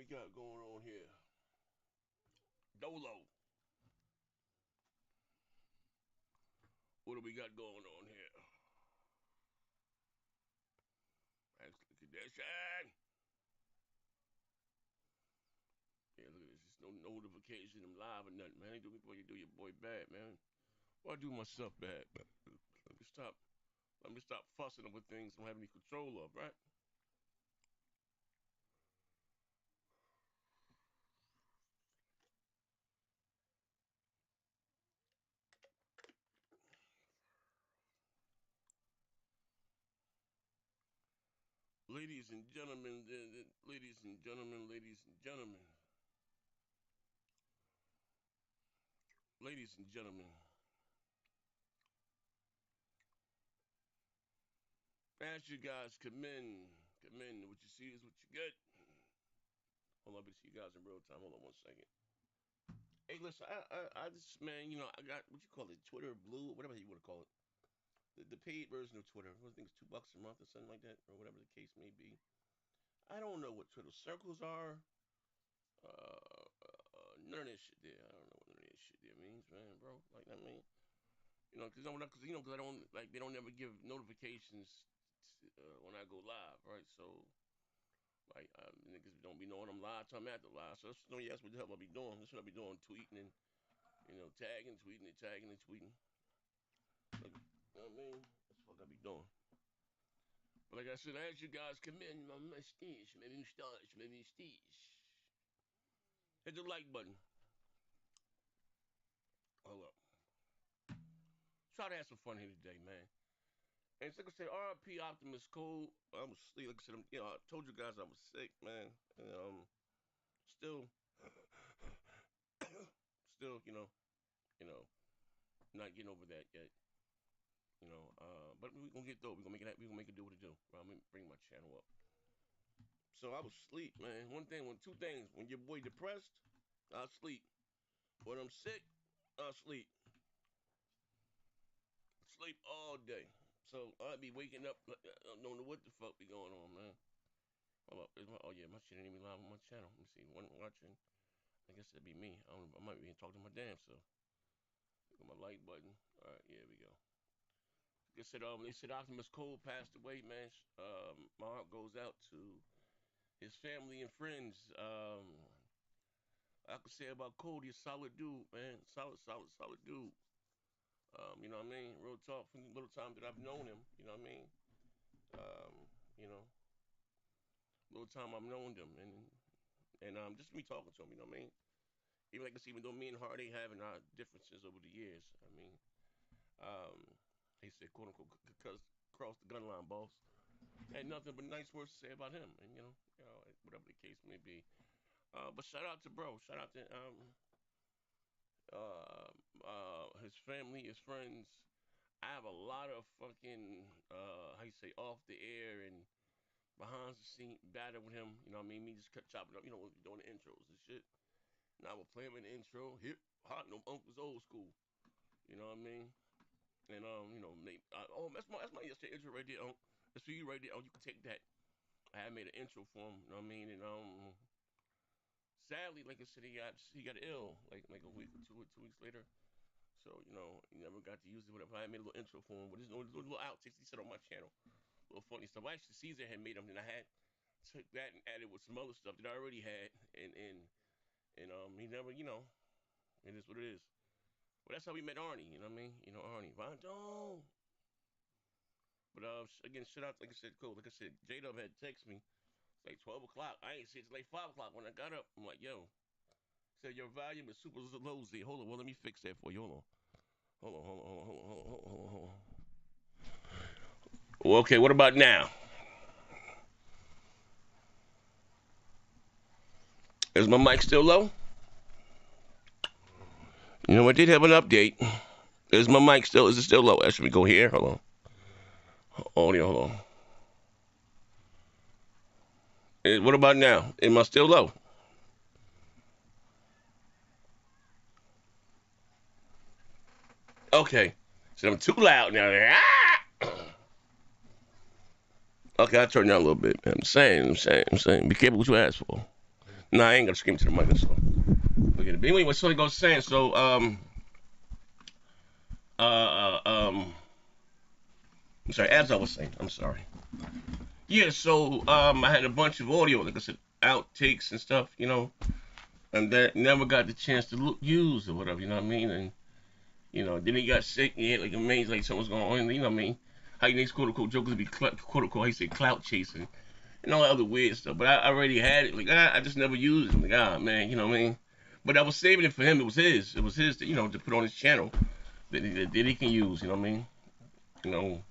got going on here? Dolo. What do we got going on here? Let's look at that shine. Yeah, look at this. There's no notification. I'm live or nothing, man. I ain't do before you do your boy bad, man. Why do myself bad? Let me stop. Let me stop fussing over things I don't have any control of, right? Ladies and gentlemen, ladies and gentlemen, ladies and gentlemen, ladies and gentlemen. As you guys come in, what you see is what you get. Hold on, let me see you guys in real time. Hold on 1 second. Hey, listen, I just, man, you know, I got, what you call it, Twitter Blue, whatever you want to call it. The paid version of Twitter. I think it's $2 a month or something like that, or whatever the case may be. I don't know what Twitter circles are. None of that shit there. I don't know what none of that shit there means, man, bro. Like, I mean, you know, because I don't, like, they don't ever give notifications when I go live, right? So, like, niggas don't be knowing I'm live till I'm after live. So, that's what you ask what the hell I be doing. That's what I be doing, tweeting and, you know, tagging, tweeting and tagging and tweeting. Like, you know what I mean? That's what I be doing. But like I said, as you guys come in, my mustache, my mustache. Hit the like button. Hold up. Try to have some fun here today, man. And it's like I said, RP Optimus cold. I was asleep. Like I said, you know, I told you guys I was sick, man. And still, still, you know, not getting over that yet. You know, but we're gonna get through it. We're gonna make it do what it do. Right? I'm gonna bring my channel up. So I was asleep, man. Two things. When your boy depressed, I sleep. When I'm sick, I sleep. Sleep all day. So I'd be waking up, I don't know what the fuck be going on, man. Hold up. Oh yeah, my shit ain't even live on my channel. Let me see. One watching. I guess that'd be me. I might be talking to my damn self. Look at my like button. All right, here we go. They said Optimus Cole passed away, man. My heart goes out to his family and friends. I could say about Cody, a solid dude, man. Solid dude. You know what I mean? Real talk, from the little time that I've known him, you know what I mean? You know, little time I've known him, and just me talking to him, you know what I mean? Even though me and Hardy having our differences over the years, I mean, he said, quote unquote, because cross the gun line, boss. Had nothing but nice words to say about him, and you know, whatever the case may be. But shout out to bro, shout out to his family, his friends. I have a lot of fucking how you say off the air and behind the scene battle with him. You know what I mean? Me just kept chopping up. You know, doing the intros and shit. And I would play him in the intro. Hip hot, no uncle's old school. You know what I mean? And you know, that's my yesterday intro right there. That's for you right there. Oh, you can take that. I had made an intro for him. You know what I mean? And sadly, like I said, he got ill like a week or 2 weeks later. So you know, he never got to use it. Whatever. I made a little intro for him, but there's little outtakes he said on my channel, a little funny stuff. Actually, Caesar had made them, and I had took that and added with some other stuff that I already had, and he never, you know, it is what it is. Well, that's how we met Arnie. You know what I mean? You know Arnie, Vonto. But again, shout out, like I said, cool. Like I said, J Dub had text me. It's like 12 o'clock. I ain't see it's like 5 o'clock when I got up. I'm like, yo. Said your volume is super low, Z. Hold on, well, let me fix that for you. Hold on. Well, okay, what about now? Is my mic still low? You know, I did have an update. Is it still low? Should we go here? Hold on. Hold on. What about now? Am I still low? Okay. So I'm too loud now. Okay, I'll turn down a little bit. I'm saying. Be careful what you ask for. Nah, I ain't gonna scream to the mic. So look at it. But anyway, what Sony goes saying. So I'm sorry. As I was saying, I'm sorry. Yeah. So I had a bunch of audio, like I said, outtakes and stuff, you know, and that never got the chance to use or whatever. You know what I mean? And you know, then he got sick. And he had like amazing, like something was going on. You know what I mean? How you next quote unquote jokers be quote unquote, how you say clout chasing and all that other weird stuff. But I already had it. Like I just never used it. Like man, you know what I mean? But I was saving it for him. It was his. It was his. You know, to put on his channel that he can use. You know what I mean? You know.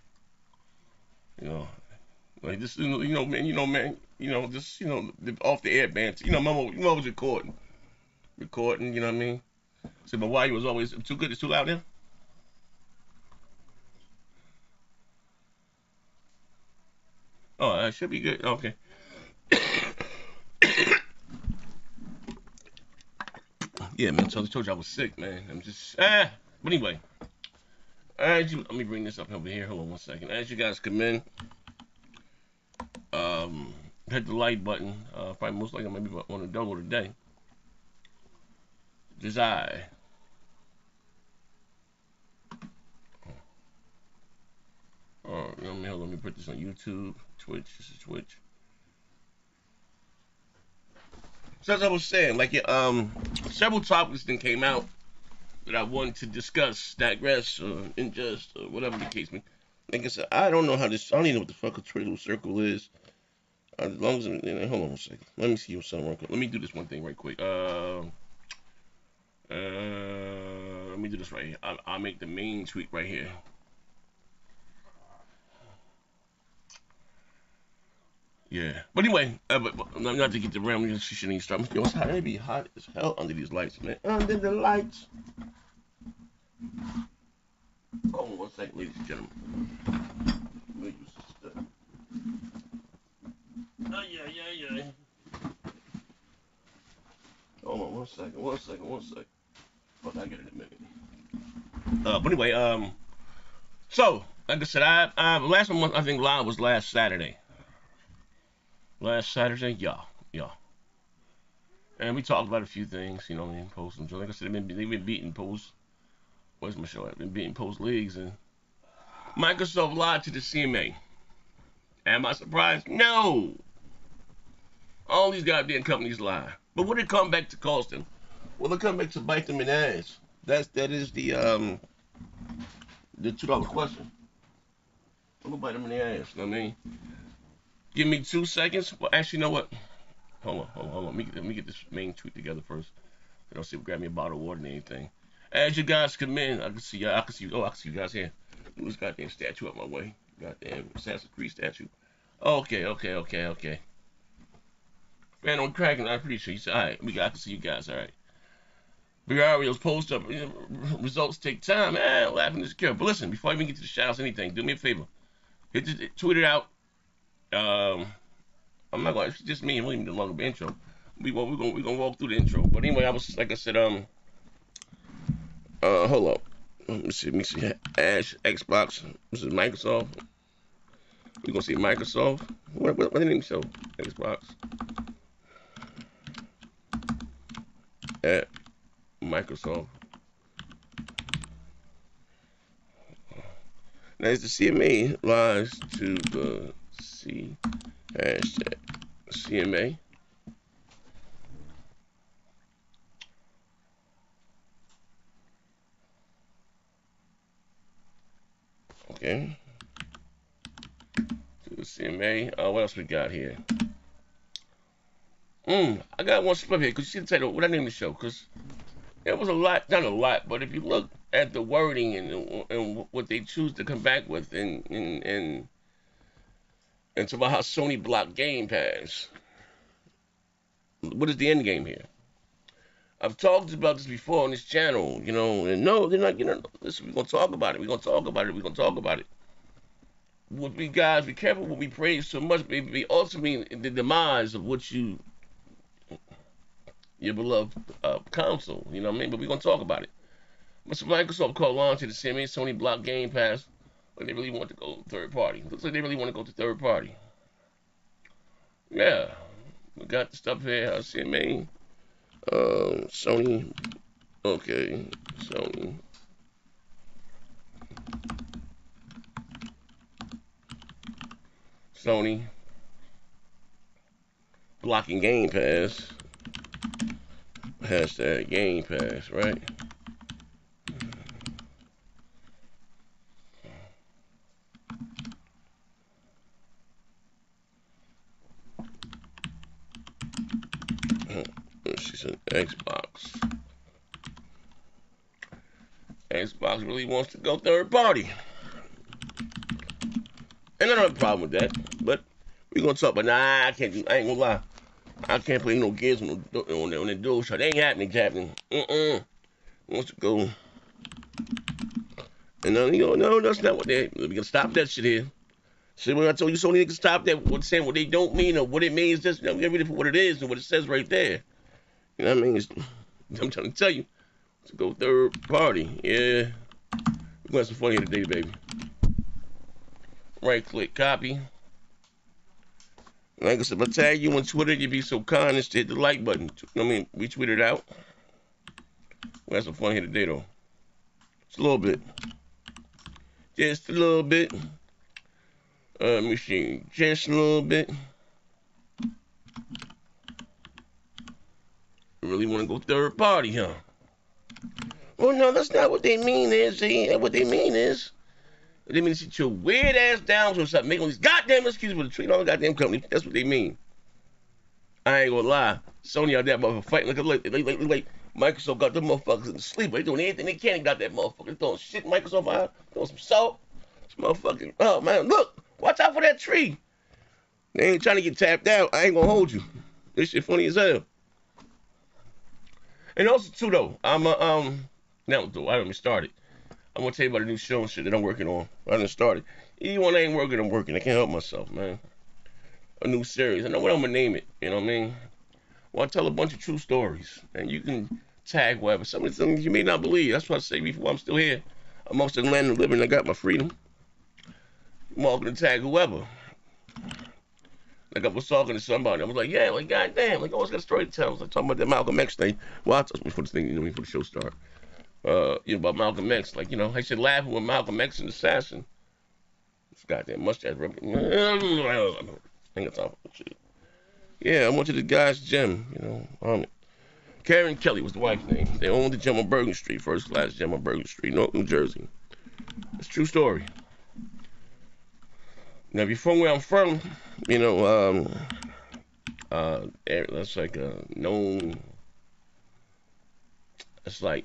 You know. Like this. You know, man. You know, man. You know, just off the air bands. You know, mama was recording. You know what I mean? So, but why he was always too good? It's too loud now. Oh, I should be good. Okay. Yeah, man. So I told you I was sick, man. I'm just But anyway, let me bring this up over here. Hold on one second. As you guys come in, hit the like button. Probably most likely maybe on the double today. Desire. You know what I mean? Hold on, let me put this on YouTube, Twitch. This is Twitch. So as I was saying, like several topics then came out that I wanted to discuss, digress, or ingest, or whatever the case may be. Like I said, I don't know how this. I don't even know what the fuck a Twiddle circle is. As long as hold on one second. Let me see what's something real quick. Let me do this one thing right quick. Let me do this right here. I'll make the main tweet right here. Yeah. But anyway, but not to get the ram, we shouldn't even start. Yo, it's hot. It'd be hot as hell under these lights, man. Under the lights. Hold on one second, ladies and gentlemen. Let me use this stuff. Oh, yeah. Hold on one second. Fuck, I get it in a minute. But anyway, so, like I said, I last month, I think live was last Saturday. Last Saturday, yeah. And we talked about a few things, you know what I mean, posts and so like I said, they've been beating posts. Where's my show? I've been beating post leagues, and Microsoft lied to the CMA. Am I surprised? No. All these goddamn companies lie. But what did it come back to cost them? Well, it come back to bite them in the ass. That is the $2 question. I'm gonna bite them in the ass. You know what I mean? Give me 2 seconds. Well, actually, you know what? Hold on. Let me get this main tweet together first. I don't see if grab me a bottle of water and anything. As you guys come in, I can see you guys here. Move this goddamn statue up my way. Goddamn Assassin's Creed statue. Okay. Man, on cracking, I appreciate you. Alright, I can see you guys, alright. Briario's post up, results take time. Laughing is cure. But listen, before I even get to the shoutouts, anything, do me a favor. Tweet it out. I'm not gonna, it's just me and William the longer intro. We're gonna walk through the intro. But anyway, I was, like I said, hold up. Let me see. Ash, Xbox. This is Microsoft. We're gonna see Microsoft. What the name show? Xbox. At Microsoft. Now, as the CMA lies to the C hashtag CMA. Okay. To the CMA. What else we got here? I got one split here. Cause you see the title? What I name the show? Cause it was a lot, not a lot, but if you look at the wording and what they choose to come back with, and it's about how Sony blocked Game Pass. What is the end game here? I've talked about this before on this channel, you know, and no, they're not, listen, we're going to talk about it. We guys, be careful what we praise so much, be ultimately the demise of what your beloved console, you know what I mean? But we're going to talk about it. But so Microsoft called on to the CMA, Sony blocked Game Pass, but they really want to go third party. Looks like they really want to go to third party. Yeah. We got the stuff here. CMA. Sony. Okay. Sony. Sony. Blocking Game Pass. Hashtag Game Pass, right? She's an Xbox. Xbox really wants to go third party. And I don't have a problem with that. But we're going to talk about, I can't do, I ain't going to lie. I can't play no games on the dual shot. That ain't happening, Captain. Wants to go. And no, that's not what they, we can stop that shit here. See, when I told you Sony niggas stop that, what's saying what they don't mean or what it means, just get rid of what it is and what it says right there. You know what I mean? I'm trying to tell you. To go third party. Yeah. We're going to have some fun here today, baby. Right click, copy. Like I said, if I tag you on Twitter, you'd be so kind as to hit the like button. Retweet it out. We'll have some fun here today, though. Just a little bit. Just a little bit. Let me see. Just a little bit. You really want to go third party, huh? Well, no, that's not what they mean is. What they mean is, they mean to sit your weird ass down or something. Make all these goddamn excuses for the treat all the goddamn company. That's what they mean. I ain't gonna lie. Sony out there motherfucker fighting like Microsoft got them motherfuckers in the sleep. They doing anything they can and got that motherfucker. They throwing shit in Microsoft out, throwing some salt. This motherfucking, oh man, look, watch out for that tree. They ain't trying to get tapped out. I ain't gonna hold you. This shit funny as hell. And also too though, now though, I haven't started. I'm gonna tell you about a new show and shit that I'm working on. I haven't started. Even when I ain't working, I'm working. I can't help myself, man. A new series. I know what I'm gonna name it. You know what I mean? Well, I tell a bunch of true stories, and you can tag whatever. Some of the things you may not believe. That's what I say before I'm still here. Amongst the land of the living, I got my freedom. I'm all gonna tag whoever. Like I was talking to somebody, I was like, yeah, like goddamn, like I always got a story to tell. I was like talking about that Malcolm X thing. Well, I told before the thing, before the show started. About Malcolm X, like I said, laughing with Malcolm X and assassin. This goddamn mustache. I ain't got time for that shit. Yeah, I went to the guy's gym, Karen Kelly was the wife's name. They owned the gym on Bergen Street, first class gym on Bergen Street, New Jersey. It's a true story. Now, if you're from where I'm from, that's like a known. It's like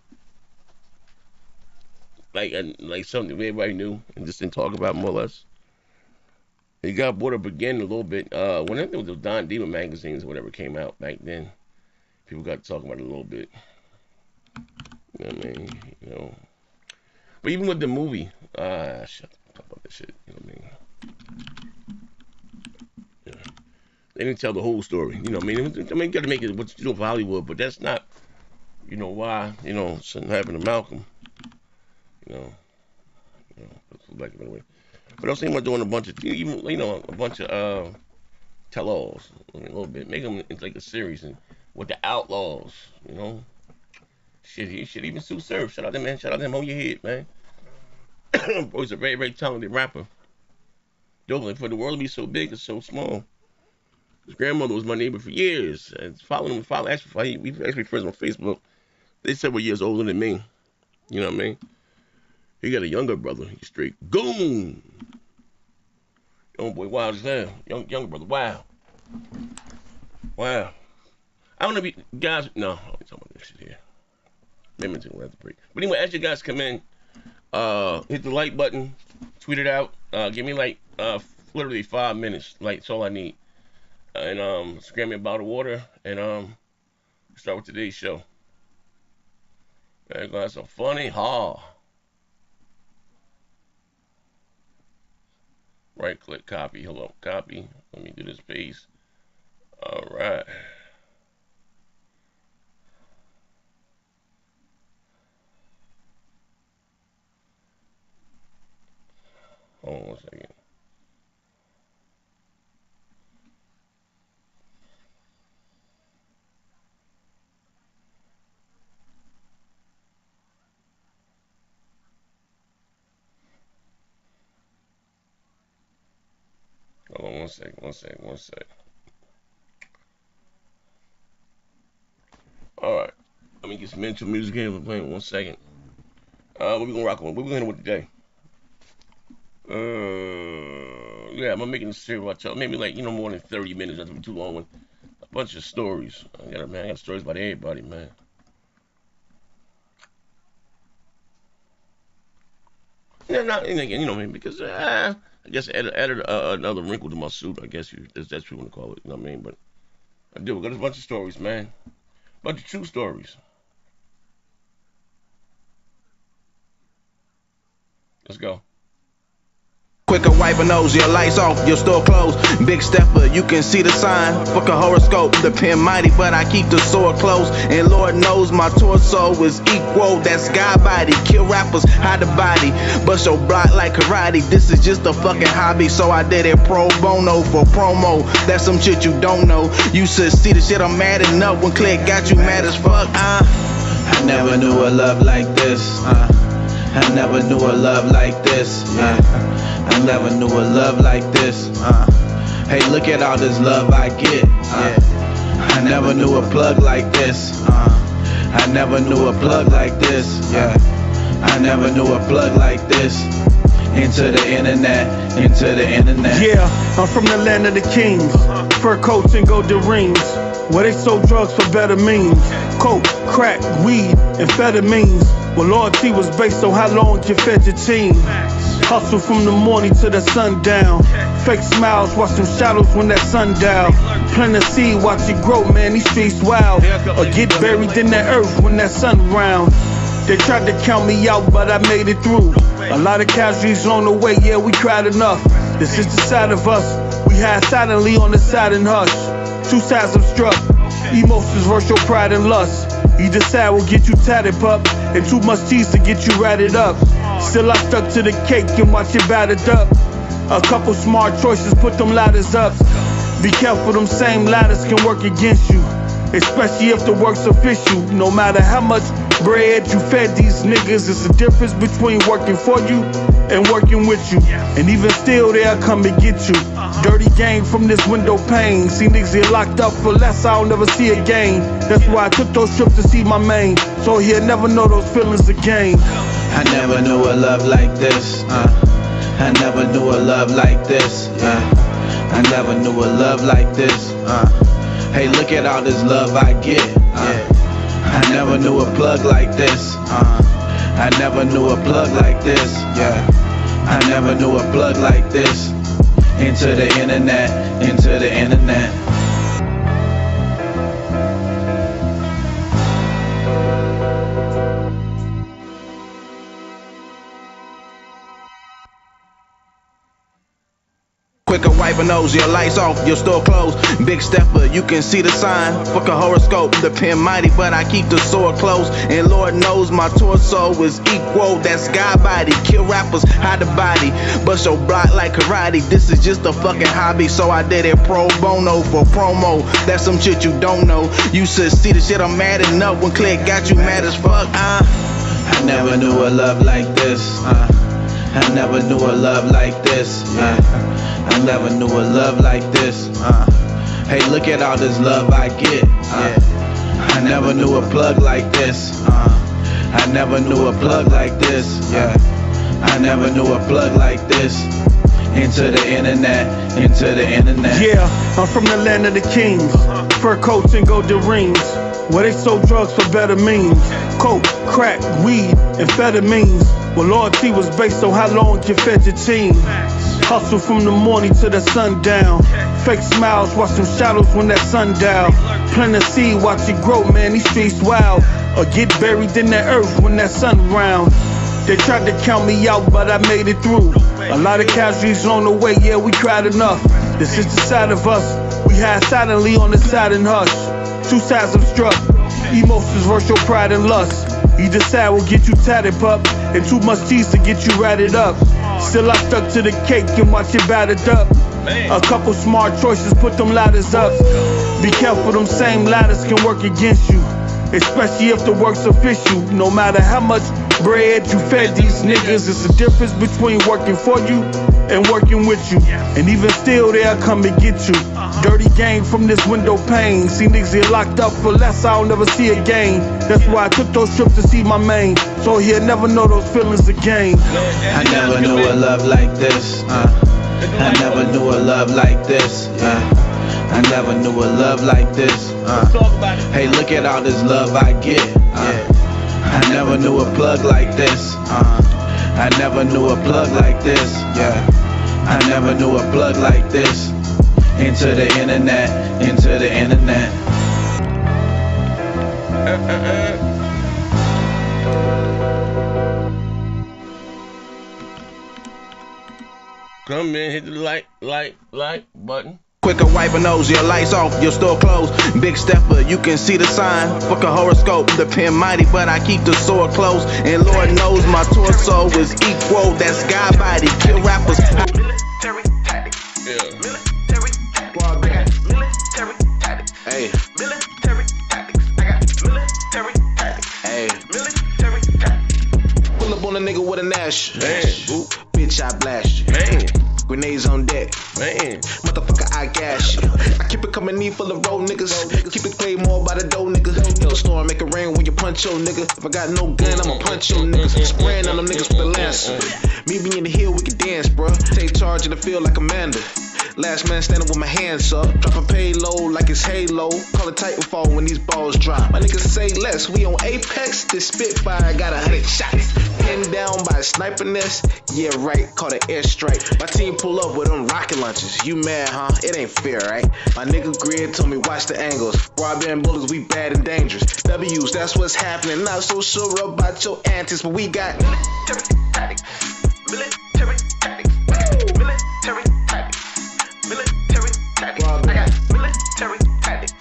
something everybody knew and just didn't talk about more or less. It got brought up again a little bit. Whenever the Don Diva magazines or whatever came out back then, people got to talk about it a little bit. You know what I mean? But even with the movie, shut up, talk about that shit. You know what I mean? Yeah. They didn't tell the whole story. You know what I mean? You got to make it what you do for Hollywood, but that's not, why, something happened to Malcolm. Back anyway. But I was thinking about doing a bunch of, tell-alls, a little bit. Make them into like a series and with the outlaws, Shit, he should even Sue Surf. Shout out to him, man. Shout out to him on your head, man. Boy's a very, very talented rapper. Dublin, for the world to be so big, it's so small. His grandmother was my neighbor for years. And following him, we actually friends on Facebook. They several years older than me. You know what I mean? He got a younger brother. He's straight goon. Young boy, wild as hell. Younger brother, wow. Wow. I don't know if you guys. No, I ain't talking about this shit here. Maybe we'll have to break. But anyway, as you guys come in, hit the like button, tweet it out. Give me like literally 5 minutes. Like, that's all I need. And scram me a bottle of water, and start with today's show. We're gonna have some funny Right click, copy. Hello, copy. Let me do this paste. All right. Hold on 1 second. One sec. All right. Let me get some intro music in. We're playing 1 second. What we gonna rock on? What we gonna hit with today? Yeah, I'm making this series about y'all. Maybe like, more than 30 minutes. That's be too long one. A bunch of stories. I got stories about everybody, man. Yeah, because I guess I added another wrinkle to my suit. I guess that's what you want to call it. You know what I mean? But I do. We got a bunch of stories, man. Bunch of true stories. Let's go. Quicker wipe a nose, your lights off, your store closed. Big stepper, you can see the sign. Fuck a horoscope, the pen mighty, but I keep the sword close. And Lord knows my torso is equal. That's God body, kill rappers, hide the body. Bust your block like karate. This is just a fucking hobby, so I did it pro bono for promo. That's some shit you don't know. You should see the shit I'm mad enough when Click got you mad as fuck. I never knew a love like this. I never knew a love like this. I never knew a love like this. Hey, look at all this love I get. I never knew a plug like this. I never knew a plug like this. I never knew a plug like this. Into the internet. Yeah, I'm from the land of the kings. Fur coats and golden rings. Where they sold drugs for better means. Coke, crack, weed, amphetamines. Well, loyalty was based on how long you fed your team. Hustle from the morning to the sundown. Fake smiles, watch them shadows when that sun down. Plant a seed, watch it grow, man, these streets wild. Or get buried in the earth when that sun round. They tried to count me out, but I made it through. A lot of casualties on the way, yeah, we cried enough. This is the side of us. We hide silently on the side and hush. Two sides I'm struck. Emotions versus your pride and lust. Either side will get you tatted, pup. And too much cheese to get you ratted up. Still I stuck to the cake and watch it battered up. A couple smart choices, put them ladders up. Be careful, them same ladders can work against you. Especially if the work's official. No matter how much bread you fed these niggas, it's the difference between working for you and working with you. And even still they'll come and get you. Dirty game from this window pane. See niggas get locked up for less, I'll never see again. That's why I took those trips to see my main, so he'll never know those feelings again. I never knew a love like this. I never knew a love like this. I never knew a love like this. Hey, look at all this love I get. I never knew a plug like this. I never knew a plug like this. I never knew a plug like this. Into the internet. Quicker wipe a nose, your lights off, your store closed. Big stepper, you can see the sign. Fuck a horoscope, the pen mighty, but I keep the sword close. And Lord knows my torso is equal. That's God body, kill rappers, hide the body. Bust your block like karate. This is just a fucking hobby, so I did it pro bono for promo. That's some shit you don't know. You should see the shit I'm mad enough when Click got you mad as fuck. I never knew a love like this. I never knew a love like this. I never knew a love like this. Hey, look at all this love I get. I never knew a plug like this. I never knew a plug like this. I never knew a plug like this. Into the internet. Yeah, I'm from the land of the kings. Fur coats and golden rings. Where they sold drugs for better means. Coke, crack, weed, amphetamines. Well, loyalty was based on how long you fed your team. Hustle from the morning to the sundown. Fake smiles, watch them shadows when that sun down. Plant a seed, watch it grow, man, these streets wild. Or get buried in the earth when that sun round. They tried to count me out, but I made it through. A lot of casualties on the way, yeah, we cried enough. This is the side of us. We hide silently on the side and hush. Two sides I'm struck. Emotions versus your pride and lust. Either side will get you tatted, pup. And too much cheese to get you ratted up. Still I stuck to the cake and watch it battered up. A couple smart choices, put them ladders up. Be careful, them same ladders can work against you. Especially if the work's official. No matter how much bread, you fed these niggas. It's the difference between working for you and working with you. And even still, they'll come and get you. Dirty game from this window pane. See niggas get locked up for less, I'll never see again. That's why I took those trips to see my main, so he'll never know those feelings again. I never knew a love like this. I never knew a love like this. I never knew a love like this. Hey, look at all this love I get. I never knew a plug like this. I never knew a plug like this. I never knew a plug like this. Into the internet, into the internet. Come in, hit the like button. Quicker wipe a nose, your lights off, your store closed. Big stepper, you can see the sign. Fuck a horoscope, the pen mighty, but I keep the sword close. And Lord knows my torso is equal. That's God body, kill rappers. Military tactics. Yeah. Military tactics. I got military tactics. Hey, Military tactics. I got military tactics. hey. Military tactics. Pull up on a nigga with a Nash. Man. Bitch, I blast you. Man. Grenades on deck. Man. Motherfucker, I gas you. I keep it coming in full of road niggas. Keep it Claymore by the dough, nigga. Hailstorm, make it rain when you punch your nigga. If I got no gun, I'ma punch your niggas. Spraying on them niggas with the lancer. Meet me in the hill, we can dance, bruh. Take charge of the field like Amanda. Last man standing with my hands up. Drop a payload like it's Halo. Call it Titanfall when these balls drop. My niggas say less. We on Apex. This Spitfire got 100 shots. Pinned down by a sniper nest. Yeah, right. Call it airstrike. My team pull up with them rocket launchers. You mad, huh? It ain't fair, right? My nigga Grid told me watch the angles. Robbing bullets, we bad and dangerous. W's, that's what's happening. Not so sure about your antics, but we got Military tactics. Military tactics. Military tactics. Military tactics. I got military tactics.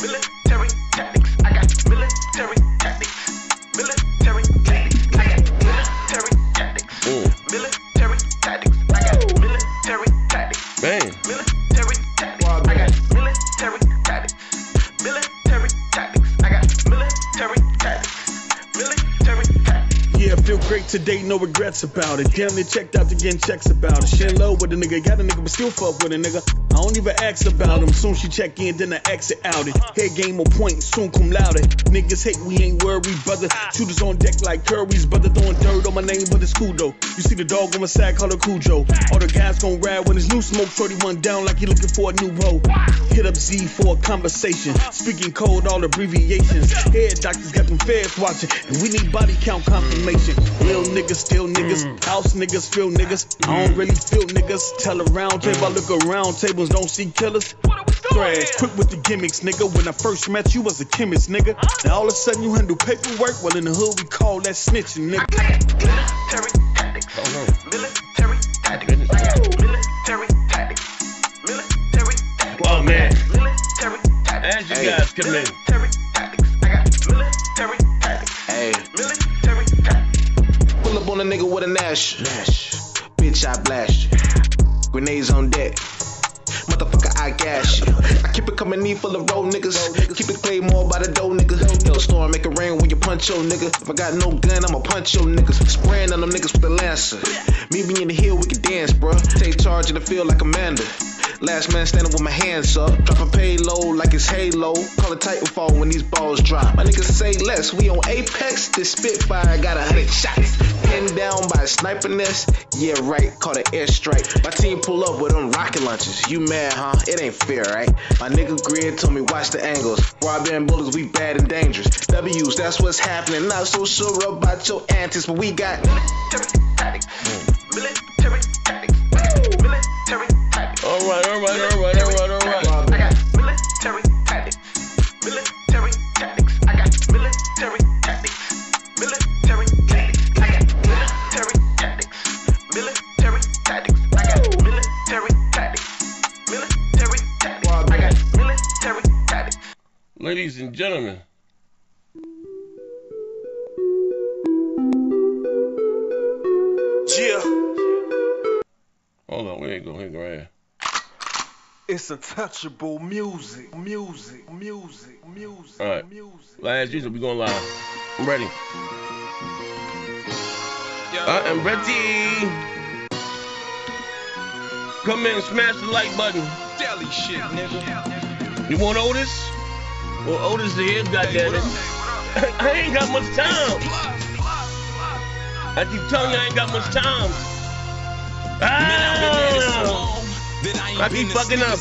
Military tactics. I got military tactics. Military tactics. I got military tactics. Military tactics. I got military tactics. Man. Military tactics. I got military tactics. Military tactics. I got military tactics. Military tactics. Yeah, feel great today, no regrets about it. Damn, they checked out to getting checks about it. Shit low with a nigga, got a nigga, but still fuck with a nigga. I don't even ask about him. Soon she check in, then I exit out it. Head game on point, soon come louder. Niggas hate, we ain't worried, brother. Shooters on deck like Curry's, brother throwing dirt on my name, but it's cool though. You see the dog on my side, call her Cujo. All the guys gon' ride when it's new smoke. Shorty run down like he looking for a new hoe. Hit up Z for a conversation. Speaking code, all abbreviations. Head doctors got them feds watching, and we need body count confirmation. Real niggas, still niggas. House niggas, feel niggas. I don't really feel niggas. Tell a round table, I look around tables, don't see killers. Trash, quick with the gimmicks, nigga. When I first met you was a chemist, nigga. Now all of a sudden you handle paperwork. Well, in the hood we call that snitching, nigga. Military tactics. Military tactics. I got military tactics. Military tactics. Oh, man. Military tactics. As you guys come in. Military tactics. I got military tactics. Hey. Military tactics. Pull up on a nigga with a Nash. Bitch, I blast you. Grenades on deck. Motherfucker, I gas you. I keep it coming in full of road niggas. Keep it Claymore by the dough, nigga. Hailstorm, make it rain when you punch your nigga. If I got no gun, I'ma punch your niggas. Spraying on them niggas with the lancer. Meet me in the hill, we can dance, bruh. Take charge of the field like Amanda. Last man standing with my hands up. Drop a payload like it's Halo. Call it Titanfall when these balls drop. My niggas say less. We on Apex. This Spitfire got 100 shots. Pinned down by a sniper nest. Yeah, right. Call it airstrike. My team pull up with them rocket launchers. You mad, huh? It ain't fair, right? My nigga Grid told me watch the angles. Robbing bullets, we bad and dangerous. W's, that's what's happening. Not so sure about your antics, but we got Military tactics. Military tactics. Military tactics. All right. I got military tactics. Military tactics. I got military tactics. Military tactics. I got military tactics. Military tactics. I got military tactics. Military tactics. I got military tactics. Ladies and gentlemen. Yeah. Hold on, we ain't go right here. It's untouchable music. All right. Last usual, we going live. I'm ready. I am ready. Come in, smash the like button. Deli shit, nigga. You want Otis? Well, Otis here, goddammit. I ain't got much time. I keep telling you I ain't got much time. I keep fucking up.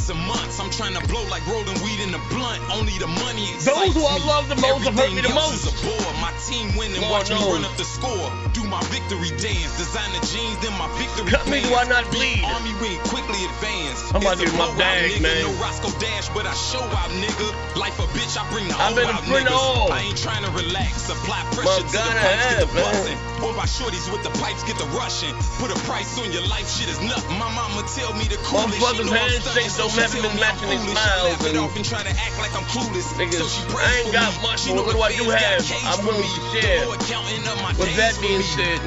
I'm trying to blow like rolling weed in the blunt. Only the money excites those who I me. love the most have hurt me the Everything else most. is a bore. My team win and watch me run up the score. Do my victory dance. Design the jeans, then my victory Cut me, do I not bleed? Army wing quickly advance. I'm about to get my bag, nigga. man. No Roscoe Dash, but I show out, nigga. Life a bitch, I bring the I've been out, a friend niggas. all. I ain't trying to relax. Apply pressure to the God, pipes, get the man. bustin'. Or by shorties with the pipes, get the rushing. Put a price on your life, shit is nothing. My mama tell me the coolest. Motherfuckers' handshakes don't have been matching their smiles, and try to act like I'm clueless. niggas, I ain't got much, but what do I do have? I'm willing to share. With that being said,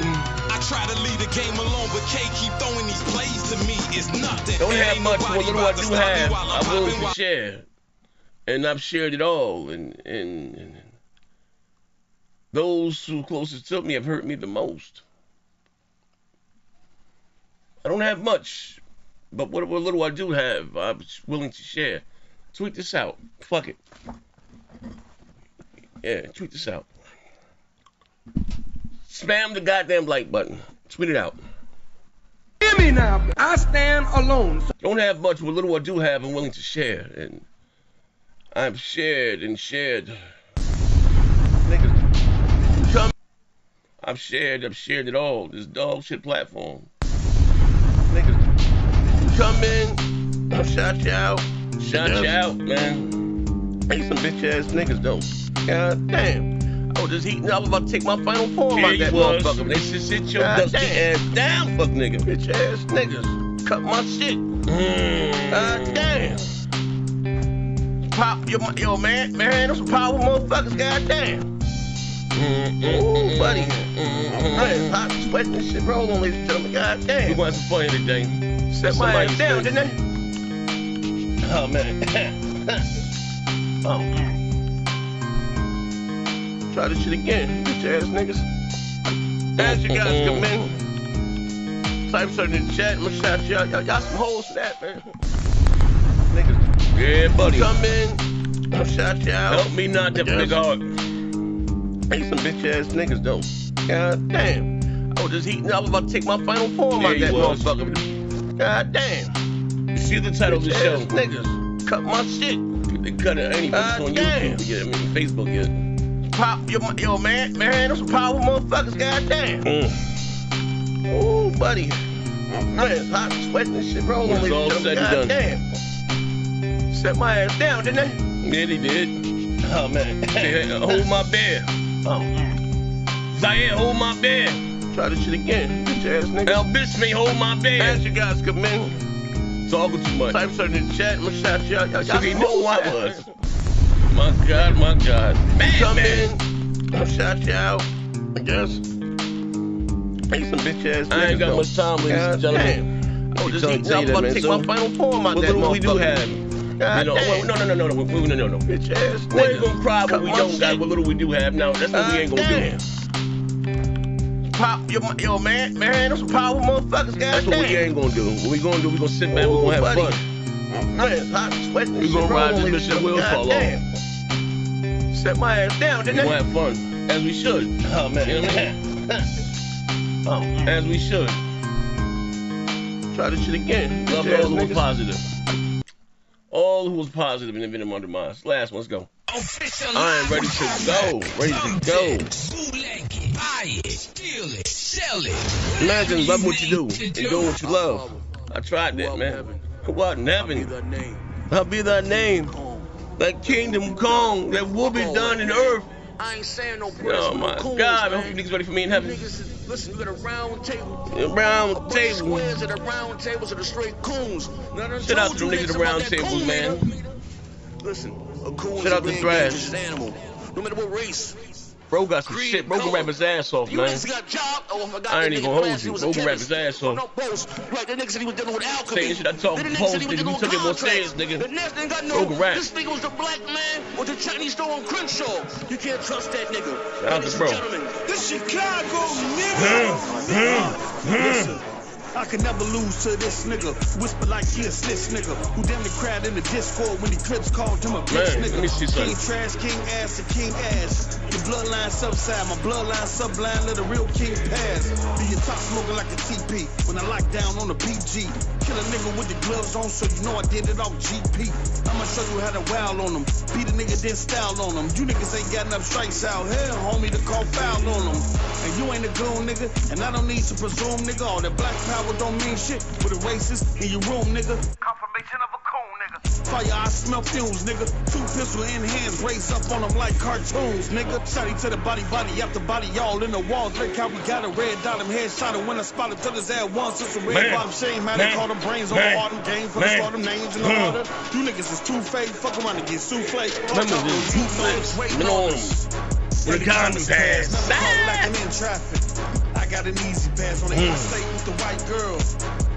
I try to leave the game alone, but K keep throwing these plays to me. It's nothing. Don't have much, but what little I do have, I'm willing to share. And I've shared it all, and those who closest to me have hurt me the most. I don't have much, but what little I do have, I'm willing to share. Tweet this out. Fuck it. Yeah, tweet this out. Spam the goddamn like button. Tweet it out. Hear me now. I stand alone. Don't have much, but little I do have, I'm willing to share. And I've shared and shared. Niggas, come. I've shared it all. This dog shit platform. Niggas, come in. Shout you out. Shout you out, man. Ain't some bitch ass niggas though. God damn. I was just heating up. I was about to take my final form out that motherfucker. They should sit your dusty ass down, fuck nigga. Bitch ass niggas. Cut my shit. God damn. Pop, yo, man, there's some powerful motherfuckers, goddamn. Ooh, buddy. Man, hot, sweating and shit rolling, ladies and gentlemen, goddamn. We want some fun today. Set my ass down, didn't they? Oh, man. Oh. Try this shit again, bitch ass niggas. As you guys come in, type something in the chat, I'm gonna shout you out. Y'all some hoes for that, man. Niggas. Yeah, buddy. Come in, I'll shout you out. Help me not that big heart. Ain't some bitch ass niggas though. God damn. I was just heating up. I was about to take my final form out that motherfucker. God damn. You see the title of the show? Niggas. Cut my shit. They cut it anyway. It's on YouTube. Yeah, I mean Facebook yet. Pop, yo, man, there's some powerful motherfuckers. God damn. Ooh, buddy. Man, it's hot, sweating and shit rolling. It's all said and done. Damn. Set my ass down, didn't they? Yeah, they did. Oh, man. Hold my beer. Oh. Zaire, hold my beer. Try this shit again. Bitch ass nigga. El Bismay, hold my beer. As you guys come in. Talking too much. Type something in the chat. I'm gonna shout you out. Y'all know who I was. My God, my God. Man, come in. I'll shout you out. I guess. Ain't some bitch ass niggas. I ain't got much time, ladies and gentlemen. I was just eating up. I'm about to take my final form out that motherfucker. What we do have. No. Bitch ass niggas. We ain't gonna cry when we don't got what little we do have. No, that's what we ain't gonna do. Pop, yo, man, there's some powerful motherfuckers. That's what we ain't gonna do. What we gonna do, we gonna sit back, we gonna have fun. Man, it's hot, sweating. We gonna ride this bitch till wheels fall off. Set my ass down, didn't I? We gonna have fun, as we should. Oh, man. You know what I mean? Oh, as we should. Try this shit again. Love all who was positive. All who was positive and then been under mine. Last one, let's go. I am ready to go. Ready to go. Buy it, steal it, sell it. Imagine loving what you do and doing what you love. I tried that, man. What in heaven? I'll be thy name. That kingdom come, that will be done in earth. I ain't saying no prayers. Oh my God, I hope you niggas ready for me in heaven. Niggas, listen, you got a round table. A round table. Squares at the round tables are the straight coons. Shout out to them niggas at the round tables, man. Listen, a coon shout out to Thrash. Animal. No matter what race. Bro got some shit. Bro can rap his ass off, man. I ain't even gonna hold you. Bro can rap his ass off. Right, the nigga said he was dealing with alchemy. Saying shit I talk post, nigga. You took it more serious, nigga. The next thing I Bro know, can rap. this nigga was the black man with the Chinese store on Crenshaw. You can't trust that nigga. Shout out to bro. This Chicago nigga. Listen, I can never lose to this nigga. Whisper like he a snitch nigga. Who damn the crowd in the Discord when the Clips called him a bitch nigga. Let me see something. King trash, king ass, and king ass. Your bloodline subside, my bloodline sublime, let a real king pass. Do your top smoking like a TP when I lock down on the PG. Kill a nigga with the gloves on so you know I did it off GP. I'ma show you how to wow on them. Beat a nigga, then style on them. You niggas ain't got enough strikes out here, homie, to call foul on them. And you ain't a goon nigga, and I don't need to presume nigga. All that black power don't mean shit with a racist in your room nigga. Confirmation of a coon, nigga. Fire, I smell fumes, nigga. 2 pistol in hands, race up on them like cartoons, nigga. Shotty to the body after body, y'all in the wall. Drake how we got a red dot him headshot and when I spotted till his ass once. It's a red bottom shame, how they call them brains on all them games for the start them names in the order. You niggas is too fake, fuck around and get souffle. Remember this, two flips, been on them. When the condom pass. Like in traffic. I got an easy pass on the interstate with the white girl.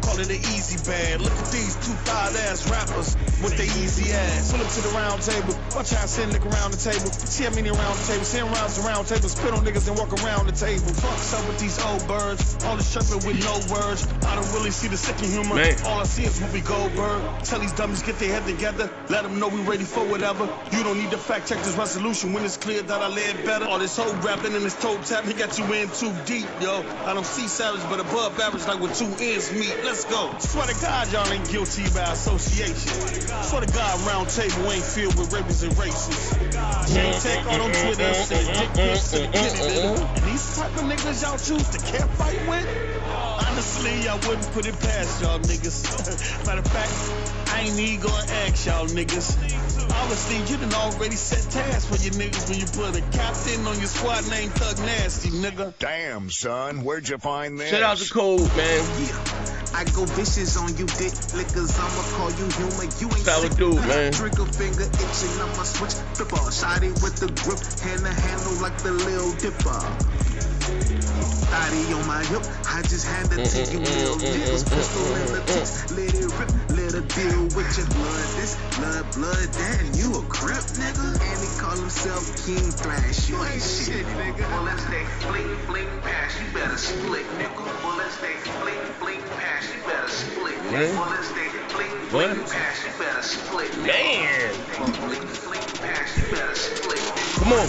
Call it an easy bag. Look at these 2 thigh-ass rappers with their easy ass. Pull up to the round table. Watch how I send nigga around the table. See how many around the table. Send rounds around the table. Spit on niggas and walk around the table. Fuck's up with these old birds. All this chirping with no words. I don't really see the sick in humor. Man. All I see is Whoopi Goldberg. Tell these dummies get their head together. Let them know we ready for whatever. You don't need to fact check this resolution when it's clear that I led better. All this whole rapping and this toe tapping got you in too deep, yo. I don't see savage, but above average like with 2 ends meet. Let's go. Swear to God, y'all ain't guilty by association. Swear to God, round table ain't filled with rapists and racists. Can't take on Twitter, say dick pics and get it. And these type of niggas y'all choose to can't fight with? Honestly, I wouldn't put it past y'all niggas. Matter of fact, I ain't even gonna ask y'all niggas. Obviously, you done already set tasks for your niggas when you put a captain on your squad named Thug Nasty, nigga. Damn, son, where'd you find this? Shout out to Code, man. I go vicious on you, dick lickers. I'ma call you human. You ain't Solid sick. dude, man. Trigger finger itching. I'ma switch. Flip off. Shotty with the grip. Hand to handle like the Lil Dipper. Body on my hip. I just hand it to you, Lil Dipper's pistol in the tips. Let it rip. Let it deal with your blood. This blood, that. You a crip, nigga. And he call himself King Thrash. You ain't shit, nigga. Bullets they fling pass. You better split, nigga. Bullets they fling pass. You better split, nigga. Bullets they fling pass. You better split, nigga. Man. Fling pass. You better split. Come on.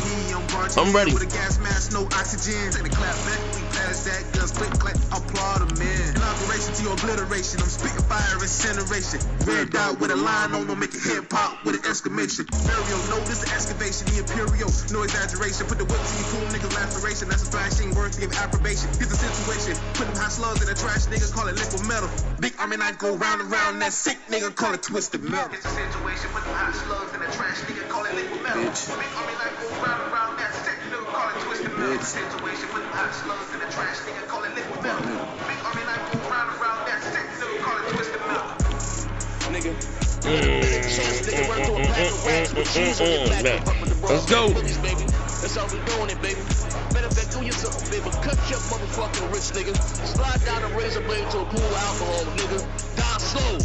I'm ready. With a gas mask, no oxygen. Take the clap back, we pass that guns, click, clap, applaud them in. Inauguration to your obliteration. I'm spitting fire, incineration. Red dot with a line on them, make your head pop with an exclamation. Burial, no, this the excavation, the imperial, no exaggeration. Put the whip to your cool niggas' laceration. That's a flashing worthy of approbation. Here's the situation. Put them hot slugs in a trash nigga, call it liquid metal. Big army night go round and round, that sick nigga, call it twisted metal. It's a situation. Put them hot slugs in the trash nigga, call it liquid metal. Big army night go round and round, that sick nigga, call it twisted metal. It's a situation. Put them hot slugs in the trash nigga, call it liquid metal. Big army night go round and round, that sick nigga, call it twisted metal. Nigga. Let's go. That's how we doing it, baby. Matter of fact, do yourself, baby. Cut your motherfucking wrist, nigga. Slide down a razor blade to a pool of alcohol, nigga. Die slow.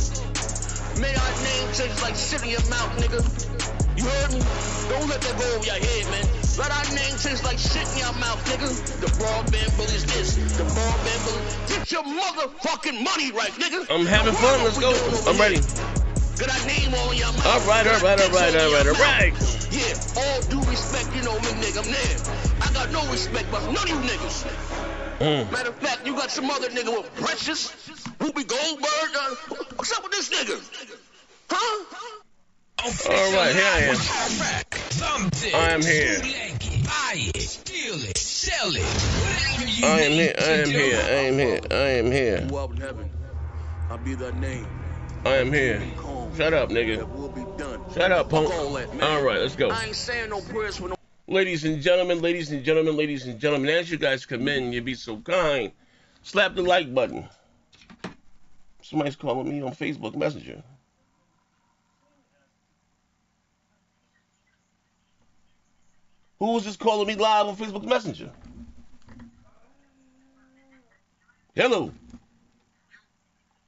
May our name change like shit in your mouth, nigga. You heard me? Don't let that go over your head, man. Let our name taste like shit in your mouth, nigga. The broadband bully's this. The broadband bully. Get your motherfucking money right, nigga. I'm having fun. Let's go. I'm ready. Get our name on your mouth. All right. Yeah, all due respect, you know me, nigga. I'm there. I got no respect for none of you niggas. Matter of fact, you got some other nigga with Precious, Whoopi Goldberg. What's up with this nigga? Huh? All right, here I am. I am here. Buy it, steal it, sell it, whatever you I am here. You up in heaven. I'll be that name. I am here. Shut up, nigga. That will be done. Shut up, punk. All right, let's go. I ain't saying no prayers for no. Ladies and gentlemen, as you guys come in, you be so kind. Slap the like button. Somebody's calling me on Facebook Messenger. Who was just calling me live on Facebook Messenger? Hello.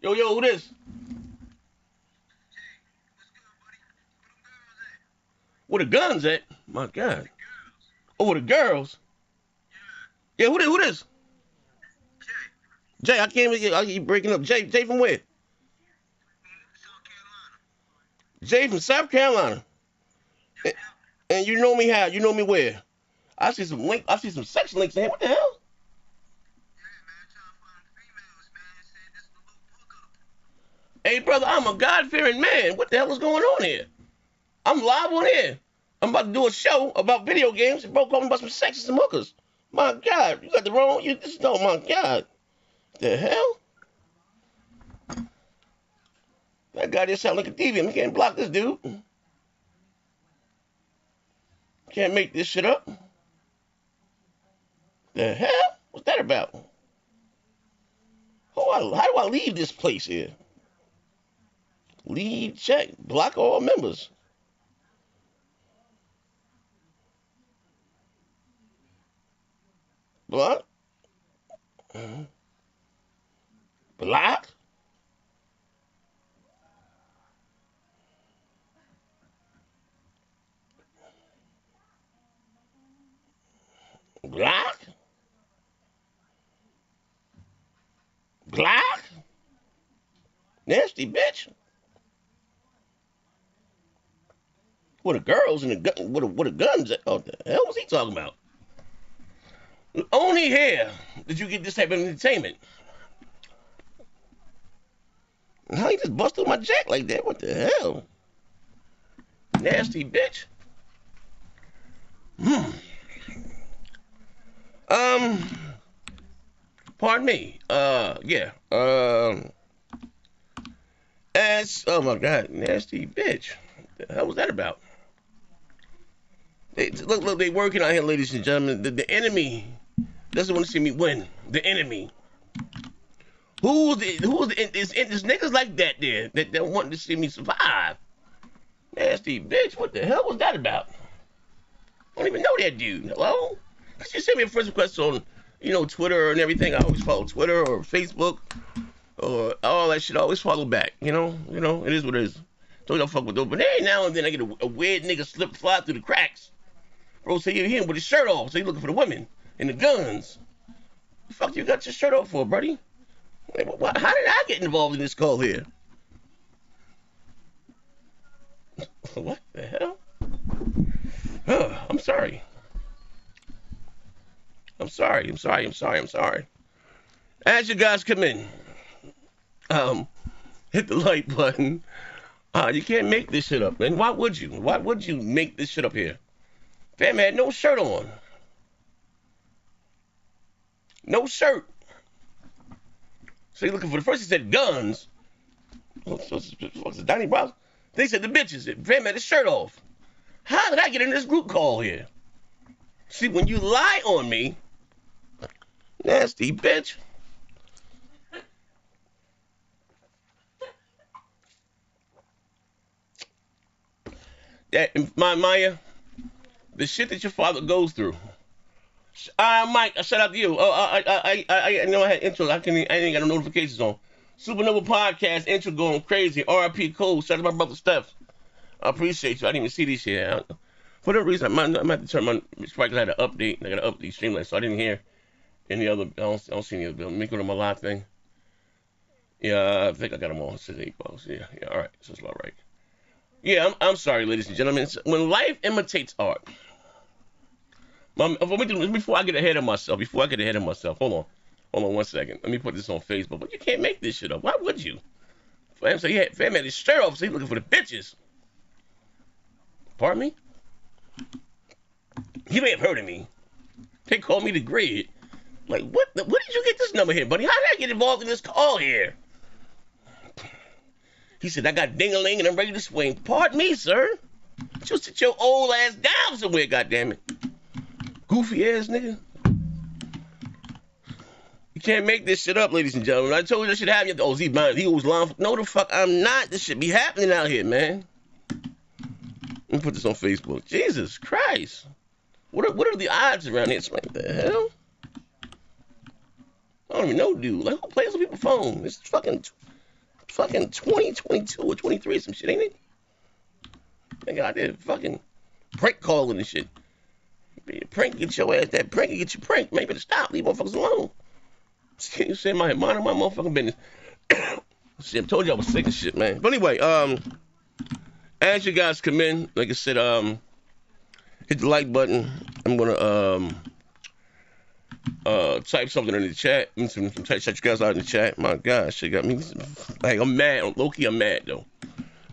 Yo, who this? Where the guns at? My God. Oh, where the girls? Yeah, who this? Jay, I can't even, I keep breaking up. Jay from where? Jay from South Carolina. And you know me how? You know me where? I see some sex links in here. What the hell? Hey, brother, I'm a God-fearing man. What the hell is going on here? I'm live on here. I'm about to do a show about video games. And bro, calling about some sex and some hookers. My God, you got the wrong. Oh my God, the hell? That guy just sound like a deviant. You can't block this dude. Can't make this shit up. The hell? What's that about? How do I leave this place here? Leave check. Block all members. Block. Block. Block. Block. Nasty bitch. What the girls and the gun? What the guns? Oh, the hell was he talking about? Only here did you get this type of entertainment. How you just bust through my jack like that? What the hell? Nasty bitch. Pardon me. Yeah. Oh my God, nasty bitch. What the hell was that about? Look, they working out here, ladies and gentlemen. The enemy doesn't want to see me win. The enemy. Who's the it's niggas like that there that want to see me survive. Nasty bitch. What the hell was that about? I don't even know that dude. Hello? Could you send me a first request on, Twitter and everything? I always follow Twitter or Facebook or all that shit. I always follow back. It is what it is. Don't fuck with those. But hey, now and then I get a weird nigga fly through the cracks. Bro, say you're here with his shirt off, so you're looking for the women and the guns. The fuck you got your shirt off for, buddy? Like, how did I get involved in this call here? What the hell? I'm sorry. I'm sorry. As you guys come in, hit the like button. You can't make this shit up, man. Why would you? Why would you make this shit up here? Fam had no shirt on. No shirt. So you're looking for the first, he said guns. What's Donnie Brown? They said the bitches. Fam had his shirt off. How did I get in this group call here? See, when you lie on me, nasty bitch. Maya, the shit that your father goes through. Mike, shout out to you. I know I had intro. I ain't got no notifications on. Supernova Podcast intro going crazy. RIP Cole. Shout out to my brother Steph. I appreciate you. I didn't even see this shit. For that reason, I'm have to turn my strike. I had to update. I got to update Streamline, so I didn't hear any other. I don't see any other bill. Let me go to my live thing. Yeah, I think I got them all. It says $8. Yeah. All right. So it's all right. Yeah, I'm sorry, ladies and gentlemen. When life imitates art. Before I get ahead of myself, hold on 1 second. Let me put this on Facebook. But you can't make this shit up. Why would you? Fam had his shirt off, so he's looking for the bitches. Pardon me? He may have heard of me. They called me the grid. Like, what did you get this number here, buddy? How did I get involved in this call here? He said, I got ding-a-ling and I'm ready to swing. Pardon me, sir. Just sit your old ass down somewhere, goddammit. Goofy ass nigga. You can't make this shit up, ladies and gentlemen. I told you this shit happen. Oh, he was lying. No, the fuck, I'm not. This shit be happening out here, man. Let me put this on Facebook. Jesus Christ. What are the odds around this? Like the hell? I don't even know, dude. Like who plays on people's phone? It's fucking 2022 or 23 or some shit, ain't it? Nigga out there fucking prank calling and shit. Prank get your ass. That prank get you pranked. Man, you better stop. Leave motherfuckers alone. You say my motherfucking business. Shit, I told you I was sick of shit, man. But anyway, as you guys come in, like I said, hit the like button. I'm gonna type something in the chat. Check you guys out in the chat. My gosh, shit got me. Like I'm mad. Low key, I'm mad though.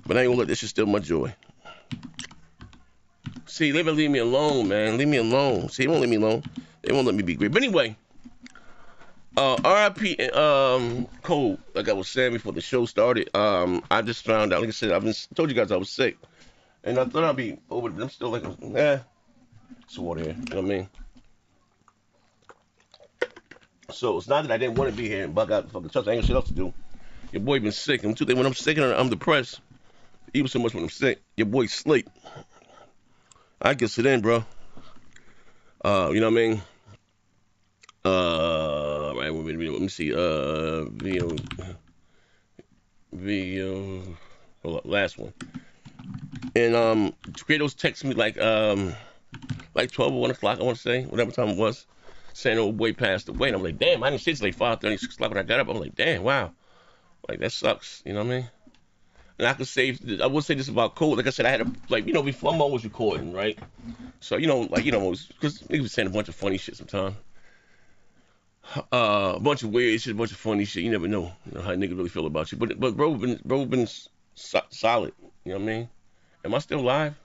But I ain't gonna let this shit steal my joy. See, they better leave me alone, man. Leave me alone. See, they won't leave me alone. They won't let me be great. But anyway, RIP Code, like I was saying before the show started, I just found out, like I said, told you guys I was sick. And I thought I'd be over, but I'm still like, it's water here. You know what I mean? So it's not that I didn't want to be here and bug out the fucking trust. I ain't got shit else to do. Your boy been sick. When I'm sick and I'm depressed, even so much when I'm sick, your boy sleep. I can sit in, bro. You know what I mean? Right, let me see. Video. Hold up, last one. And Kratos texted me like 12 or 1 o'clock, I want to say, whatever time it was, saying old boy passed away. And I'm like, damn, I didn't see it till like 5:30, 6 o'clock when I got up. I'm like, damn, wow. Like, that sucks. You know what I mean? And I will say this about Cole. Like I said, I had a, like, you know, before I'm always recording, right? So, you know, like, you know, because niggas was saying a bunch of funny shit sometimes. A bunch of weird shit, a bunch of funny shit. You never know, how niggas really feel about you. But bro been solid. You know what I mean? Am I still alive?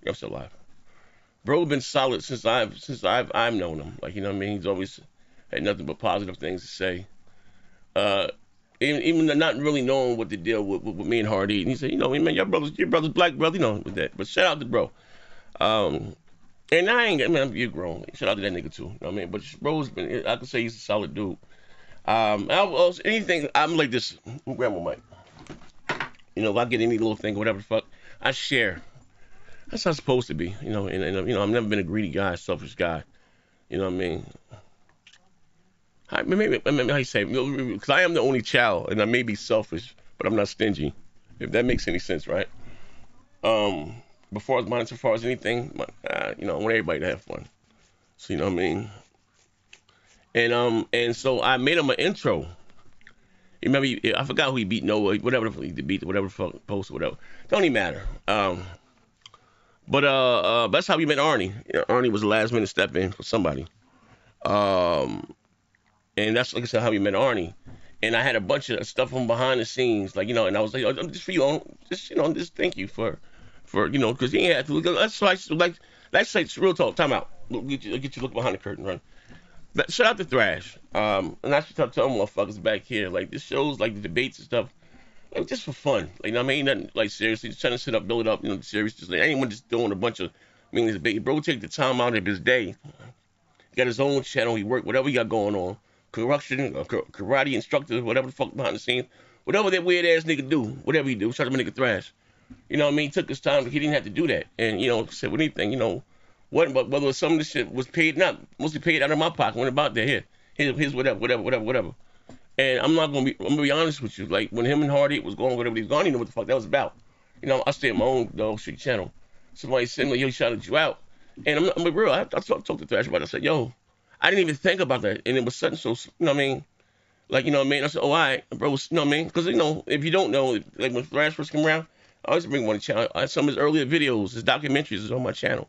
Yeah, I'm still alive. Bro been solid since I've known him. Like, you know what I mean? He's always had nothing but positive things to say. Even not really knowing what the deal with me and Hardy. And he said, you know, man, your brother's black brother, you know, with that. But shout out to bro. And you're grown. Shout out to that nigga too. You know what I mean? But bro's been, I could say he's a solid dude. I'm like this. Grandma Mike. You know, if I get any little thing or whatever the fuck, I share. That's how it's supposed to be. You know, and you know, I've never been a greedy guy, selfish guy. You know what I mean? Maybe how you say, because I am the only child, and I may be selfish, but I'm not stingy. If that makes any sense, right? As far as anything, you know, I want everybody to have fun. So you know what I mean. And so I made him an intro. Remember, I forgot who he beat. No, whatever he beat, whatever post or whatever. Don't even matter. But that's how we met Arnie. You know, Arnie was the last minute step in for somebody. And that's, like I said, how we met Arnie. And I had a bunch of stuff from behind the scenes, like, you know, and I was like, oh, just for you, just thank you for you know, because you ain't have to look. That's like real talk. Time out. Get you look behind the curtain, right? But shout out to Thrash. And I should tell motherfuckers back here, like, this shows, like, the debates and stuff, like, just for fun. Like, you know what I mean? Nothing, like, seriously, just trying to build it up, you know, serious. Just like, anyone just doing a bunch of meaningless debate. Bro, take the time out of his day. He got his own channel. He worked, whatever he got going on. Karate instructor, whatever the fuck behind the scenes. Whatever that weird ass nigga do, whatever he do, shout out to my nigga Thrash. You know what I mean? He took his time, he didn't have to do that. And, you know, said, with anything, you know, whether some of the shit was paid, not mostly paid out of my pocket, went about there, here's whatever. And I'm gonna be honest with you, like, when him and Hardy was going, whatever he was going, you know what the fuck that was about. You know, I stay at my own dog shit channel. Somebody said, yo, he shouted you out. And I'm like, real, I talked to Thrash about it. I said, yo, I didn't even think about that. And it was something so, you know what I mean? Like, you know what I mean? I said, oh, all right, bro, you know what I mean? Because, you know, if you don't know, like, when Thrash first came around, I always bring one to the channel. Some of his earlier videos, his documentaries is on my channel.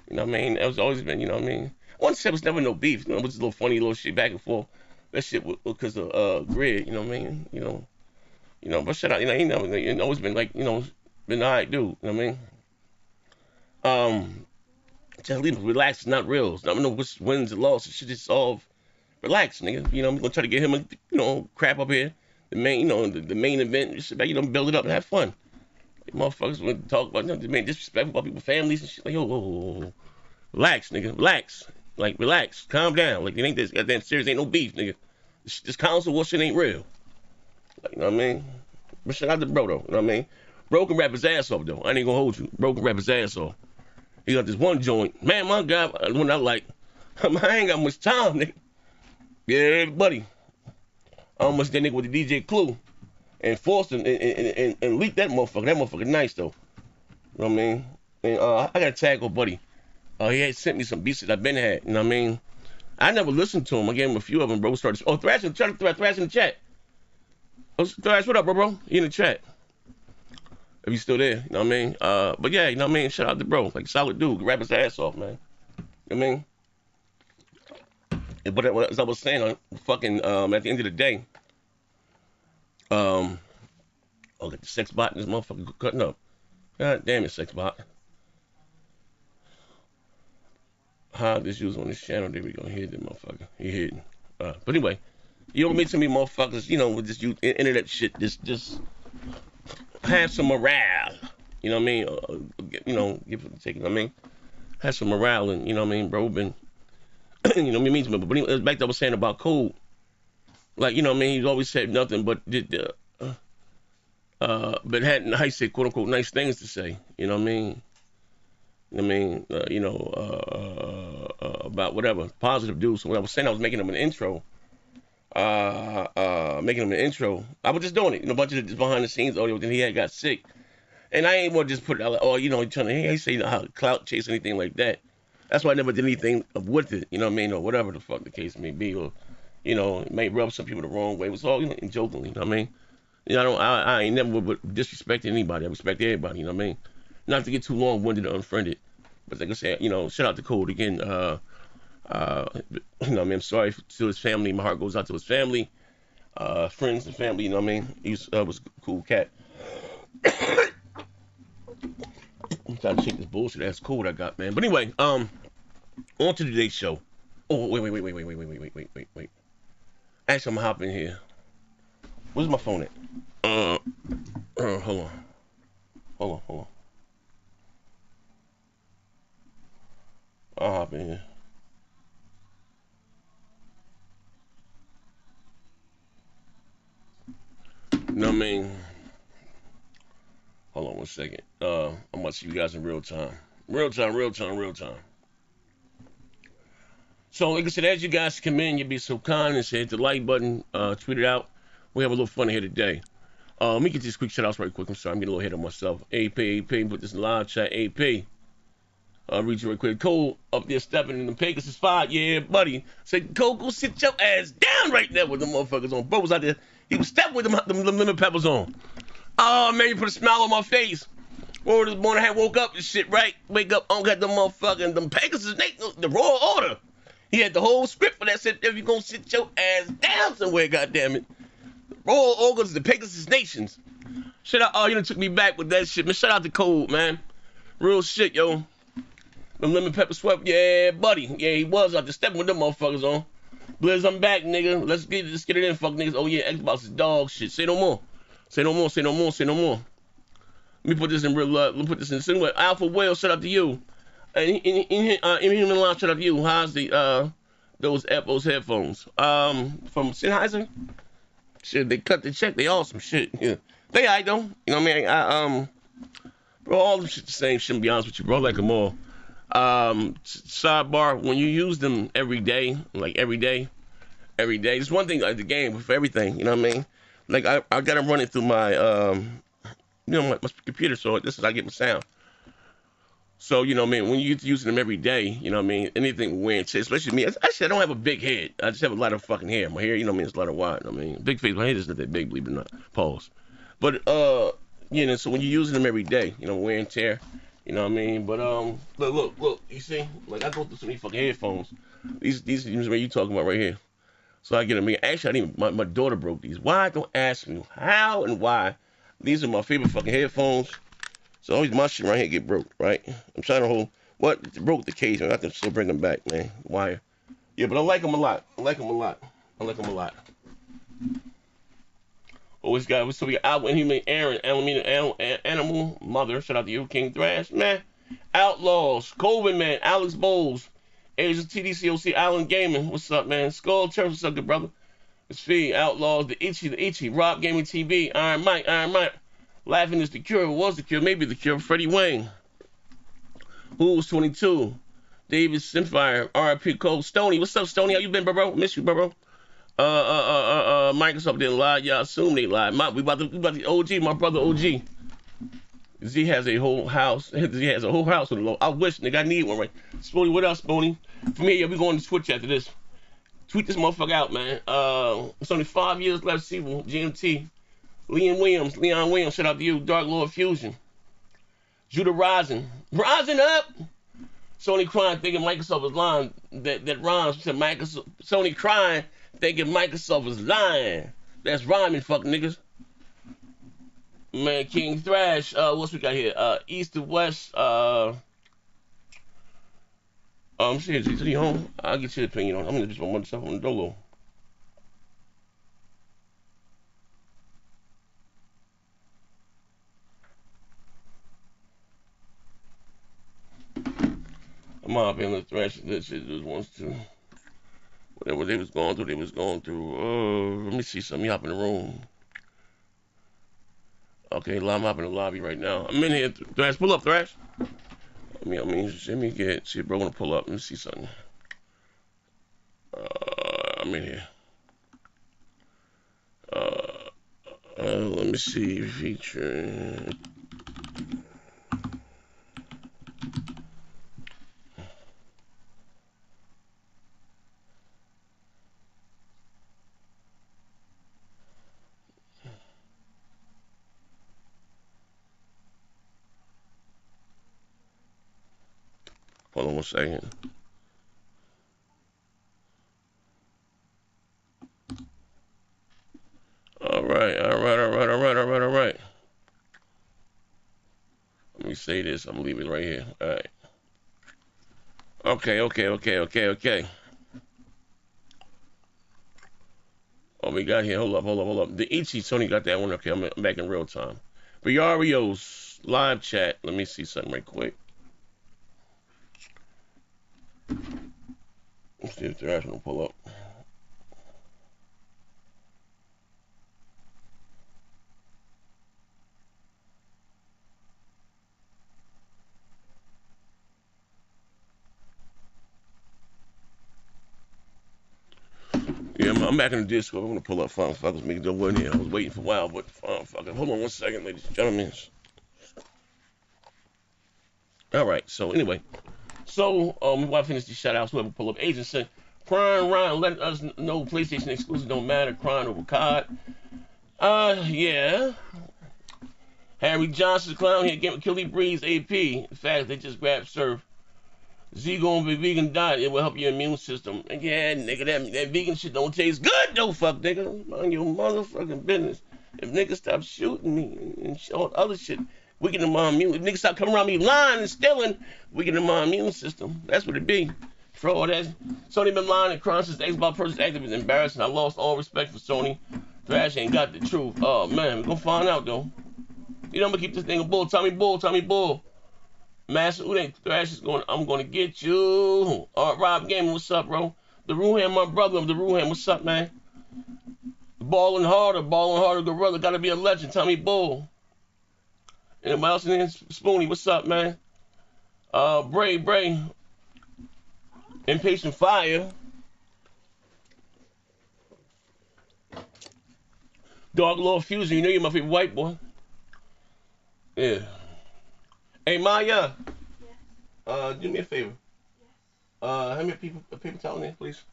You know what I mean? That was always been, you know what I mean? One said it was never no beef. You know, it was a little funny little shit back and forth. That shit was because of Grid, you know what I mean? You know, but shut out, you know, he always been like, you know, been all right dude, you know what I mean? Just leave him relax, it's not real. It's not no wins and losses. Shit just solve. Relax, nigga. You know, I'm gonna try to get him a, you know, crap up here. The main, you know, the main event, just about, you know, build it up and have fun. Motherfuckers want to talk about, you know, man, disrespectful about people's families and shit. Like, whoa. Relax, nigga. Relax. Like, relax. Calm down. Like, it ain't this goddamn serious. Ain't no beef, nigga. This council war shit ain't real. Like, you know what I mean? But shout out to bro, though. You know what I mean? Bro can rap his ass off, though. I ain't gonna hold you. Bro can rap his ass off. He got this one joint. Man, my God, when I like, I ain't got much time, nigga. Yeah, buddy. I almost that nigga with the DJ Clue and forced him and leaked that motherfucker. That motherfucker nice, though. You know what I mean? And I got a tag with buddy. He had sent me some beats that I've been had. You know what I mean? I never listened to him. I gave him a few of them, bro. Started. Oh, Thrash in the chat. Oh, Thrash, what up, bro? He in the chat. If you still there, you know what I mean? But yeah, you know what I mean? Shout out to bro. Like, solid dude. Rap his ass off, man. You know what I mean? But as I was saying, fucking, at the end of the day, got the sex bot in this motherfucker cutting up. God damn it, sex bot. How this use on this channel? There we go. Hit that motherfucker. He hitting. But anyway, you don't meet so many motherfuckers, you know, with this internet shit. Just have some morale. You know what I mean? You know, give it take it. I mean, have some morale, and you know what I mean, bro. Been, you know what I mean? But anyway, back to what I was saying about Cole. Like, you know what I mean? He's always said nothing but but had, how you say, quote unquote, nice things to say. You know what I mean? About whatever positive dude. So when I was saying I was making him an intro, I was just doing it. You know, a bunch of behind the scenes audio. Then he had got sick, and I ain't want to just put it out like, oh, you know, trying to hey, say how clout chase anything like that. That's why I never did anything with it. You know what I mean, or whatever the fuck the case may be, or you know, it may rub some people the wrong way. It was all, you know, jokingly. You know what I mean? You know, I ain't never disrespected anybody. I respect everybody. You know what I mean? Not to get too long-winded or unfriended. But like I said, you know, shout out to Code again. You know what I mean? I'm sorry to his family. My heart goes out to his family, friends and family. You know what I mean? He was a cool cat. I'm trying to shake this bullshit ass Code I got, man. But anyway, on to today's show. Oh, wait. Actually, I'm gonna hop in here. Where's my phone at? Hold on. I'll hop in here. You know what I mean? Hold on one second. I'm gonna see you guys in real time. Real time. So, like I said, as you guys come in, you'll be so kind and say hit the like button, tweet it out. We have a little fun here today. Let me get these quick shout outs right quick. I'm sorry, I'm getting a little ahead of myself. AP, put this in the live chat. AP. Read you right quick. Cole up there stepping in the Pegasus 5. Yeah, buddy. Say, Cole, go sit your ass down right there with them motherfuckers on. Bro was out there. He was stepping with them lemon peppers on. Oh, man, you put a smile on my face. Or this morning I woke up and shit, right? Wake up, I don't got them motherfucking, them Pegasus, the raw order. He had the whole script for that. Said, if you gonna sit your ass down somewhere, goddammit. Royal Organs, the Pegasus Nations. Shout out, oh, you done took me back with that shit, man. Shout out to Cole, man. Real shit, yo. The lemon pepper sweat, yeah, buddy. Yeah, he was out there stepping with them motherfuckers on. Blizz, I'm back, nigga. Let's get it in, fuck niggas. Oh, yeah, Xbox is dog shit. Say no more. Say no more. Let me put this in real love. Let me put this in the Alpha Whale, shout out to you. In human line, shout out to you. How's the, those headphones? From Sennheiser? Shit, they cut the check. They awesome shit. Yeah. They alright though. You know what I mean? Bro, all them shit the same shit, to be honest with you, bro. I like them all. Sidebar, when you use them every day, like every day, there's one thing like the game with everything, you know what I mean? Like I gotta run it through my my computer, so this is how I get my sound. So, you know what I mean, when you get to using them every day, you know what I mean, anything wear and tear, especially me, actually I don't have a big head. I just have a lot of fucking hair. My hair, you know what I mean, it's a lot of wide, you know what I mean? Big face, my head isn't that big, believe it or not. Pause. But, you know, so when you're using them every day, you know, wear and tear, you know what I mean? But, look, you see, like I go through so many fucking headphones. These are what you talking about right here. So I get them. Actually, my daughter broke these. Why? Don't ask me how and why. These are my favorite fucking headphones. So always my shit right here get broke, right? I'm trying to hold, what? Broke the case, man. I can still bring them back, man. Wire. Yeah, but I like them a lot. Always got, so we got Outlaw, Inhuman, Aaron, Animal, Mother, shout out to you, King Thrash, man. Outlaws, Colvin, man, Alex Bowles, Asia TDCOC, Island Gaming, what's up, man? Skull Church, what's up, good brother? It's Fee, Outlaws, the Itchy, Rob Gaming TV, Iron Mike. Laughing is the cure, was the cure, maybe the cure, Freddie Wayne. Who's 22? David Simfire, RIP Cole. Stoney, what's up, Stoney? How you been, bro? Miss you, bro. Microsoft didn't lie. Y'all assume they lied. We about the OG, my brother OG. Z has a whole house. Z has a whole house with a low. I wish, nigga, I need one, right? Spoony, what else, Spoony? From here, yeah, we going to Twitch after this. Tweet this motherfucker out, man. It's only 5 years left, Sequel, GMT. Leon Williams, shout out to you. Dark Lord Fusion. Judah Rising up. Sony crying, thinking Microsoft was lying. That rhymes. Said Microsoft. Sony crying, thinking Microsoft was lying. That's rhyming, fuck niggas. Man, King Thrash. What's we got here? East to West. Shit, is he home? I'll get your opinion on. I'm gonna just put myself on the dolo. I'm out in the Thrash. That shit just wants to. Whatever they was going through. Let me see something. Hop in the room. Okay, I'm up in the lobby right now. I'm in here. Thrash, pull up, Thrash. Let me get. See if bro wanna pull up. Let me see something. I'm in here. Let me see. Feature. Hold on 1 second. All right. Let me say this. I'm gonna leave it right here. All right. Okay. Oh, we got here. Hold up. The Ichi Sony got that one. Okay, I'm back in real time. Briario's live chat. Let me see something right quick. Let's see if they're actually gonna pull up. Yeah, I'm back in the Discord. I'm gonna pull up Fun Fuckers. Make it go in here. I was waiting for a while, but Fun Fuckers. Hold on 1 second, ladies and gentlemen. All right. So anyway, while I finish these shoutouts, whoever pull up, Agent said, Crying Ryan, let us know PlayStation exclusive don't matter. Crying over COD. Yeah. Harry Johnson, clown here, getting Killy Breeze AP. In fact, they just grabbed Surf. Z gonna be vegan diet. It will help your immune system. And yeah, nigga, that vegan shit don't taste good though, fuck nigga. Mind your motherfucking business. If niggas stop shooting me and all other shit, weaken my immune. If niggas stop coming around me lying and stealing, weaken my immune system. That's what it be. For all that. Sony been lying and crying since the Xbox purchase active is embarrassing. I lost all respect for Sony. Thrash ain't got the truth. Oh man, we gonna find out though. You know I'm gonna keep this thing a bull. Tommy Bull. Master Uday Thrash is going. I'm gonna get you. Rob Gaming, what's up, bro? The Ruham, my brother of the Ruham, what's up, man? Ballin' harder, gorilla, gotta be a legend. Tommy Bull. Anybody else in here? Spoony, what's up, man? Bray. Impatient Fire. Dark Lord Fusion, you know you're my favorite white boy. Yeah. Hey Maya. Yes. Do me a favor. Yes. Hand me a paper towel in, please.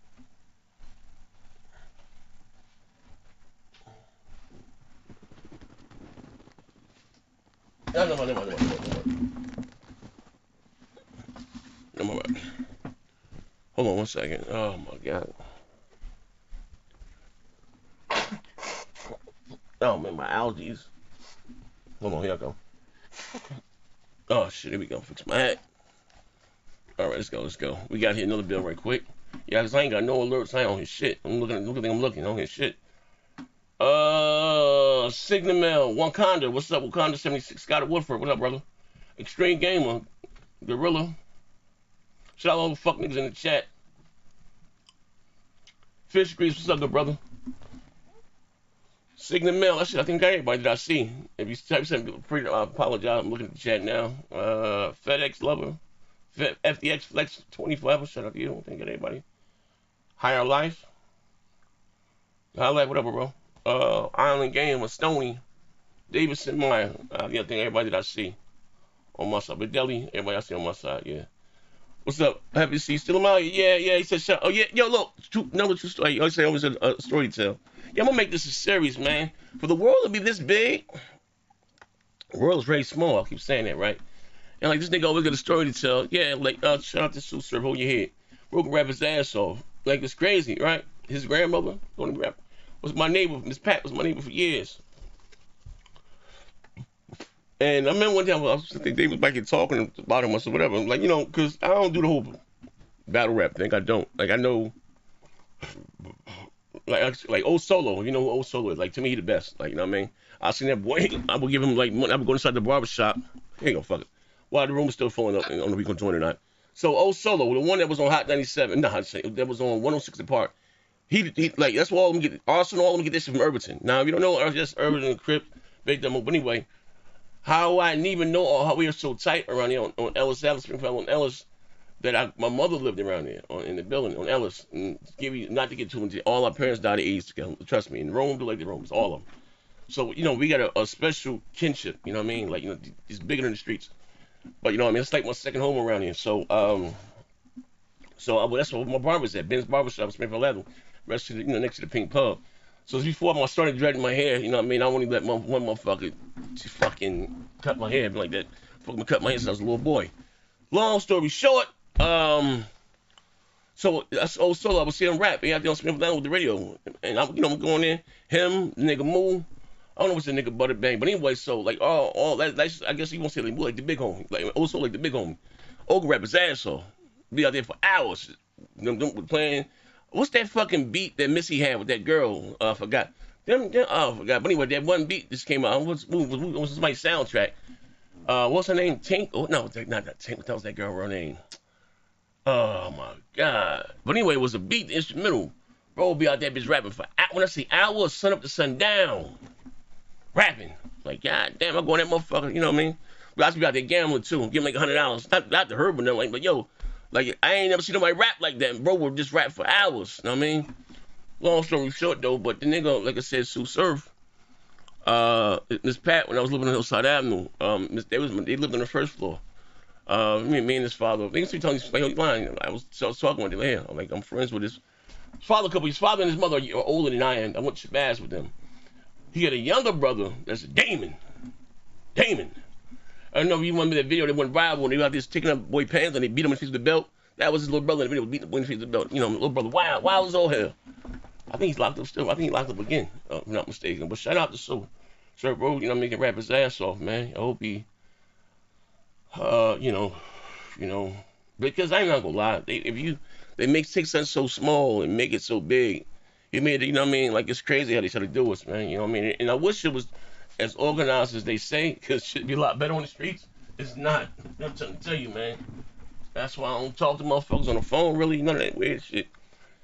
No more. Hold on 1 second. Oh my god. Oh man, my allergies. Hold on, here I go. Oh shit, here we go. Fix my hat. Alright, let's go. We got here another bill right quick. Yeah, cause I ain't got no alerts. I ain't on his shit. I'm looking. I don't hear shit. Signamel, Wakanda. What's up, Wakanda 76? Scott Woodford. What up, brother? Extreme Gamer. Gorilla. Shout out all the fuck niggas in the chat. Fish Grease, what's up, good brother? Signamel, that shit I think everybody that I see. If you type something, I apologize. I'm looking at the chat now. FedEx Lover. FDX Flex 24. Shut up, you don't think of anybody. Higher Life. Higher Life, whatever, bro. Island Game with Sony. Davidson Meyer. I think everybody that I see on my side. But Deli, everybody I see on my side, yeah. What's up? Happy to see you. Still in my Yeah. He said, shut. Oh, yeah. Yo, look. Another true story. I say always a story to tell. Yeah, I'm going to make this a series, man. For the world to be this big, the world is very small. I keep saying that, right? And like this nigga always got a story to tell. Yeah, like shout out to Sue Surf, hold your head. Broke rap his ass off. Like it's crazy, right? His grandmother, was my neighbor. Miss Pat was my neighbor for years. And I remember one time I think they was back here talking about him or so whatever. Like, you know, cause I don't do the whole battle rap thing. I don't. Like I know like old Solo, you know who old Solo is. Like to me he the best. Like, you know what I mean? I seen that boy, I would give him like money. I would go inside the barbershop. He ain't gonna fuck it. While the room was still filling up. I don't know if we gonna join or not. So old Solo, the one that was on Hot 97, that was on 106 and Park. He like that's why all of them get Arsenal, all of them get this shit from Irvine. Now if you don't know, just Irvine and Crip, big demo. But anyway, how I didn't even know how we were so tight around here on Ellis Avenue, Springfield on Ellis, that my mother lived around there in the building on Ellis. And give you not to get too into all our parents died of AIDS together. Trust me, in Rome, do like the Romans, all of them. So you know we got a special kinship. You know what I mean? Like, you know, it's bigger than the streets. But you know what I mean? It's like my second home around here. So that's where my barber's at. Ben's Barbershop, Springfield Avenue, next to the Pink Pub. So it's before I started dreading my hair. You know what I mean? I only let one motherfucker fucking cut my hair like that. Fucking cut my hair since I was a little boy. Long story short, so that's old Solo. I was seeing him rap. He out there on Springfield Avenue with the radio, and I'm going in. Him, the nigga Moo. I don't know what's the nigga Butter Bang, but anyway, so like all that, I guess you won't say like Moo, like the big homie, like also like the big homie. Old rap his ass off. Be out there for hours. Them playing. What's that fucking beat that Missy had with that girl? I forgot. I forgot. But anyway, that one beat just came out. What's my soundtrack? What's her name? Tink? Oh no, not that Tink. What was that girl her name? Oh my god. But anyway, it was a beat, the instrumental. Bro be out there bitch rapping for when I say hours, sun up to sundown. Rapping. Like, god damn, I'm going that motherfucker, you know what I mean? But I used to be out there gambling too. Give him like $100. Not the herb or nothing, but yo, like I ain't never seen nobody rap like that. Bro would just rap for hours, you know what I mean? Long story short though, but the nigga, like I said, Sue Surf, Miss Pat, when I was living on Hillside Avenue, they lived on the first floor. Me and his father, they used to be telling me, like, line. I was talking with him, yeah, like I'm friends with his father his father and his mother are older than I am. I went to Shabazz with them. He had a younger brother that's Damon. I don't know if you remember that video that went viral when they were out there taking up boy pants and they beat him in the face with the belt. That was his little brother in the video, beating him in the face with the belt. You know, little brother, wild as all hell. I think he's locked up still. I think he locked up again, if I'm not mistaken. But shout out to Sue. Sir, bro, you know, making rap his ass off, man. I hope he, you know, because I'm not gonna lie. They make take something so small and make it so big. You made it, you know what I mean? Like, it's crazy how they try to do us, man. You know what I mean? And I wish it was as organized as they say, because it should be a lot better on the streets. It's not. I'm trying to tell you, man. That's why I don't talk to motherfuckers on the phone, really. None of that weird shit.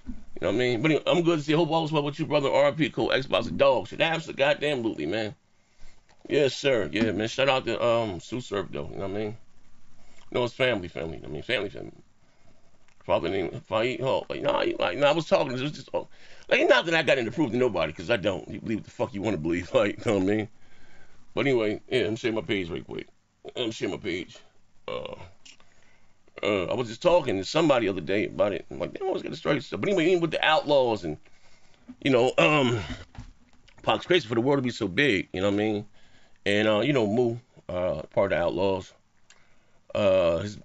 You know what I mean? But anyway, I'm good to see. Hope all is well with you, brother. RP, cool. Xbox, and dog shit. Absolutely, goddamn, man. Yes, sir. Yeah, man. Shout out to Sue Surf, though. You know what I mean? No, it's family. I mean, family. Father name, like, I was talking. It was just, like, not that I got into proof to nobody, because I don't. You believe what the fuck you want to believe, like, you know what I mean? But anyway, yeah, I'm sharing my page right quick. I was just talking to somebody the other day about it. I'm like, they always got to strike stuff. But anyway, even with the Outlaws and, you know, Pac's crazy for the world to be so big, you know what I mean? And, you know, Moo, part of the Outlaws.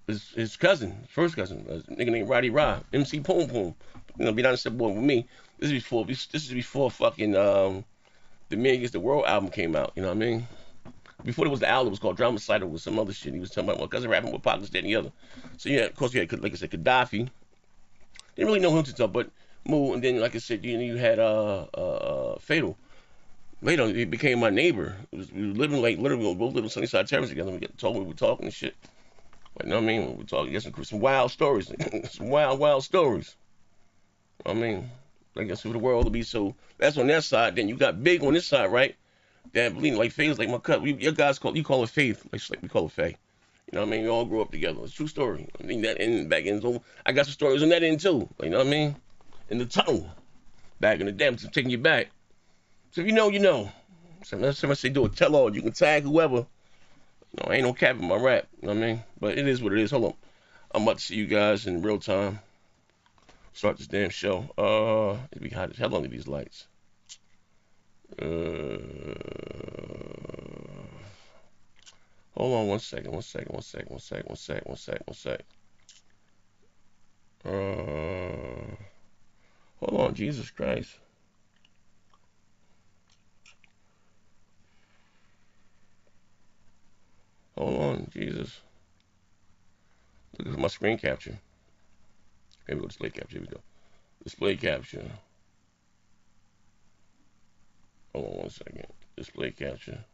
His cousin, first cousin, a nigga named Roddy Rah, MC Poom Poom. You know, be honest, that boy with me. This is before fucking the Man Against the World album came out. You know what I mean? Before there was the album, it was called Dramacidal with some other shit. He was talking about my cousin rapping with Pac, this, that, and the other. So yeah, of course you had, like I said, Gaddafi. Didn't really know him to talk, but Moo, and then like I said, you had Fatal. Later, he became my neighbor. We were living like literally, we both lived in Sunnyside Terrace together. We told me we were talking and shit. Like, you know what I mean? We talking, get some wild stories, some wild stories. I mean, I guess for the world to be so. That's on that side. Then you got Big on this side, right? That believe like Faith is like my cut. Your guys call it Faith, like we call it Faye. You know what I mean? We all grew up together. It's a true story. I mean, that end, back in, so I got some stories on that end too. You know what I mean? In the tunnel. Back in the day, I'm just taking you back. So if you know, you know. So let's say do a tell all. You can tag whoever. You know, ain't no cap in my rap. You know what I mean? But it is what it is. Hold on. I'm about to see you guys in real time. Start this damn show. It'd be hot as hell under these lights. Hold on one second. Hold on, Jesus Christ. Hold on, Jesus. Look at my screen capture. Here we go, display capture. Here we go. Display capture. Hold on one second. Display capture.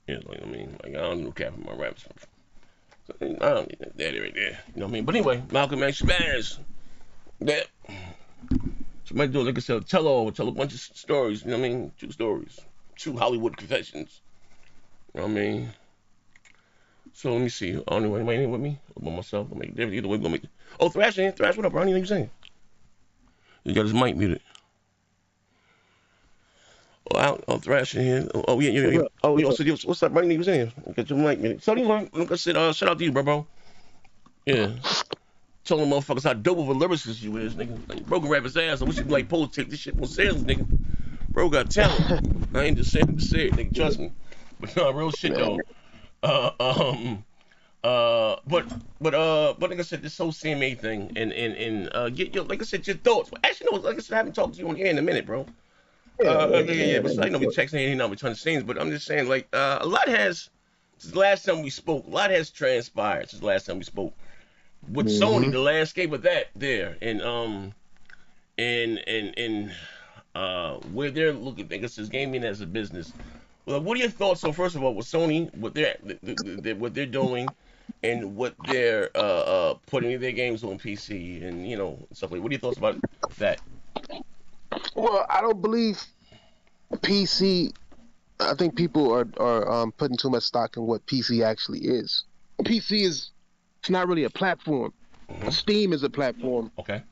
Yeah, like, I mean, like, I don't know cap in my raps. So, I don't need that right there. You know what I mean? But anyway, Malcolm X Spanish. That. Somebody do, like I said, tell a bunch of stories. You know what I mean? True stories. True Hollywood confessions. You know what I mean? So let me see. I don't know anybody with me? Or by myself? I'll make either way. We're gonna make it. Oh, Thrash, what up, bro? I don't even know what you're saying. You got his mic muted. Oh, Thrash in here. Oh, yeah. Oh, yeah. So, what's up, bro? You saying? Get your mic muted. So, like I said, shout out to you, bro. Yeah. Telling motherfuckers how dope of a lyricist you is, nigga. Like, bro can rap his ass. I wish you'd like Pole take this shit on sales, nigga. Bro got talent. I ain't just saying to say it, nigga. Trust me. But no, real shit though. But like I said, this whole CMA thing and get your, like I said, your thoughts. Actually, no, like I said, I haven't talked to you on here in a minute, bro. Yeah. But I know we texting here, not behind the scenes, but I'm just saying, like, a lot has since the last time we spoke. A lot has transpired since the last time we spoke. With Sony, the landscape of that there, and where they're looking, I guess, is gaming as a business. Well, what are your thoughts? So first of all, with Sony, what they're doing, and what they're putting their games on PC, and stuff like. What are your thoughts about that? Well, I don't believe PC. I think people are putting too much stock in what PC actually is. PC is. It's not really a platform. Steam is a platform. Okay.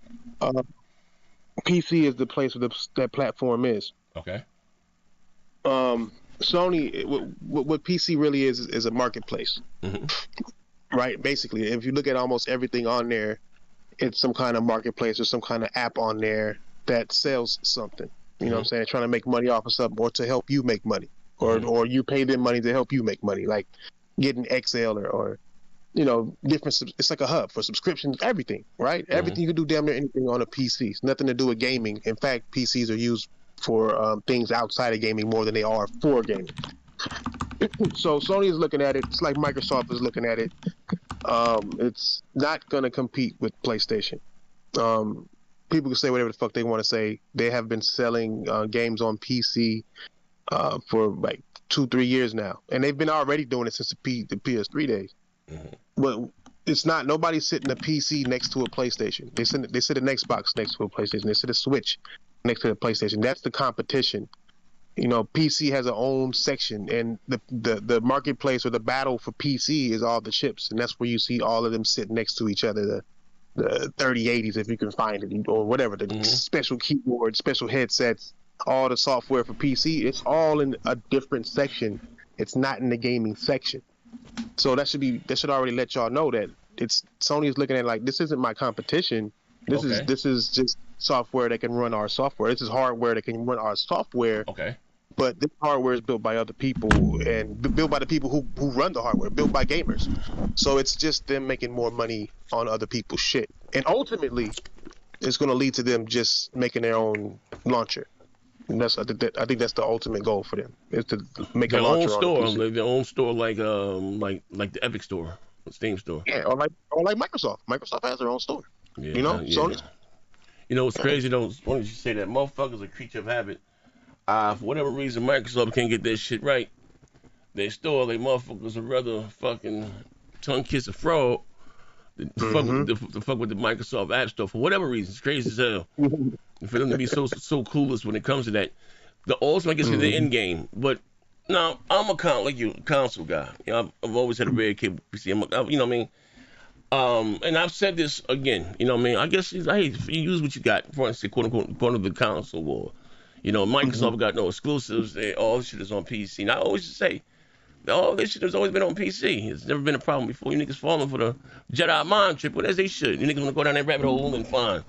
PC is the place where that platform is. Okay. Sony, what PC really is a marketplace. Right? Basically, if you look at almost everything on there, it's some kind of marketplace or some kind of app on there that sells something. You know what I'm saying? Trying to make money off of something or to help you make money. Or you pay them money to help you make money. Like getting XL or different. It's like a hub for subscriptions, everything, right? Everything you can do, damn near anything on a PC. It's nothing to do with gaming. In fact, PCs are used for things outside of gaming more than they are for gaming. So Sony is looking at it. It's like Microsoft is looking at it. It's not going to compete with PlayStation. People can say whatever the fuck they want to say. They have been selling games on PC for like 2-3 years now, and they've been already doing it since the PS3 days. But it's not. Nobody's sitting a PC next to a PlayStation. They sit an Xbox next to a PlayStation. They sit a Switch next to the PlayStation. That's the competition. PC has its own section, and the marketplace or the battle for PC is all the chips, and that's where you see all of them sit next to each other. The 3080s, if you can find it, or whatever. The special keyboards, special headsets, all the software for PC. It's all in a different section. It's not in the gaming section. So that should already let y'all know that Sony is looking at like, this isn't my competition. This is just software that can run our software. This is hardware that can run our software. Okay. But this hardware is built by other people and built by the people who run the hardware, built by gamers. So it's just them making more money on other people's shit. And ultimately, it's going to lead to them just making their own launcher. And I think that's the ultimate goal for them, is to make a launcher on their own store, like the Epic store, the Steam store. Yeah, or like Microsoft. Microsoft has their own store. Yeah, Sony. It's crazy though. It's funny you say that. Motherfuckers are a creature of habit. For whatever reason, Microsoft can't get that shit right. They store, like, motherfuckers would rather fucking tongue kiss a frog to fuck with the Microsoft App Store for whatever reason. It's crazy as hell. And for them to be so clueless when it comes to that, the ultimate gets to the end game. But now I'm a console guy. You know, I've always had a very capable PC. You know what I mean? And I've said this again. You know what I mean? I guess hey, you use what you got. For instance, quote unquote, part of the console war. You know, Microsoft got no exclusives. All this shit is on PC. And I always say, all this shit has always been on PC. It's never been a problem before. You niggas falling for the Jedi mind trip, well, as they should. You niggas want to go down that rabbit hole and fine.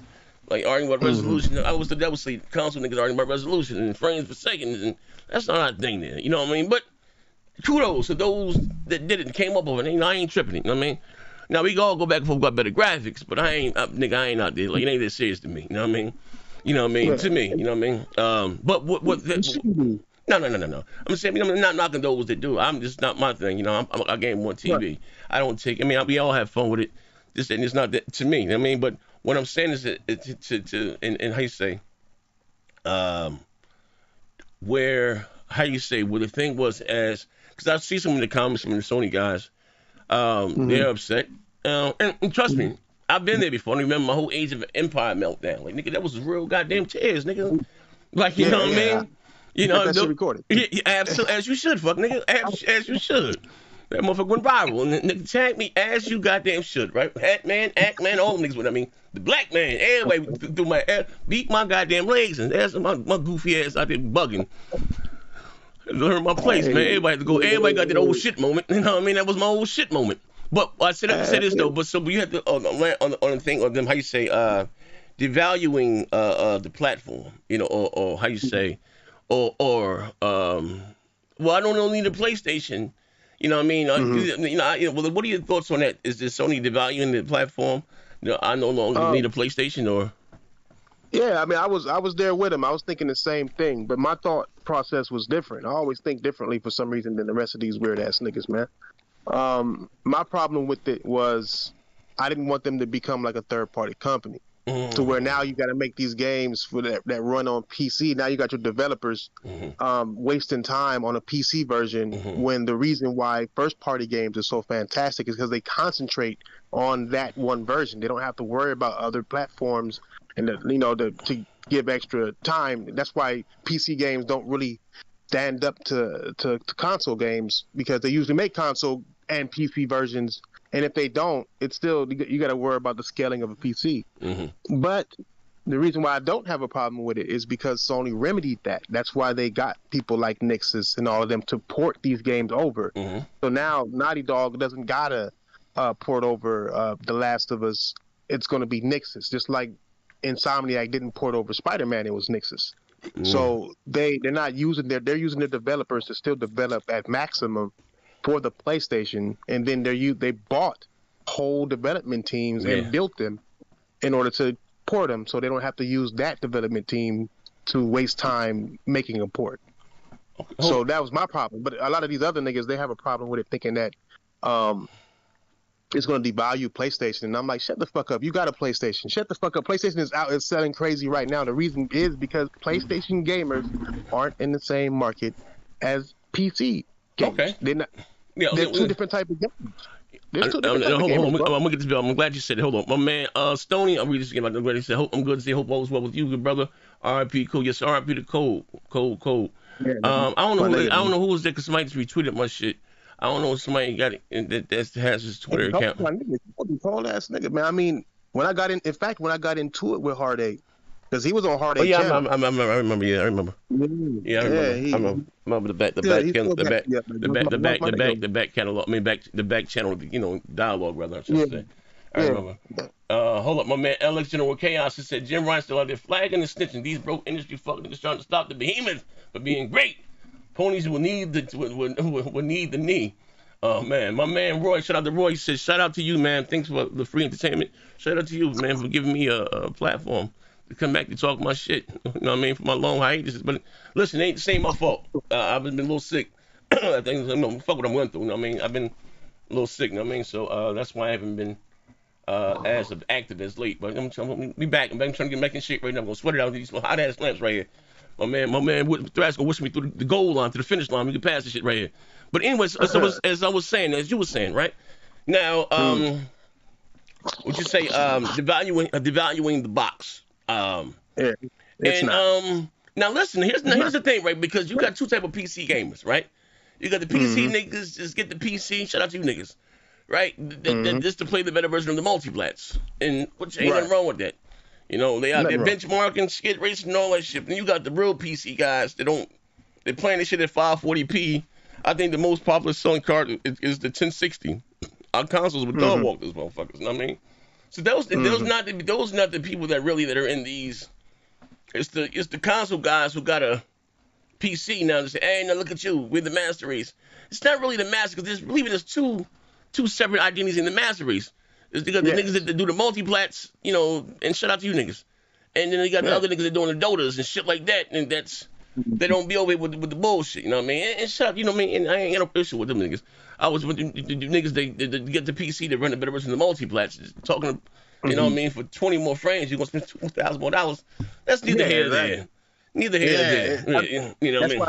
Like arguing about resolution. I was the devil sleep. Console niggas arguing about resolution and frames per second. And that's not our thing there. You know what I mean? But kudos to those that did it and came up with it. I ain't tripping. You know what I mean? Now we all go back and forth about better graphics, but I ain't out there. Like, it ain't that serious to me. You know what I mean? You know what I mean? Yeah. To me, you know what I mean? But No. I'm saying, I'm not knocking those that do. I'm just not my thing. You know, I game one TV. Right. I don't take. I mean, we all have fun with it. And it's not that to me. You know what I mean? But what I'm saying is that and how you say, where the thing was as because I see some of the comments from the Sony guys. They're upset. And trust me, I've been there before. I remember my whole Age of Empire meltdown. Like, nigga, that was real goddamn tears, nigga. Like, you know what I mean? You know, that's recorded. Yeah, absolutely, as you should, fuck, nigga. As you should. That motherfucker went viral. And nigga tag me as you goddamn should, right? Hat man, act man, all them niggas with I mean. The black man, everybody through my beat my goddamn legs and that's my goofy ass out there bugging. Learn my place, man. Everybody had to go. Everybody got that old shit moment. You know what I mean? That was my old shit moment. But I said this though. But so you have to on the thing of them. How you say devaluing the platform? You know, or how you say, well, I don't need a PlayStation. You know what I mean? Well, what are your thoughts on that? Is this Sony devaluing the platform? You know, I no longer need a PlayStation, or? Yeah, I mean, I was there with him. I was thinking the same thing, but my thought process was different. I always think differently for some reason than the rest of these weird ass niggas, man. My problem with it was I didn't want them to become like a third party company. To where now you got to make these games for that run on PC. Now you got your developers wasting time on a PC version when the reason why first party games are so fantastic is because they concentrate on that one version. They don't have to worry about other platforms and to give extra time. That's why PC games don't really stand up to console games because they usually make console and PC versions. And if they don't, it's still, you got to worry about the scaling of a PC. But the reason why I don't have a problem with it is because Sony remedied that. That's why they got people like Nixus and all of them to port these games over. So now Naughty Dog doesn't got to port over The Last of Us. It's going to be Nixus. Just like Insomniac didn't port over Spider-Man, it was Nixus. So they're not using they're using their developers to still develop at maximum for the PlayStation, and then they bought whole development teams and built them in order to port them, so they don't have to use that development team to waste time making a port. So that was my problem. But a lot of these other niggas, they have a problem with it, thinking that it's going to devalue PlayStation. And I'm like, shut the fuck up. You got a PlayStation. Shut the fuck up. PlayStation is selling crazy right now. The reason is because PlayStation gamers aren't in the same market as PC gamers. Okay. They're not. Yeah, they're two different type of games. Hold on. I'm gonna get this bill. I'm glad you said it. Hold on, my man, Stoney. I'm just getting about to say. I'm good to say. Hope all is well with you, good brother. R.I.P. Cole. Yes, R.I.P. to Cole. Yeah, I don't know who was there because somebody just retweeted my shit. I don't know if somebody got it that has his Twitter account. Cold ass nigga, man. I mean, when I got into it with Hard 8, because he was on Hard 8. Oh yeah, I remember. Yeah, I remember. Yeah, I remember. I remember the back catalog. I mean, the back channel. You know, dialogue rather. I should say. I remember. Hold up, my man Alex General Chaos said Jim Ryan still out there flagging and snitching. These broke industry fucking niggas trying to stop the behemoth for being great. Ponies will need the knee. Oh man, my man Roy, shout out to Roy. He says shout out to you, man. Thanks for the free entertainment. Shout out to you, man, for giving me a platform to come back to talk my shit. You know what I mean? For my long hiatus. But listen, it ain't the same my fault. I've been a little sick. I think fuck what I'm going through. You know what I mean? I've been a little sick. You know what I mean? So that's why I haven't been as active as late. But I'm trying to be back. I'm trying to get back in shape right now. I'm gonna sweat it out with these hot ass lamps right here. My man, Thrash gonna wish me through the goal line, to the finish line. We can pass this shit right here. But anyways, as I was saying, as you were saying, right now, what you say, devaluing the box. It's and not. now listen, here's the thing, right? Because you got two type of PC gamers, right? You got the PC niggas, just get the PC. Shout out to you niggas, right? Just to play the better version of the multiplats, and which ain't nothing wrong with that. You know, they out there benchmarking, skid racing, and all that shit. And you got the real PC guys that they're playing this shit at 540p. I think the most popular selling card is the 1060. Our consoles would dog walk those motherfuckers. You know what I mean? So those not the people that are in these. It's the console guys who got a PC now to say, hey, now look at you, we're the master race. It's not really the master because there's two separate identities in the master race. It's the niggas that do the multiplats, you know, and shout out to you niggas. And then they got the other niggas that doing the Dotas and shit like that, and they don't be over here with the bullshit, you know what I mean? And shout out, you know what I mean? And I ain't got no issue with them niggas. I was with the niggas that get the PC that run the better version of the multiplats, talking, you know what I mean, for 20 more frames, you're going to spend $2,000 more. That's neither here nor there. Neither here nor there. You know what I mean?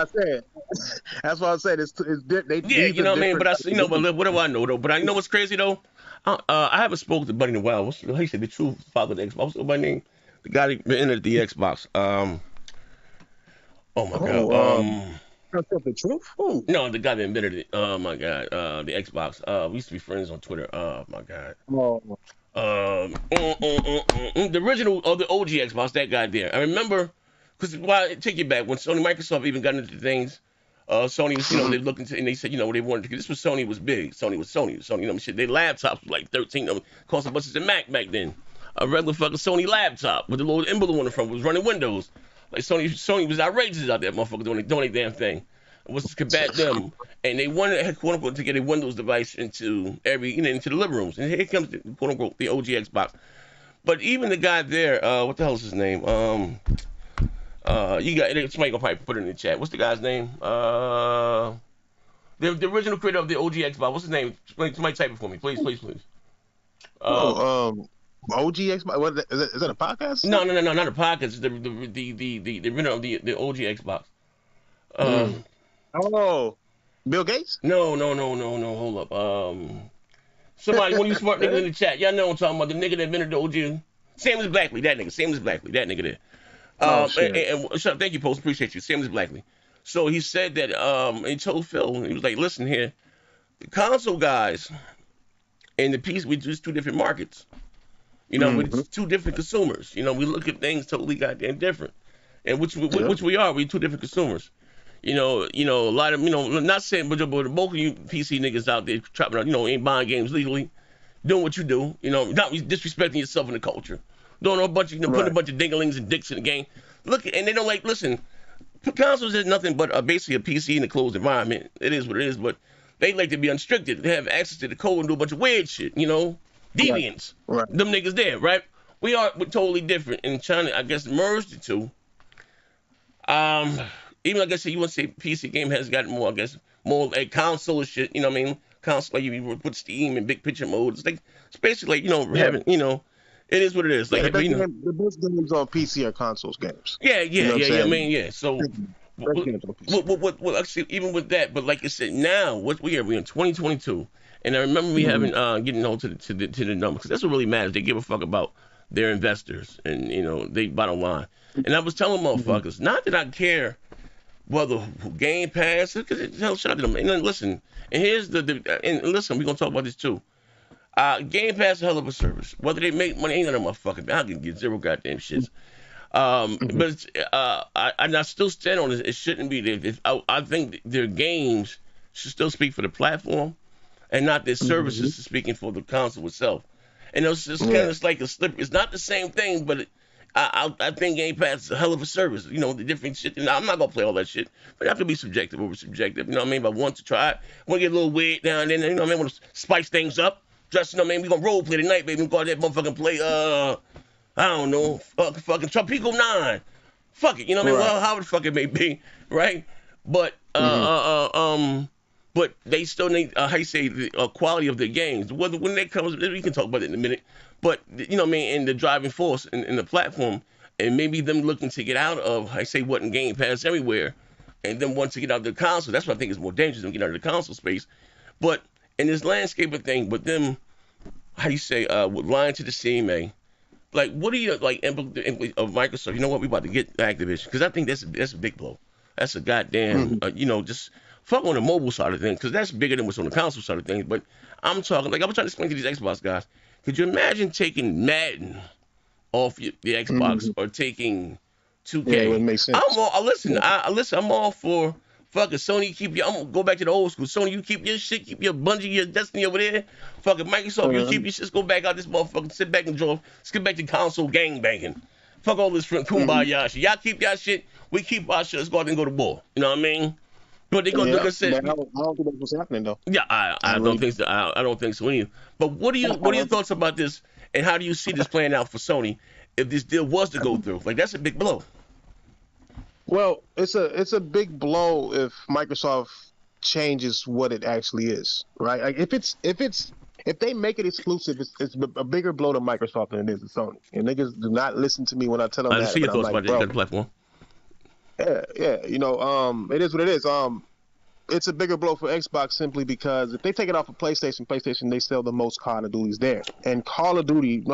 That's why I said it's you know what I mean? But but what do I know though? But I know what's crazy though. I haven't spoken to Buddy in a while. How you say the true father of the Xbox? What's my name? The guy that entered the Xbox. Oh my god. The truth? Who? No, the guy that invented it. Oh my god. The Xbox. We used to be friends on Twitter. Oh my god. The original or the OG Xbox. That guy there. I remember. Because take you back when Sony, Microsoft even got into things. Sony was, you know, they looked into and they said, you know, they wanted to. This was Sony was big. Sony, you know, shit. Their laptops were like 13 of them, cost as much as a Mac back then. A regular fucking Sony laptop with the little emblem on the front was running Windows. Like Sony was outrageous out there, motherfucker, doing their damn thing. It was to combat them, and they wanted, quote unquote, to get a Windows device into into the living rooms. And here comes the, quote unquote, the OG Xbox. But even the guy there, what the hell is his name? You got somebody gonna probably put it in the chat. What's the guy's name? The original creator of the OG Xbox. What's his name? Somebody type it for me, please. OG Xbox. What is that a podcast? No, not a podcast. It's the original of the OG Xbox. Bill Gates? No. Hold up. Somebody, one of you smart niggas in the chat. Y'all know what I'm talking about. The nigga that invented the OG. Samus Blackley. That nigga there. And thank you, Post. Appreciate you. Samus Blackley. So he said that he told Phil, he was like, listen here, the console guys and the PC, we just two different markets. You know, we're two different consumers. You know, we look at things totally goddamn different. And which we are, we're two different consumers. You know, a lot of, not saying, but the bulk of you PC niggas out there trapping out, ain't buying games legally, doing what you do, not disrespecting yourself in the culture. Doing a bunch of, putting a bunch of dinglings and dicks in the game. Look, and they don't listen, consoles is nothing but basically a PC in a closed environment. It is what it is, but they like to be unrestricted. They have access to the code and do a bunch of weird shit, deviants. Right. Them niggas there, right? We're totally different. And China, I guess, merged the two. Even like I said, you want to say PC game has gotten more, I guess, more like console shit, you know what I mean? Console, like you put Steam in big picture mode. It's basically having, it is what it is. Like, the best games on PC are consoles games. Yeah. I mean, yeah. So, actually, even with that, but like I said, now we're in 2022, and I remember me having getting on to the numbers because that's what really matters. They give a fuck about their investors and they bottom line. And I was telling motherfuckers, not that I care whether Game Pass, because shout out to them. And then listen, and here's and listen, we're gonna talk about this too. Game Pass is a hell of a service. Whether they make money, ain't none of my fucking. I can get zero goddamn shits. But I still stand on it. It shouldn't be. I think their games should still speak for the platform, and not their services speaking for the console itself. And it's kind of like a slip. It's not the same thing, but I think Game Pass is a hell of a service. The different shit. I'm not gonna play all that shit, but I have to be subjective over subjective. You know what I mean? If I want to try it, I want to get a little weird now and then. You know what I mean? I want to spice things up. Just, we gonna role play tonight, baby. We go out there motherfucking play, I don't know, fucking Tropico 9. Fuck it, you know what I mean? Well, how the fuck it may be, right? But, but they still need, how you say, the quality of their games. Whether when that comes, we can talk about it in a minute. But, you know what I mean, and the driving force in the platform, and maybe them looking to get out of, I say, what in Game Pass everywhere, and then want to get out of the console. That's what I think is more dangerous than get out of the console space. But in this landscape of thing, but them, how you say, lying to the CMA, Like, what do you like of Microsoft? You know what? We about to get Activision because I think that's a big blow. That's a goddamn just fuck on the mobile side of things because that's bigger than what's on the console side of things. But I'm talking like I was trying to explain to these Xbox guys. Could you imagine taking Madden off the Xbox or taking 2K? Yeah, it would make sense. Listen. I'm all for fucking Sony. I'm gonna go back to the old school. Sony, you keep your shit, keep your Bungie, your Destiny over there. Fucking Microsoft, you keep your shit. Go back out this motherfucker. Sit back and enjoy. Skip back to console gang banging. Fuck all this kumbaya shit. Y'all keep y'all shit. We keep our shit. Let's go out and go to war. You know what I mean? But they gonna say. I don't think that's what's happening though. Yeah, I don't think so. I don't think so either. But what are your thoughts about this? And how do you see this playing out for Sony if this deal was to go through? Like that's a big blow. Well, it's a big blow if Microsoft changes what it actually is, right? Like if they make it exclusive, it's a bigger blow to Microsoft than it is to Sony. And niggas do not listen to me when I tell them that. I see your thoughts about that platform. Yeah, you know, it is what it is. It's a bigger blow for Xbox simply because if they take it off of PlayStation, they sell the most Call of Duties there. And Call of Duty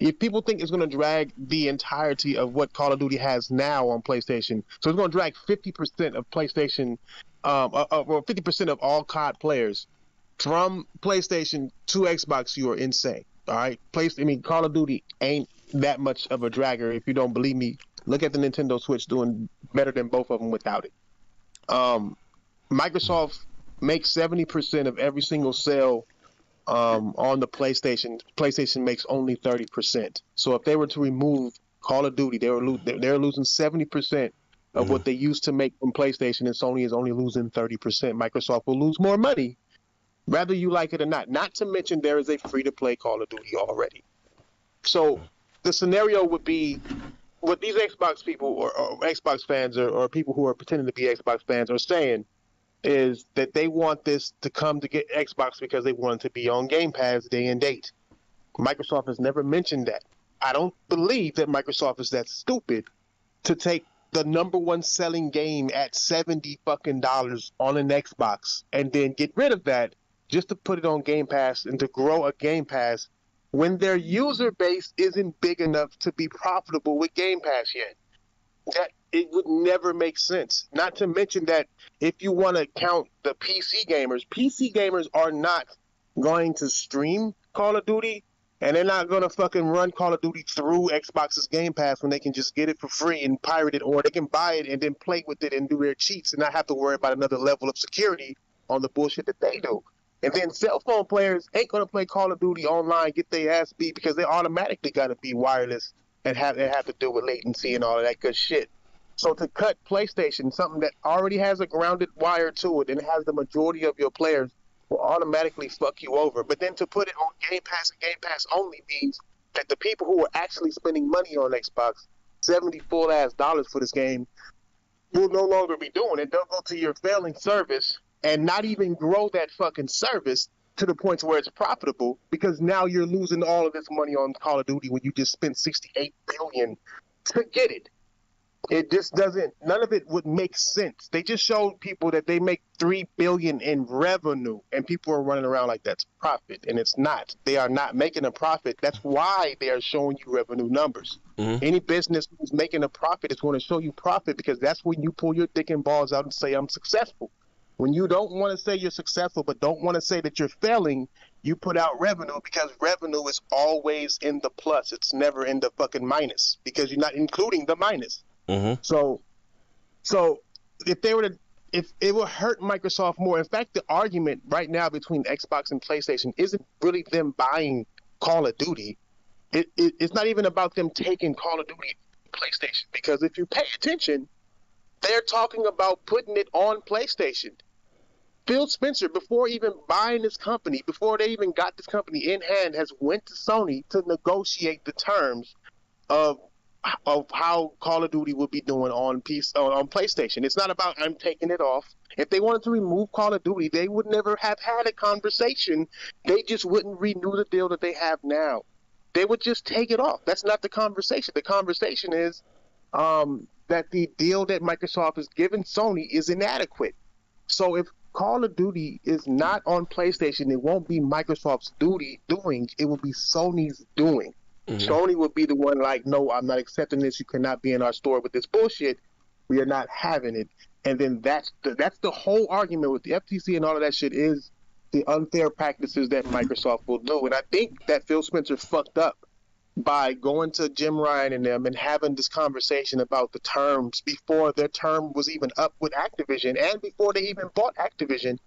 if people think it's going to drag the entirety of what Call of Duty has now on PlayStation, so it's going to drag 50% of PlayStation, or 50% of all COD players from PlayStation to Xbox, you are insane. All right, Call of Duty ain't that much of a dragger. If you don't believe me, look at the Nintendo Switch doing better than both of them without it. Microsoft makes 70% of every single sale on the PlayStation. PlayStation makes only 30%. So if they were to remove Call of Duty, they're losing 70% of what they used to make from PlayStation, and Sony is only losing 30%. Microsoft will lose more money, whether you like it or not. Not to mention there is a free-to-play Call of Duty already. So the scenario would be what these Xbox people or Xbox fans or people who are pretending to be Xbox fans are saying is that they want this to come to get Xbox because they want it to be on Game Pass day and date. Microsoft has never mentioned that. I don't believe that Microsoft is that stupid to take the number one selling game at $70 fucking on an Xbox and then get rid of that just to put it on Game Pass and to grow a Game Pass when their user base isn't big enough to be profitable with Game Pass yet. That it would never make sense. Not to mention that if you want to count the PC gamers are not going to stream Call of Duty, and they're not going to fucking run Call of Duty through Xbox's Game Pass when they can just get it for free and pirate it, or they can buy it and then play with it and do their cheats and not have to worry about another level of security on the bullshit that they do. And then cell phone players ain't going to play Call of Duty online, get their ass beat because they automatically got to be wireless and have to deal with latency and all of that good shit. So to cut PlayStation, something that already has a grounded wire to it and has the majority of your players, will automatically fuck you over. But then to put it on Game Pass and Game Pass only means that the people who are actually spending money on Xbox, $70 full ass for this game, will no longer be doing it. They'll go to your failing service and not even grow that fucking service to the point where it's profitable, because now you're losing all of this money on Call of Duty when you just spent $68 billion to get it. It just doesn't, none of it would make sense. They just showed people that they make $3 billion in revenue, and people are running around like that's profit, and it's not. They are not making a profit. That's why they are showing you revenue numbers. Any business who's making a profit is going to show you profit, because that's when you pull your dick and balls out and say, I'm successful. When you don't want to say you're successful but don't want to say that you're failing, you put out revenue, because revenue is always in the plus. It's never in the fucking minus, because you're not including the minus. So if they were to, if it will hurt Microsoft more. In fact, the argument right now between Xbox and PlayStation isn't really them buying Call of Duty. It's not even about them taking Call of Duty PlayStation, because if you pay attention, they're talking about putting it on PlayStation. Phil Spencer, before even buying this company, before they even got this company in hand, has went to Sony to negotiate the terms of how Call of Duty would be doing on PlayStation. It's not about I'm taking it off. If they wanted to remove Call of Duty, they would never have had a conversation. They just wouldn't renew the deal that they have now. They would just take it off. That's not the conversation. The conversation is that the deal that Microsoft has given Sony is inadequate. So if Call of Duty is not on PlayStation, it won't be Microsoft's doing. It will be Sony's doing. Sony would be the one like, no, I'm not accepting this. You cannot be in our store with this bullshit. We are not having it. And then that's the whole argument with the FTC and all of that shit is the unfair practices that Microsoft will do. And I think that Phil Spencer fucked up by going to Jim Ryan and them and having this conversation about the terms before their term was even up with Activision and before they even bought Activision,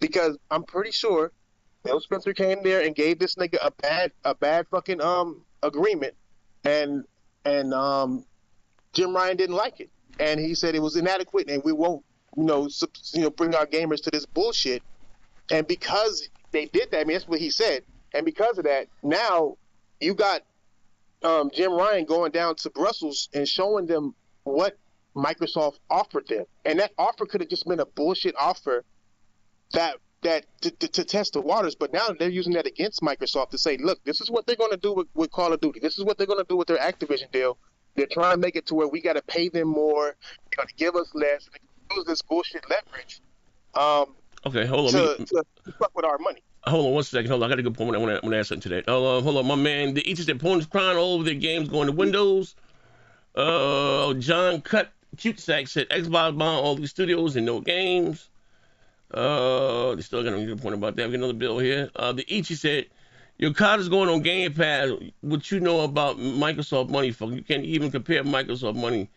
because I'm pretty sure Phil Spencer came there and gave this nigga a bad fucking agreement, and Jim Ryan didn't like it, and he said it was inadequate and we won't bring our gamers to this bullshit. And because they did that, I mean that's what he said, and because of that, now you got Jim Ryan going down to Brussels and showing them what Microsoft offered them, and that offer could have just been a bullshit offer to test the waters. But now they're using that against Microsoft to say, look, this is what they're going to do with Call of Duty. This is what they're going to do with their Activision deal. They're trying to make it to where we got to pay them more. They're going to give us less. They can use this bullshit leverage. Okay, hold on. To fuck with our money. Hold on 1 second. Hold on. I got a good point. I want to ask something to that. Hold on, my man. The each of their opponents crying all over their games going to Windows. John Cutesack said Xbox buying all these studios and no games. They still got a good point about that. We got another bill here. The Ichi said, your card is going on Game Pass. What you know about Microsoft money, fuck? You can't even compare Microsoft money,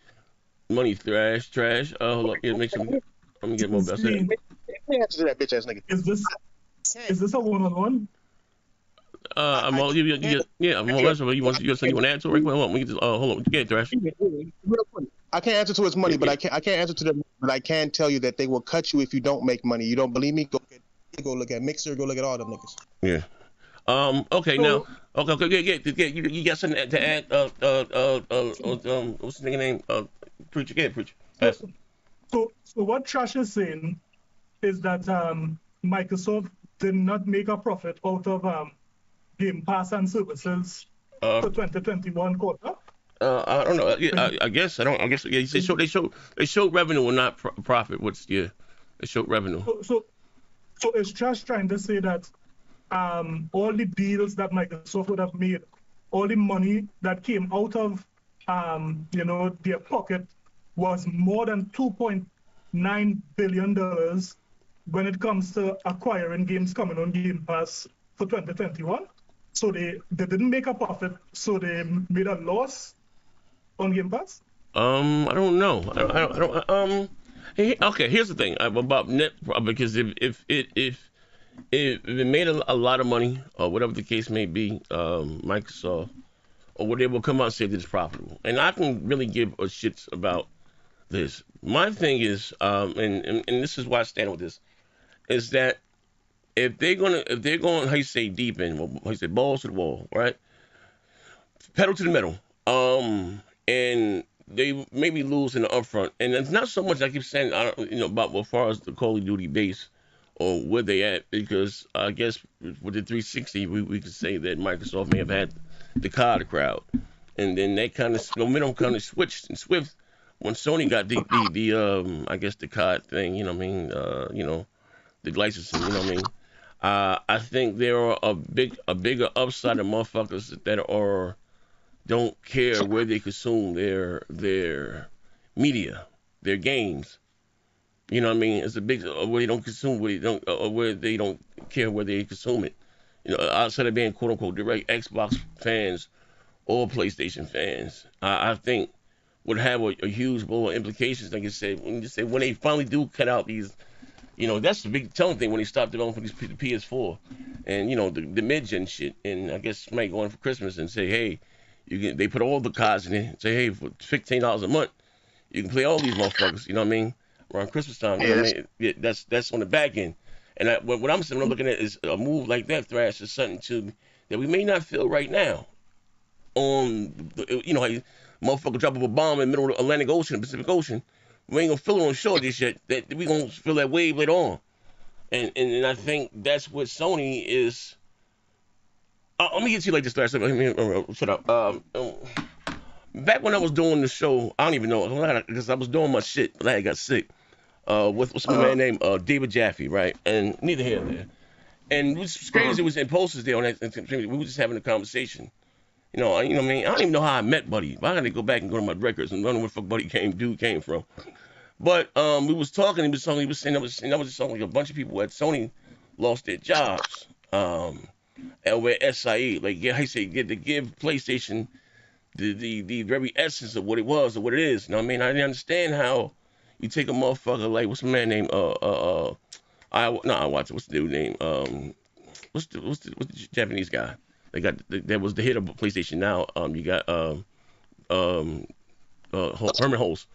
trash. Hold on. Yeah, make sure let me get more best. Let me answer to that bitch ass nigga. Is this a one-on-one? I'm all I'm all you want to add to it? Hold on, hold on. Get it, trash. I can't answer to his money, but I can't answer to them. But I can tell you that they will cut you if you don't make money. You don't believe me? Go look at Mixer. Go look at all them niggas. Yeah. Okay. Now. Okay. You got something to add? What's the nigga name? Preacher. Get it, preacher. So what Trash is saying is that Microsoft did not make a profit out of Game Pass and services for 2021 quarter. I don't know. I guess I don't. I guess they showed revenue and not profit. They showed revenue. So is Trash trying to say that all the deals that Microsoft would have made, all the money that came out of their pocket was more than $2.9 billion when it comes to acquiring games coming on Game Pass for 2021? So they didn't make a profit, so they made a loss on Game Pass? I don't know. I don't. Okay, here's the thing about net, because if it made a lot of money or whatever the case may be, Microsoft or whatever will come out and say that it's profitable, and I can really give a shits about this. My thing is, and this is why I stand with this, is that if they're going, how you say, deep in, how you say, balls to the wall, right? Pedal to the metal. And they maybe lose in the upfront, and it's not so much I keep saying about as far as the Call of Duty base or where they at, because I guess with the 360 we could say that Microsoft may have had the COD crowd, and then that kind of momentum kind of switched and swift when Sony got the I guess the COD thing, the licensing, I think there are a bigger upside of motherfuckers that don't care where they consume their media, their games. You know what I mean? It's a big where they don't consume, where they don't care where they consume it. Outside of being quote unquote direct Xbox fans or PlayStation fans, I think would have a huge blow of implications. Like I said, when they finally do cut out these, that's the big telling thing when they stop developing these PS4 and the mid-gen shit. And I guess somebody going for Christmas and say, hey. They put all the cards in there and say, hey, for $15 a month, you can play all these motherfuckers, you know what I mean? Around Christmas time, you know what I mean? Yeah, that's on the back end. And what I'm saying, what I'm looking at is a move like that, Thrash, is something that we may not feel right now. How motherfucker drop up a bomb in the middle of the Atlantic Ocean, Pacific Ocean. We ain't gonna feel it on shore this shit. That we gonna feel that wave later on. And I think that's what Sony is. Let me get you like this, Thrash. Shut up. Back when I was doing the show, I don't even know, because I was doing my shit, but I got sick. With what's my man named David Jaffe, right? And neither here nor there. And what's crazy was in posters there on that. We were just having a conversation, You know what I mean? I don't even know how I met Buddy. But I gotta go back and go to my records and learn where the fuck Buddy came from. But we was talking. He was saying that was just something like a bunch of people at Sony lost their jobs. And with SIE, like I say, to give PlayStation the very essence of what it was or what it is. You know what I mean? I didn't understand how you take a motherfucker like what's the man name? I watch it. What's the dude name? What's the Japanese guy? They got that was the hit of PlayStation. Now you got Herman Holtz.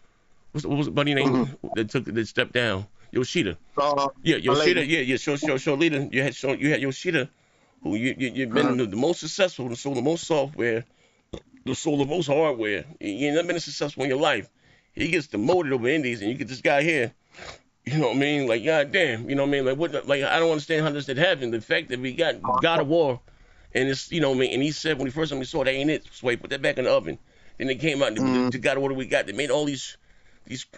What was the buddy name that stepped down? Yoshida. Yeah, Yoshida. Yeah. Show leader. You had Yoshida, who you've been the most successful, and sold the most software, sold the most hardware. You never been successful in your life. He gets demoted over indies, and you get this guy here. You know what I mean? Like, goddamn. You know what I mean? Like, what? Like, I don't understand how this had happened. The fact that we got God of War, and it's, you know what I mean? And he said when the first time we saw that ain't it, so he put that back in the oven. Then they came out and the God of War that we got. They made all these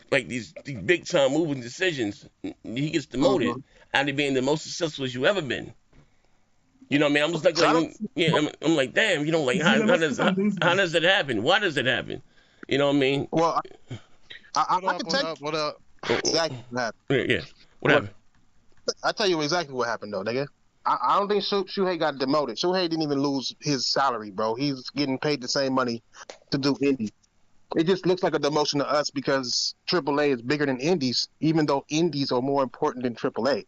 big time moving decisions. He gets demoted out of being the most successful as you ever been. You know what I mean? I'm just like I'm like, damn. You know, like how does that happen? Why does it happen? You know what I mean? Well, I can tell you what exactly what happened. Yeah. What happened? I tell you exactly what happened though, nigga. I don't think Shuhei got demoted. Shuhei didn't even lose his salary, bro. He's getting paid the same money to do indie. It just looks like a demotion to us because AAA is bigger than indies, even though indies are more important than AAA.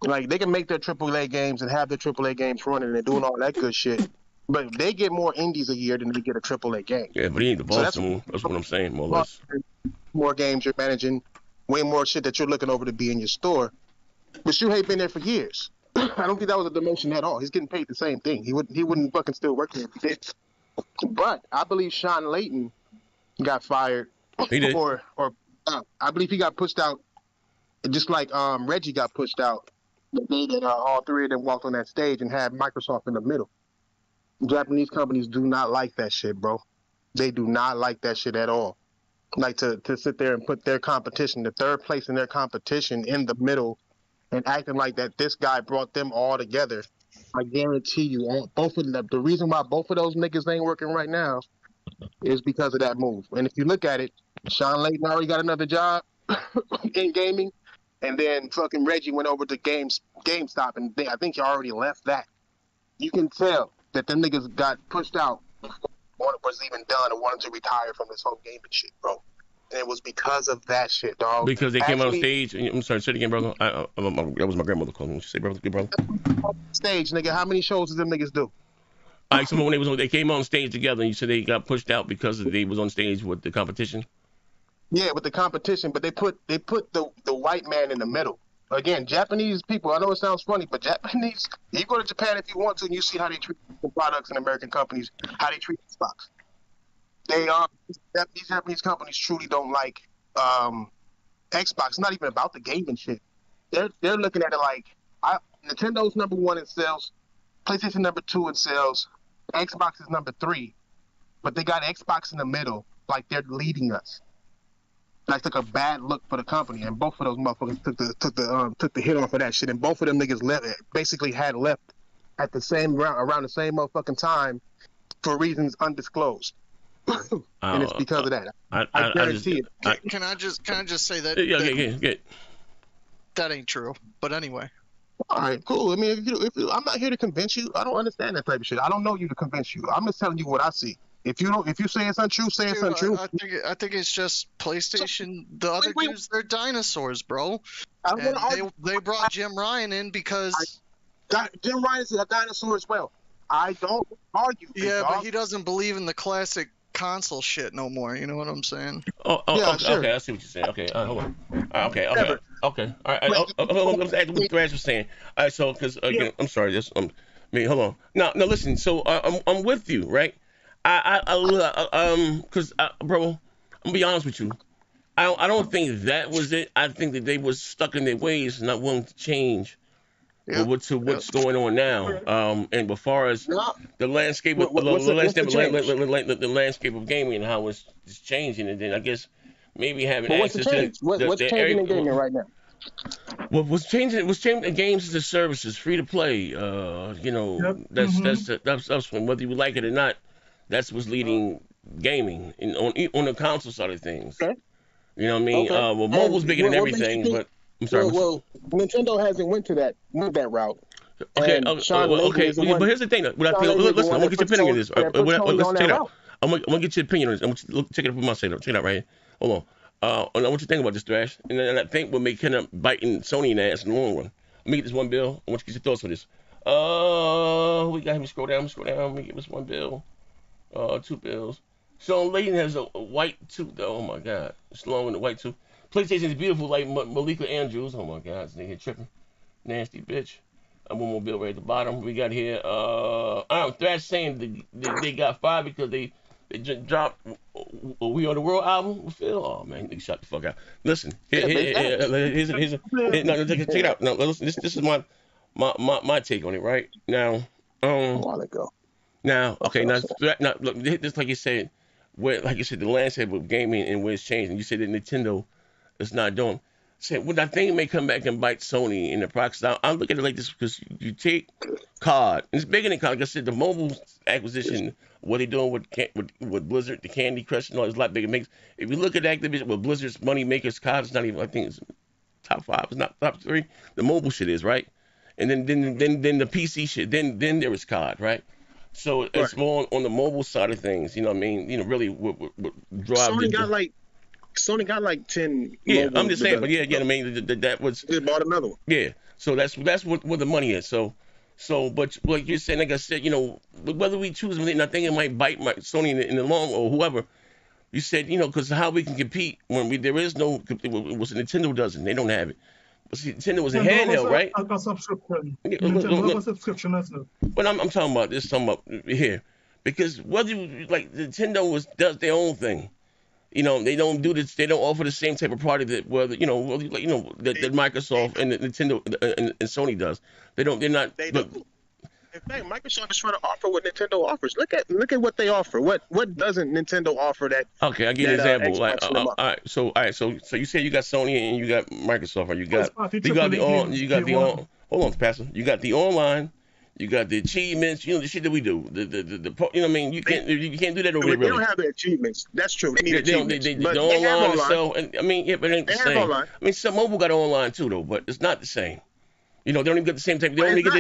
Like, they can make their AAA games and have their AAA games running and doing all that good shit, but they get more indies a year than they get a AAA game. Yeah, but he ain't the boss. So that's what I'm saying, more or less. More games you're managing, way more shit that you're looking over to be in your store. But Shuhei been there for years. I don't think that was a demotion at all. He's getting paid the same thing. He wouldn't fucking still work there if he did. But I believe Sean Layton got fired. He did. Or I believe he got pushed out, just like Reggie got pushed out. The day that all three of them walked on that stage and had Microsoft in the middle. Japanese companies do not like that shit, bro. They do not like that shit at all. Like to sit there and put their competition, the third place in their competition, in the middle, and acting like that this guy brought them all together. I guarantee you, both of them, the reason why both of those niggas ain't working right now is because of that move. And if you look at it, Sean Layton already got another job in gaming, and then fucking Reggie went over to GameStop, and I think he already left that. You can tell that them niggas got pushed out before it was even done and wanted to retire from this whole gaming shit, bro. And it was because of that shit, dog. Because they came on stage. I'm sorry, say it again, brother. That was my grandmother calling me. She said, brother, good brother. Stage, nigga. How many shows did them niggas do? All right, so when they came on stage together, and you said they got pushed out because they was on stage with the competition. Yeah, with the competition, but they put the white man in the middle. Again, Japanese people. I know it sounds funny, but Japanese. You go to Japan if you want to, and you see how they treat the products and American companies, how they treat Xbox. These Japanese companies truly don't like Xbox. It's not even about the gaming shit. They're looking at it like Nintendo's number 1 in sales, PlayStation number 2 in sales, Xbox is number 3, but they got Xbox in the middle, like they're leading us. That took a bad look for the company, and both of those motherfuckers took the hit off of that shit, and both of them niggas had left at the same around the same motherfucking time for reasons undisclosed. And it's because of that. I guarantee it. Can I just say that? Yeah. That ain't true. But anyway. All right, cool. I mean, if I'm not here to convince you. I don't understand that type of shit. I don't know you to convince you. I'm just telling you what I see. If you say it's untrue, say it's untrue. I think it's just PlayStation. The other dudes, they're dinosaurs, bro. They brought Jim Ryan in because Jim Ryan's a dinosaur as well. I don't argue. Yeah, but he doesn't believe in the classic console shit no more. You know what I'm saying? Yeah, sure. Okay, I see what you're saying. Okay, hold on. Okay. All right. Let's add what Thrash was saying. All right, so because again, I'm sorry. Hold on. No, listen. So I'm with you, right? Because bro, I'm gonna be honest with you. I don't think that was it. I think that they was stuck in their ways, not willing to change. What's going on now? And as far as the landscape, the landscape of gaming and how it's changing, and then I guess maybe having access to what's changing in gaming right now. What's changing games as a services, free to play. That's whether you like it or not. That's what's leading gaming on the console side of things. Okay. You know what I mean? Okay. Well, mobile's bigger than what makes you everything, think- but I'm sorry. Well, Nintendo hasn't went that route. Okay, And Sean Layden okay, is the one- but here's the thing. What I Sean feel, Layden is the listen, one I'm gonna that get your opinion on this. put Sony Let's on check it that out. route. I'm gonna get your opinion on this. I want you to check it out for my sake. Check it out right here. Hold on. And I want you to think about this, Thrash. And then I think we'll make kind of biting Sony in the ass in the long run. Let me get this one bill. I want you to get your thoughts on this. We got him. Scroll down. Let me get this one bill. 2 bills. Sean Layden has a white tooth, though. Oh my God, it's long with the white tooth. PlayStation is beautiful, like Malika Andrews. Oh my God, this nigga tripping, nasty bitch. One more bill right at the bottom. We got here. Thrash saying they got fired because they just dropped We Are the World album with Phil. Oh man, nigga, shut the fuck out. Listen, check it out. No, listen, this is my take on it right now. A while ago. Now, okay, now look, this like you said, the landscape of gaming and where it's changing. You said that Nintendo is not doing. Say, well, I think it may come back and bite Sony in the process. I'm looking at it like this because you take COD, and it's bigger than COD. Like I said, the mobile acquisition, what they're doing with Blizzard, the Candy Crush, and all, is a lot bigger. If you look at Activision, with Blizzard's money makers, COD is not even. I think it's top 5. It's not top 3. The mobile shit is right, and then the PC shit. Then there is COD, right? So it's more on the mobile side of things. You know what I mean? You know, really what drive. Sony got like 10. Yeah, I'm just saying, but yeah, I mean that was. They bought another one. Yeah, so that's where the money is. So, but like you're saying, like I said, you know, whether we choose them, I think it might bite Sony in the long or whoever. You said, you know, because how we can compete when there is no. What Nintendo doesn't, they don't have it. But see, Nintendo was a handheld, right? A subscription. Nintendo a subscription as well. But I'm talking about this. Talking about here, because whether like Nintendo does their own thing. You know, they don't do this. They don't offer the same type of product that that Microsoft and Nintendo and Sony does. They don't. They're not. They don't. In fact, Microsoft is trying to offer what Nintendo offers. Look at what they offer. What doesn't Nintendo offer that? Okay, I give you an example. All right. So you say you got Sony and you got Microsoft, or you got the on. Hold on, Pastor. You got the online. You got the achievements, you know, the shit that we do. The you know what I mean? You can't do that over there, really. They don't have the achievements. That's true. They need achievements. They online. So, I mean, yeah, but it ain't the same. Online. I mean, some mobile got online too, though, but it's not the same. You know, they don't even get the same type. They don't get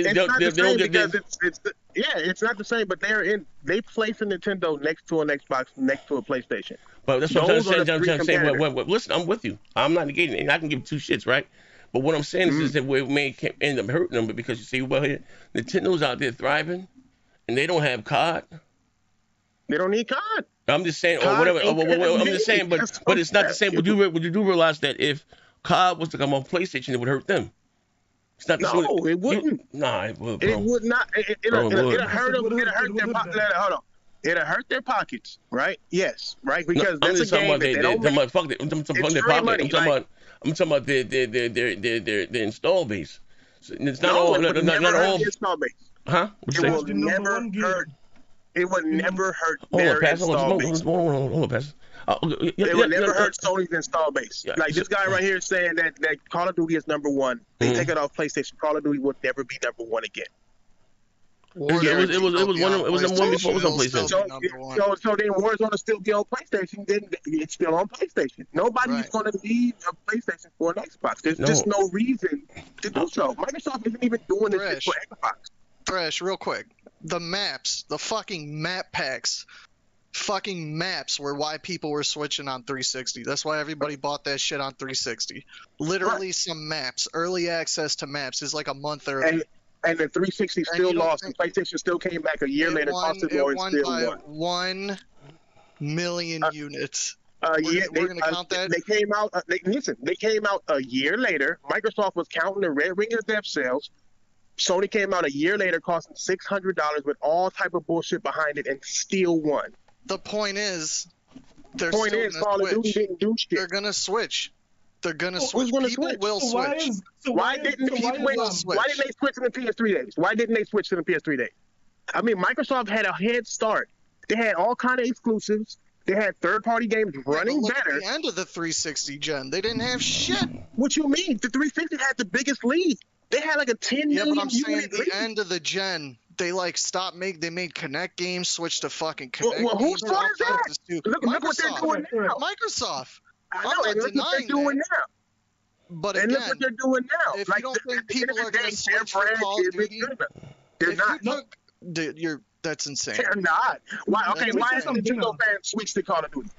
it's not the same, but they place a Nintendo next to an Xbox, next to a PlayStation. But that's what I'm saying. Listen, I'm with you. I'm not negating it. I can give 2 shits, right? But what I'm saying is that we may end up hurting them, but because you see, well, here, Nintendo's out there thriving, and they don't have COD. They don't need COD. I'm just saying, or whatever. I'm just saying, but it's not the same. Would you do realize that if COD was to come on PlayStation, it would hurt them? It's not the same. No, it wouldn't. It would. Bro. It would not. It'll hurt them. It'll hurt their pockets. Hold on. It'll hurt their pockets, right? Yes, right. Because that's a game that they don't. I'm talking about their install base. It's not all. Not all. Install base. Huh? It will never hurt. It would never hurt their install base. Hold on, Pastor. It would never hurt Sony's install base. Like this guy right here saying that Call of Duty is number 1. They take it off PlayStation. Call of Duty would never be number 1 again. It was number 1 before it was on PlayStation. So then Warzone will still be on PlayStation. Then it's still on PlayStation. Nobody's going to leave a PlayStation for an Xbox. There's just no reason to do so. Microsoft isn't even doing this shit for Xbox. Thresh, real quick. The maps, the fucking map packs, fucking maps were why people were switching on 360. That's why everybody bought that shit on 360. Literally some maps. Early access to maps is like a month early. And the 360 still lost, and PlayStation still came back a year later, costed more, and still won. 1 million units. We're going to count that? They came out, they came out a year later. Microsoft was counting the red ring of dev sales. Sony came out a year later, costing $600 with all type of bullshit behind it, and still won. The point is, Call of Duty didn't do shit. They're going to switch. They're gonna switch. People will switch. Why didn't they switch to the PS3 days? Why didn't they switch to the PS3 days? I mean, Microsoft had a head start. They had all kind of exclusives. They had third-party games running better. At the end of the 360 gen, they didn't have shit. What you mean? The 360 had the biggest lead. They had like a 10 million but I'm saying unit lead. the end of the gen. they like stopped they made Kinect games, switched to fucking Kinect Well, games. whose fault is that? Look what they're doing now. Microsoft. I know, and look what they're doing now. But and again, look what they're doing now. If like, you don't think people are going to their switch for brand Call of isn't Duty, good enough. They're not. Dude, that's insane. They're not. Why? Okay, why is insane. Nintendo fans switch to Call of Duty?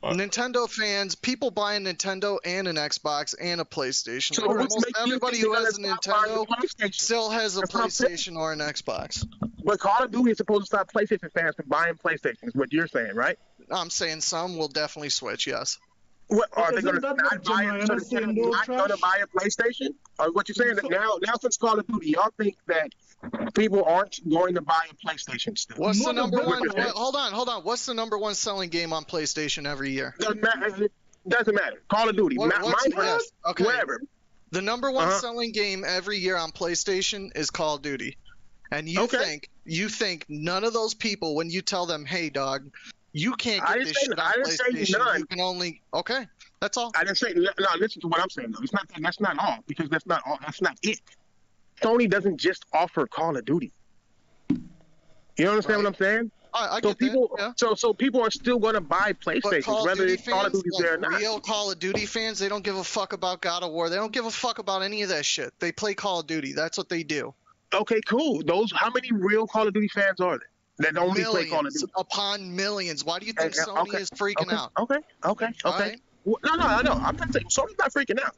Nintendo fans, people buy a Nintendo and an Xbox and a PlayStation. So Like, what's almost making you everybody think who they're has a gonna stop buying the Nintendo PlayStation? still has a That's what I'm saying. PlayStation or an Xbox. But Call of Duty is supposed to stop PlayStation fans from buying PlayStation, is what you're saying, right? I'm saying some will definitely switch, yes. What, are they Isn't going to that not what buy Gemini it? So is they're saying, not no going to trash? buy a PlayStation? Or what you're saying that now since Call of Duty, y'all think that people aren't going to buy a PlayStation still? What's the Not number the one? better. Hold on. What's the number one selling game on PlayStation every year? Doesn't matter. Call of Duty, Minecraft, yes, okay. whatever. The number one selling game every year on PlayStation is Call of Duty. And you think none of those people, when you tell them, hey dog, you can't get this shit on PlayStation, you can only that's all. I didn't say no. Listen to what I'm saying though. It's not that. That's not all because that's not all. That's not it. Sony doesn't just offer Call of Duty. You understand what I'm saying? I so get people, that, yeah. so people are still going to buy PlayStations, whether it's Call of Duty there or not. Real Call of Duty fans, they don't give a fuck about God of War. They don't give a fuck about any of that shit. They play Call of Duty. That's what they do. Okay, cool. How many real Call of Duty fans are there that only play Call of Duty? Upon millions. Why do you think Sony is freaking out? Okay. Right? No. I'm not saying Sony's not freaking out.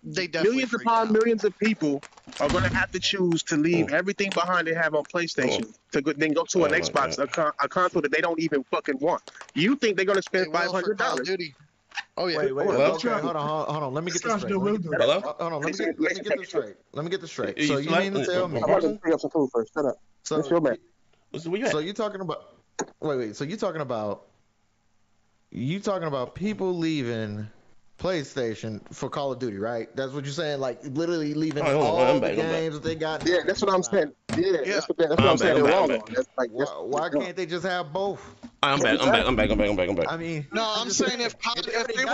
They definitely millions upon millions of people are going to have to choose to leave everything behind they have on PlayStation to then go to an Xbox, a console that they don't even fucking want. You think they're going to spend $500? Oh yeah. Wait. Okay, hold on. Let me get this straight. Hello? Hold on. Let me get this straight. So you You mean to tell me? I'm going to bring up some food first. Shut up. So, What's your man? So you're talking about? Wait. So you're talking about people leaving PlayStation for Call of Duty, right? That's what you're saying, like literally leaving all the games that they got. Yeah, that's what I'm saying. Yeah. That's what I'm saying. They're wrong on. That's like, why can't they just have both? I'm back. I mean, no, I'm saying if they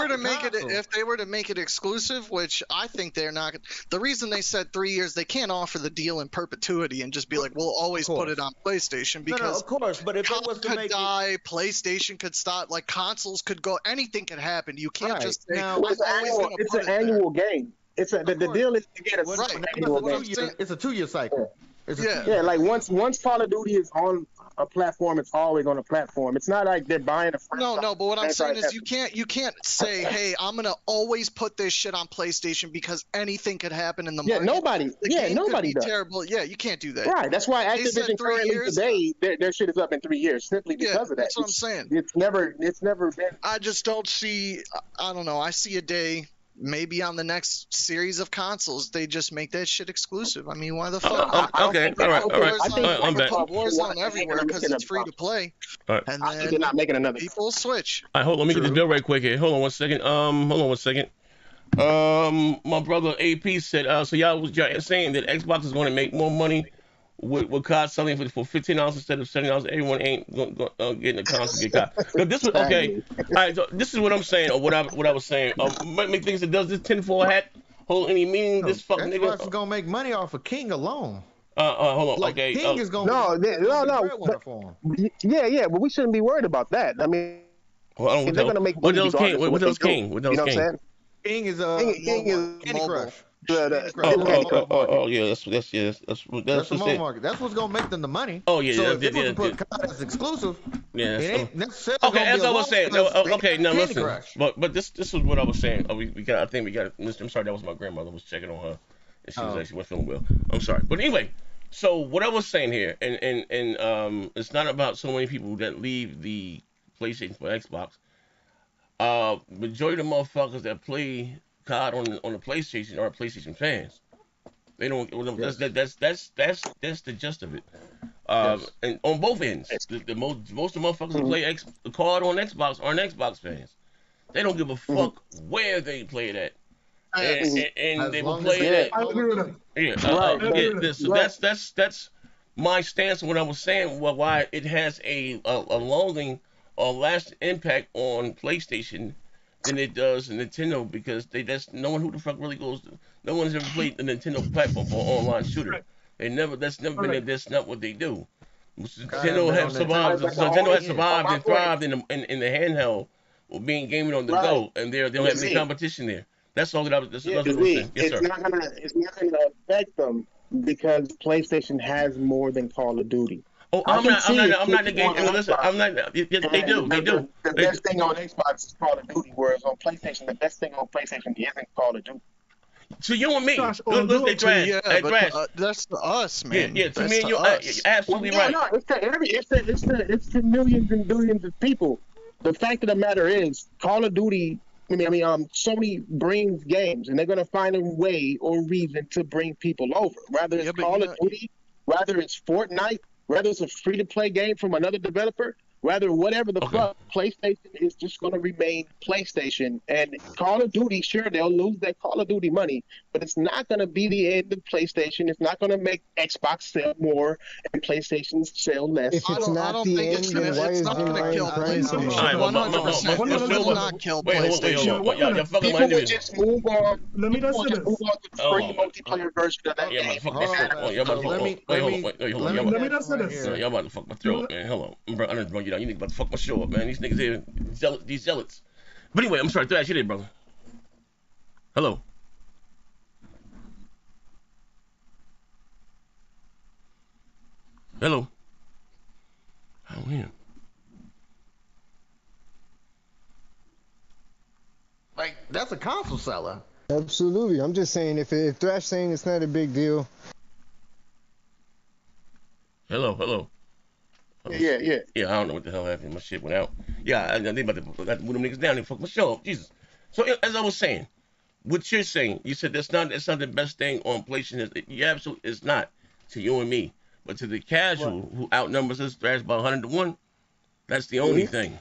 were to make it exclusive, which I think they're not. The reason they said 3 years, they can't offer the deal in perpetuity and just be like, we'll always put it on PlayStation because of course. But if it was to make PlayStation could stop, like consoles could go, anything could happen. You can't just say, it's an annual game. It's the deal is to get a annual game. It's a 2 year cycle. Yeah, like once Call of Duty is on a platform, it's always on a platform. It's not like they're buying a franchise. No, but what I'm saying is you can't say, hey, I'm gonna always put this shit on PlayStation because anything could happen in the market. Nobody does. Terrible. Yeah, you can't do that. Right. That's why Activision currently today their shit is up in 3 years simply because of that. That's what I'm saying. It's never been. I just don't see. I don't know. I see a day. Maybe on the next series of consoles, they just make that shit exclusive. I mean, why the fuck? Okay, all right. I'm back. Warzone everywhere because it's free to play. All right. And I think they're not making another. People switch. All right, hold on. Let me get this bill right quick here. Hold on 1 second. My brother AP said, so y'all saying that Xbox is going to make more money with COD selling for $15 instead of $70. Everyone ain't getting a console get COD. But this was okay. All right, so this is what I'm saying, or what I was saying. Make things that does this tinfoil hat hold any meaning? This fucking nigga Xbox is gonna make money off of King alone. Hold on. Like, okay. King is gonna no. Yeah, but we shouldn't be worried about that. I mean, they're gonna make what else King? What else King? You know what I'm saying? King is King is Candy Crush. Yeah, that's the mobile market. That's what's gonna make them the money. Oh yeah, so if they put COD as exclusive, it ain't necessarily okay. As I was saying, okay, now listen. Crush. But this is what I was saying. I think we got. I'm sorry, that was my grandmother was checking on her, and she was actually wasn't feeling well. I'm sorry, but anyway. So what I was saying here, and it's not about so many people that leave the PlayStation for Xbox. Majority of the motherfuckers that play COD on the PlayStation are PlayStation fans. They don't. Yes. That's the gist of it. Yes. And on both ends, most of the motherfuckers who play COD on Xbox are Xbox fans. They don't give a fuck where they play it at. And they will play it. I agree with him. Yeah, so that's my stance on what I was saying. Why it has a longing or lasting impact on PlayStation than it does in Nintendo, because that's no one who the fuck really goes to. No one's ever played the Nintendo platform for an online shooter. That's never been. That's not what they do. Okay, Nintendo but have on survived. Nintendo, Nintendo has survived my and thrived in the handheld, or being gaming on the Right. go, and they don't have any competition there. That's all that I was. That's what I'm saying. Yes, it's sir. not gonna affect them because PlayStation has more than Call of Duty. Oh, I'm not negating. Listen, I'm not. They do. The best thing on Xbox is Call of Duty, whereas on PlayStation, the best thing on PlayStation isn't Call of Duty. To you and me, Gosh, look, Thrash. Yeah, Hey, but Thrash. That's to us, man. Yeah, to That's me and you, us. absolutely Well, right. no, it's to millions and billions of people. The fact of the matter is, Call of Duty. Sony brings games, and they're gonna find a way or reason to bring people over. Whether it's Call of Duty, whether it's Fortnite, whether it's a free-to-play game from another developer, whether whatever the fuck, PlayStation is just going to remain PlayStation. And Call of Duty, sure, they'll lose that Call of Duty money, but it's not going to be the end of PlayStation. It's not going to make Xbox sell more and PlayStation sell less. If it's not the end, then why is not going to kill PlayStation. 100% does not kill PlayStation. People would just move on. Let me just say this. Move on to the free multiplayer version of that game. Let me just say this. Y'all about to fuck my throat, man. Hold on. I done brought you down. You niggas about to fuck my show up, man. These niggas here, these zealots. But anyway, I'm sorry. Thrash, you there, brother. Hello. Hello. I don't hear him. Like, that's a console seller. Absolutely. I'm just saying, if Thrash saying it's not a big deal. Hello. Yeah. Yeah, I don't know what the hell happened. My shit went out. Yeah, they about to move them niggas down and fuck my show up. Jesus. So as I was saying, what you're saying, you said that's not the best thing on PlayStation. You absolutely, it's not to you and me, but to the casual who outnumbers us, Thrash by 100 to 1. That's the only thing.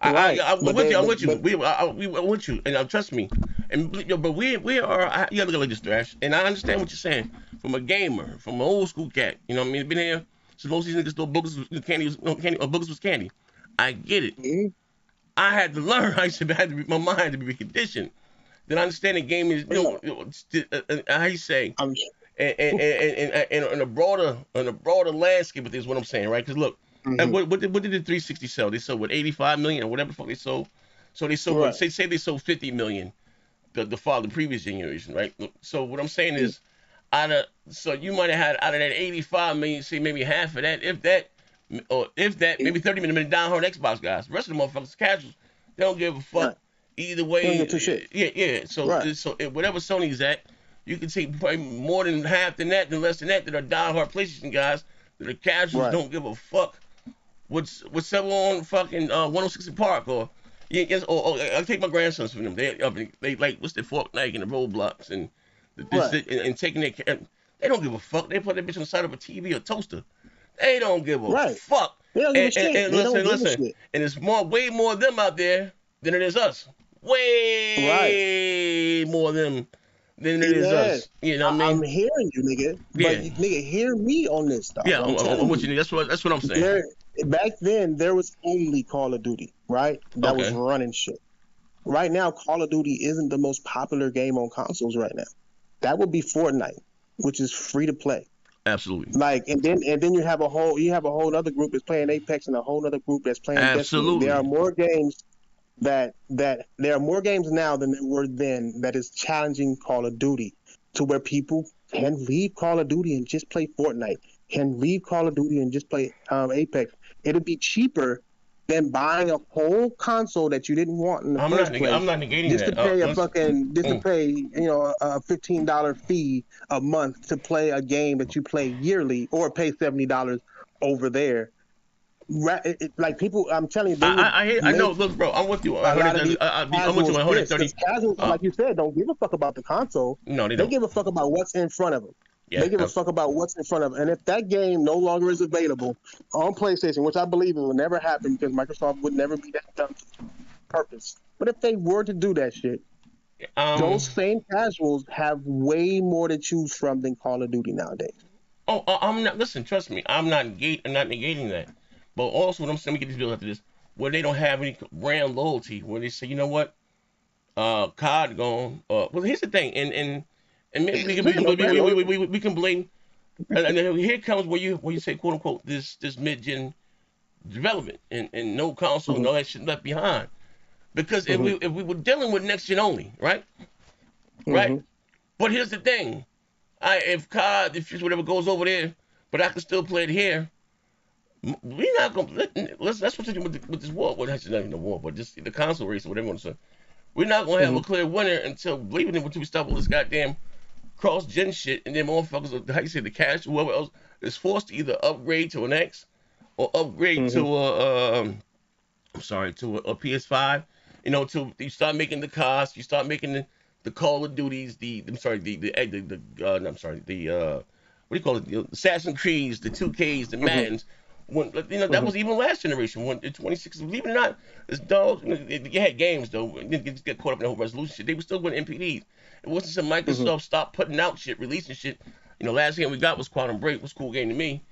I'm with you. We with you, and trust me. And but we are. You gotta look like this, Thrash. And I understand what you're saying from a gamer, from an old school cat. You know what I mean? Been here. So most of these niggas thought boogers was candy, boogers was candy. I get it. I had to learn. My mind had to be reconditioned. Then I understand the game is, how you say, and in a broader landscape of things. What I'm saying, right? Because look, and what did the 360 sell? They sold 85 million or whatever the fuck they sold. So they sold say they sold 50 million the previous generation, right? So what I'm saying is. So you might have had out of that 85 million, say maybe half of that, if that, maybe 30 million downhard Xbox guys. The rest of the motherfuckers casuals, they don't give a fuck either way. Yeah. So whatever Sony's at, you can take probably more than half than less than that are diehard PlayStation guys that are casuals, don't give a fuck what's on fucking 106 in Park or I'll take my grandsons from them. They like what's the Fortnite and the Roblox and. And taking their, they don't give a fuck. They put that bitch on the side of a TV or toaster. They don't give a fuck. They don't give a shit. And listen. And it's way more of them out there than it is us. Way more of them than it is us. You know what I mean? I'm hearing you, nigga. But nigga, hear me on this stuff. Yeah, I'm with you, nigga. That's what I'm saying. Back then, there was only Call of Duty, right? That was running shit. Right now, Call of Duty isn't the most popular game on consoles right now. That would be Fortnite, which is free to play. Absolutely. Like, and then you have a whole other group that's playing Apex and a whole other group that's playing Destiny. There are more games there are more games now than there were then that is challenging Call of Duty to where people can leave Call of Duty and just play Fortnite, can leave Call of Duty and just play Apex. It'll be cheaper than buying a whole console that you didn't want in the first place. I'm not negating just that. To pay to pay a $15 fee a month to play a game that you play yearly, or pay $70 over there. Like people, I'm telling you, I know. Look, bro, I'm with you. I'm with you on 130. Casuals, like you said, don't give a fuck about the console. No, they don't. They give a fuck about what's in front of them. Yeah, they give a fuck about what's in front of them. And if that game no longer is available on PlayStation, which I believe it will never happen because Microsoft would never be that dumb purpose. But if they were to do that shit, those same casuals have way more to choose from than Call of Duty nowadays. I'm not. Listen, trust me. I'm not negating that. But also, what I'm saying, let me get these bills after this, where they don't have any brand loyalty, where they say, you know what, COD gone. Well, here's the thing, and maybe we can blame And then here comes where you say quote unquote this mid-gen development and no console and all that shit left behind. Because if we were dealing with next gen only, right? Right? But here's the thing. If COD, if whatever goes over there, but I can still play it here, we're not gonna that's what's with this war. Well, actually not even the war, but just the console race or whatever you want to say. We're not gonna have a clear winner until we stop all this goddamn cross-gen shit, and then motherfuckers, how you say, the cash, whoever else is forced to either upgrade to an X or upgrade to a PS5. You know, till you start making the cost, you start making the Call of Duties, what do you call it? The Assassin's Creeds, the 2Ks, the Maddens. When that was even last generation. When in 2016, believe it or not, this dog, you had games though. You didn't get caught up in the whole resolution shit. They were still going MPDs. It wasn't some Microsoft stopped putting out shit, releasing shit. Last game we got was Quantum Break, was a cool game to me.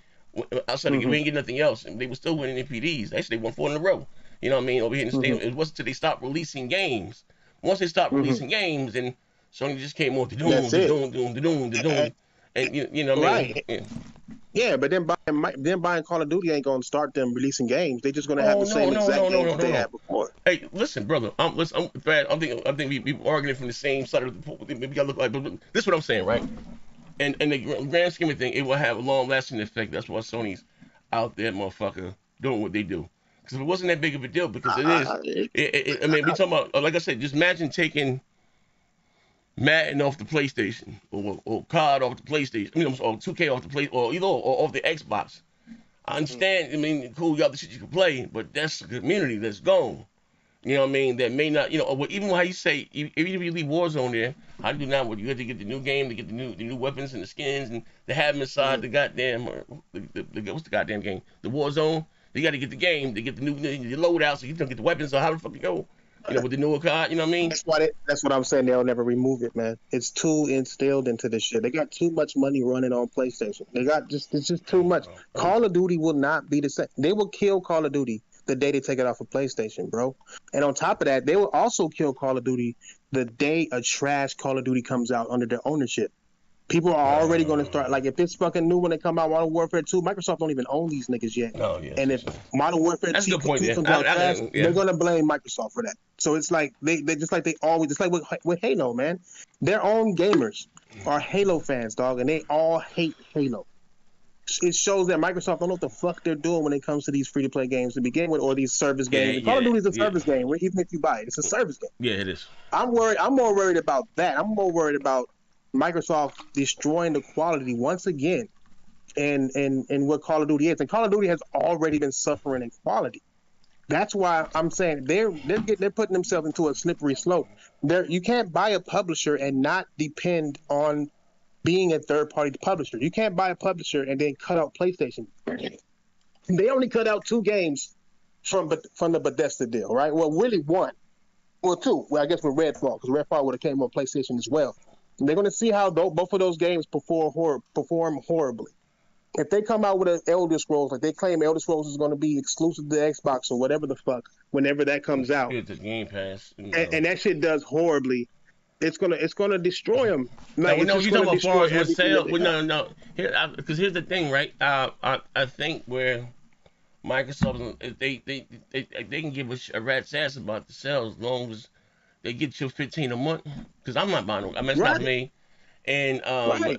Outside of we didn't get nothing else, and they were still winning MPDs. Actually, they won 4 in a row. You know what I mean? Over here in the States, it wasn't until they stopped releasing games. Once they stopped releasing games, and Sony just came on, and you know what I mean? Right. Yeah, but then buying Call of Duty ain't gonna start them releasing games. They just gonna have the same exact games they had before. Hey, listen, brother. I think we arguing from the same side of the. We gotta look like. But this is what I'm saying, right? And the grand scheme of things, it will have a long lasting effect. That's why Sony's out there, motherfucker, doing what they do. Because if it wasn't that big of a deal, because it is. I mean, we talking about, like I said, just imagine taking Madden off the PlayStation or COD off the PlayStation. Or 2K off the play, or off the Xbox. I understand. I mean, cool, you got the shit you can play, but that's a community that's gone. You know what I mean? That may not, or even how you say, even if you leave Warzone there, how do you now? You have to get the new game, to get the new weapons and the skins, and to have them inside the goddamn, what's the goddamn game? The Warzone. You got to get the game to get the new loadout, so you don't get the weapons. So how the fuck you go? With the newer card, you know what I mean? That's what I'm saying. They'll never remove it, man. It's too instilled into this shit. They got too much money running on PlayStation. It's just too much. Call of Duty will not be the same. They will kill Call of Duty the day they take it off of PlayStation, bro. And on top of that, they will also kill Call of Duty the day a trash Call of Duty comes out under their ownership. People are already going to start, like, if it's fucking new when they come out, Modern Warfare 2, Microsoft don't even own these niggas yet. Oh, yeah. And if Modern Warfare 2 comes out trash, they're going to blame Microsoft for that. So it's like, they just like they always, it's like with Halo, man. Their own gamers are Halo fans, dog, and they all hate Halo. It shows that Microsoft don't know what the fuck they're doing when it comes to these free-to-play games to begin with, or these service games. Call of Duty is a service game, even if you buy it. It's a service game. Yeah, it is. I'm more worried about that. I'm more worried about Microsoft destroying the quality once again and what Call of Duty is. And Call of Duty has already been suffering in quality. That's why I'm saying they're putting themselves into a slippery slope. You can't buy a publisher and not depend on being a third-party publisher. You can't buy a publisher and then cut out PlayStation. They only cut out 2 games from the Bethesda deal, right? Well, really 1. Well, 2. Well, I guess with Redfall, because Redfall would have came on PlayStation as well. They're going to see how both of those games perform horribly. If they come out with an Elder Scrolls, like they claim Elder Scrolls is going to be exclusive to Xbox or whatever the fuck, whenever that comes out, it's a GamePass, and that shit does horribly, it's gonna destroy them. Like, no, you talking about far as sales? No. Because here's the thing, right? I think where Microsoft, they can give a rat's ass about the sales as long as they get you $15 a month, because I'm not buying them. I mean, it's not me. And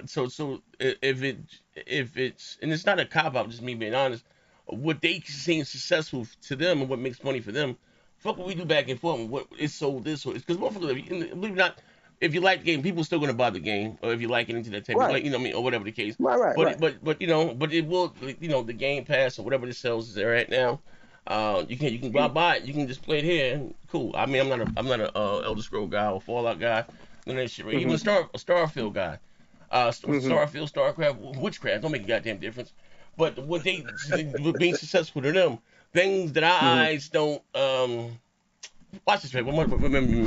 so if it's, and it's not a cop out, just me being honest, what they seem successful to them and what makes money for them, fuck what we do back and forth. What it's sold this or it's because believe it or not, if you like the game, people are still gonna buy the game, or if you like it into that type, like, you know what I mean, or whatever the case. But but it will, the Game Pass or whatever the sales is there at now. You can go out buy it. You can just play it here. Cool. I mean, I'm not a Elder Scrolls guy or Fallout guy. None of that shit. Right? Even a Starfield guy. Starfield, Starcraft, Witchcraft don't make a goddamn difference. But what they being successful to them, things that our eyes don't. Watch this, man. Remember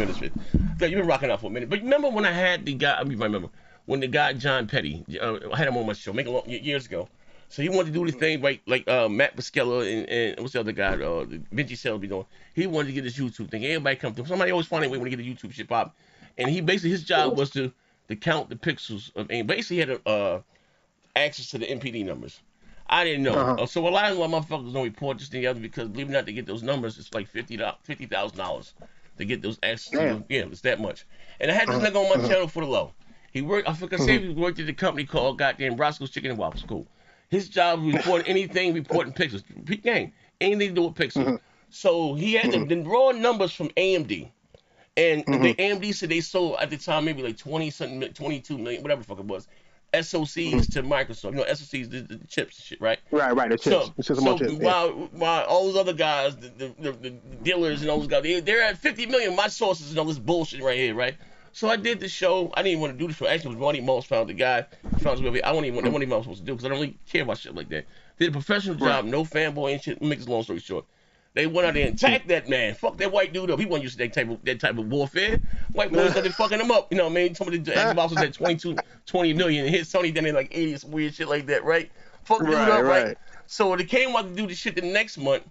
this, man. You've been rocking out for a minute. But remember when I had the guy? I remember when the guy John Petty. I had him on my show years ago. So he wanted to do this thing like Matt Buscella and what's the other guy? Vinci Selby doing. He wanted to get this YouTube thing. Everybody come through. Somebody always find a way when they get the YouTube shit pop. And he basically his job was to count the pixels of aim. Basically, he had access to the MPD numbers. I didn't know. So a lot of motherfuckers don't report this thing other because believe it or not, to get those numbers, it's like $50,000 to get those access. Yeah, it's that much. And I had this nigga on my channel for the low. He worked. I forgot to say he worked at the company called goddamn Roscoe's Chicken and Waffles. Cool. His job was reporting anything, reporting pixels. Gang, anything to do with pixels. So he had the raw numbers from AMD. And the AMD said they sold at the time maybe like 22 million, whatever the fuck it was, SoCs to Microsoft. You know, SoCs, the chips and shit, right? Right, the chips. So while all those other guys, the dealers and all those guys, they're at 50 million. My sources and all this bullshit right here, right? So I did the show. I didn't even want to do the show. Actually, it was Ronnie Moss found the guy. Found his way. I wasn't even supposed to do because I don't really care about shit like that. Did a professional job, no fanboy and shit. Make this long story short. They went out there and attacked that man. Fuck that white dude up. He wasn't used to that type of warfare. White boys started fucking him up. You know what I mean? Some of the Xbox was at 20 million. And his Sony done it like 80 or some weird shit like that, right? Fuck dude up, right? So when they came out to do the shit the next month,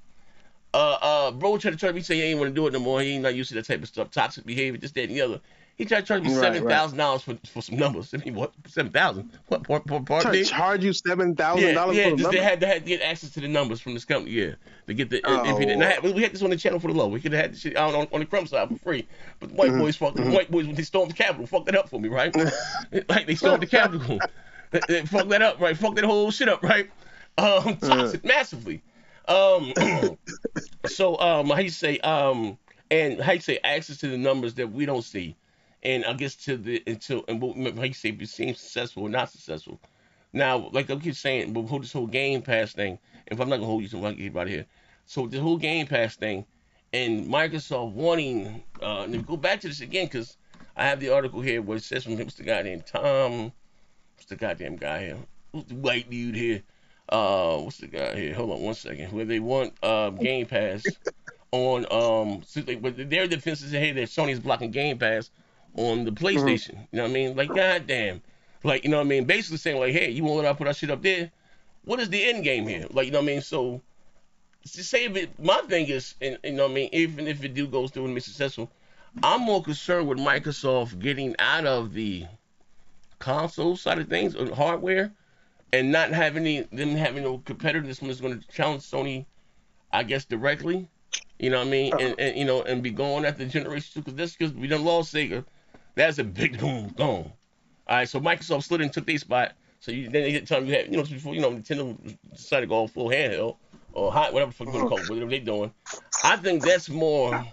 bro tried to charge me, say he ain't want to do it no more. He ain't not used to that type of stuff. Toxic behavior, this, that, and the other. He tried to charge me $7,000 for some numbers. I mean, what? $7,000? What? Part charge you $7,000 for the numbers? They had to get access to the numbers from this company, to get the MPD. And we had this on the channel for the low. We could have had this shit on the crumb side for free. But white boys when they stormed the Capitol, fucked that up for me, right? Like they stormed the Capitol. They fucked that up, right? Fucked that whole shit up, right? Toxic massively. So how you say access to the numbers that we don't see. And I guess how you say it seems successful or not successful. Now, like I keep saying, but this whole Game Pass thing, if I'm not gonna hold you so I can get out of here. So the whole Game Pass thing and Microsoft wanting and go back to this again because I have the article here where it says from what's the goddamn guy here? Who's the white dude here? What's the guy here? Hold on one second. Where they want Game Pass on but their defense is hey, that Sony's blocking Game Pass on the PlayStation. You know what I mean? Like, goddamn. Like, you know what I mean? Basically saying, like, hey, you won't let us put our shit up there? What is the end game here? Like, you know what I mean? So, to say my thing is, and you know what I mean, even if it goes through and be successful, I'm more concerned with Microsoft getting out of the console side of things, or hardware, and not having them having no competitors that's going to challenge Sony, I guess, directly. You know what I mean? And you know, and be going after Generation 2 because we done lost Sega. That's a big boom gone. All right, so Microsoft slid and took their spot. So then they hit time you had, before Nintendo decided to go full handheld or hot, whatever the fuck you want to call it, whatever they're doing. I think that's more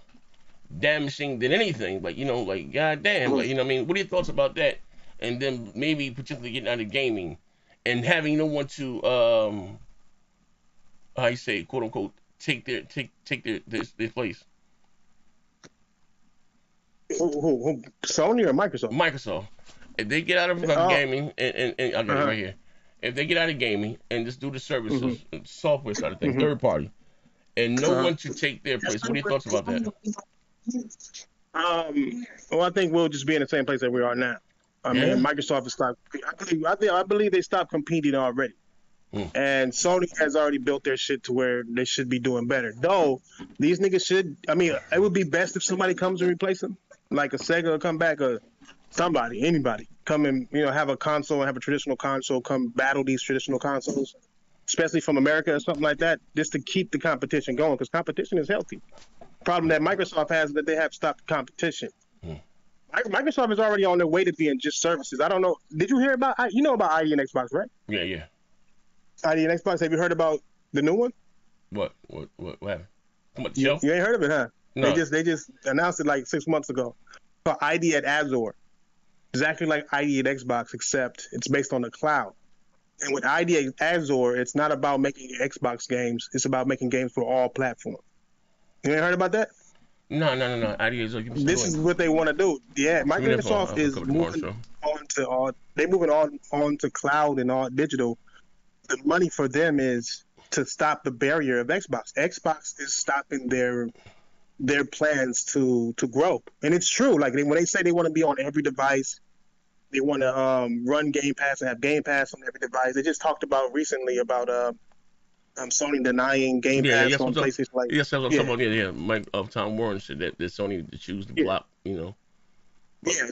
damaging than anything. Like, like goddamn, like, you know what I mean? What are your thoughts about that? And then maybe particularly getting out of gaming and having no one to how you say, quote unquote, take their place. Who, Sony or Microsoft? Microsoft. If they get out of gaming, and I got it right here. If they get out of gaming and just do the services, software side of things, third party, and no one to take their place, what are your thoughts about that? Well, I think we'll just be in the same place that we are now. I mean, Microsoft has stopped. I believe they stopped competing already. And Sony has already built their shit to where they should be doing better. Though, these niggas should, I mean, it would be best if somebody comes and replace them. Like a Sega will come back, or somebody, anybody. Come and, have a console and have a traditional console, come battle these traditional consoles, especially from America or something like that, just to keep the competition going, because competition is healthy. Problem that Microsoft has is that they have stopped the competition. Microsoft is already on their way to being just services. I don't know. Did you hear about, about ID and Xbox, right? Yeah. ID and Xbox, have you heard about the new one? What happened? You ain't heard of it, huh? No. They just announced it like 6 months ago. Called ID at Azure. Exactly like ID at Xbox, except it's based on the cloud. And with ID at Azure, it's not about making Xbox games. It's about making games for all platforms. You ain't heard about that? No. ID is like this is what they want to do. Yeah, Microsoft is moving on to cloud and all digital. The money for them is to stop the barrier of Xbox. Xbox is stopping their plans to grow, and it's true. Like when they say they want to be on every device, they want to run Game Pass and have Game Pass on every device. They just talked about recently about Sony denying Game Pass on PlayStation. That's what I'm talking about. Yeah. Mike Tom Warren said that Sony to choose to block. Yeah,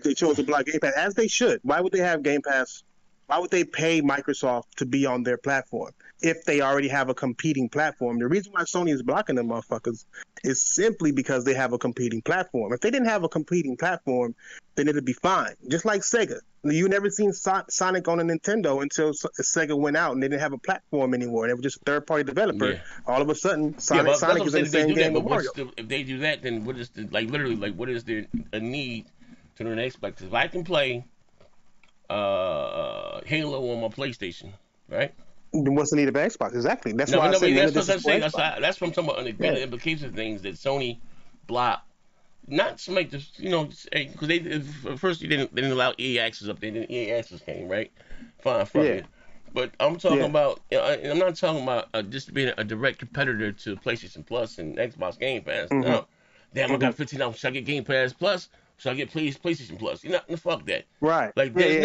they chose to block Game Pass, as they should. Why would they have Game Pass Why would they pay Microsoft to be on their platform if they already have a competing platform? The reason why Sony is blocking them motherfuckers is simply because they have a competing platform. If they didn't have a competing platform, then it'd be fine. Just like Sega. You never seen Sonic on a Nintendo until Sega went out and they didn't have a platform anymore. They were just a third-party developer. Yeah. All of a sudden, Sonic is in the same game with Mario. If they do that, then what is what is there a need to learn Xbox? If I can play Halo on my PlayStation, right? Then what's the need of Xbox? Exactly. That's why I said that's what I'm saying. That's what I'm talking about. The implications of things that Sony blocked, not to make this, because they first they didn't allow EA access up there. Then EA access came, right? Fine, fuck it. But I'm talking about, and I'm not talking about just being a direct competitor to PlayStation Plus and Xbox Game Pass. Mm-hmm. No, damn, I got $15. Should I get Game Pass Plus? Should I get PlayStation Plus? Fuck that. Right. Like there's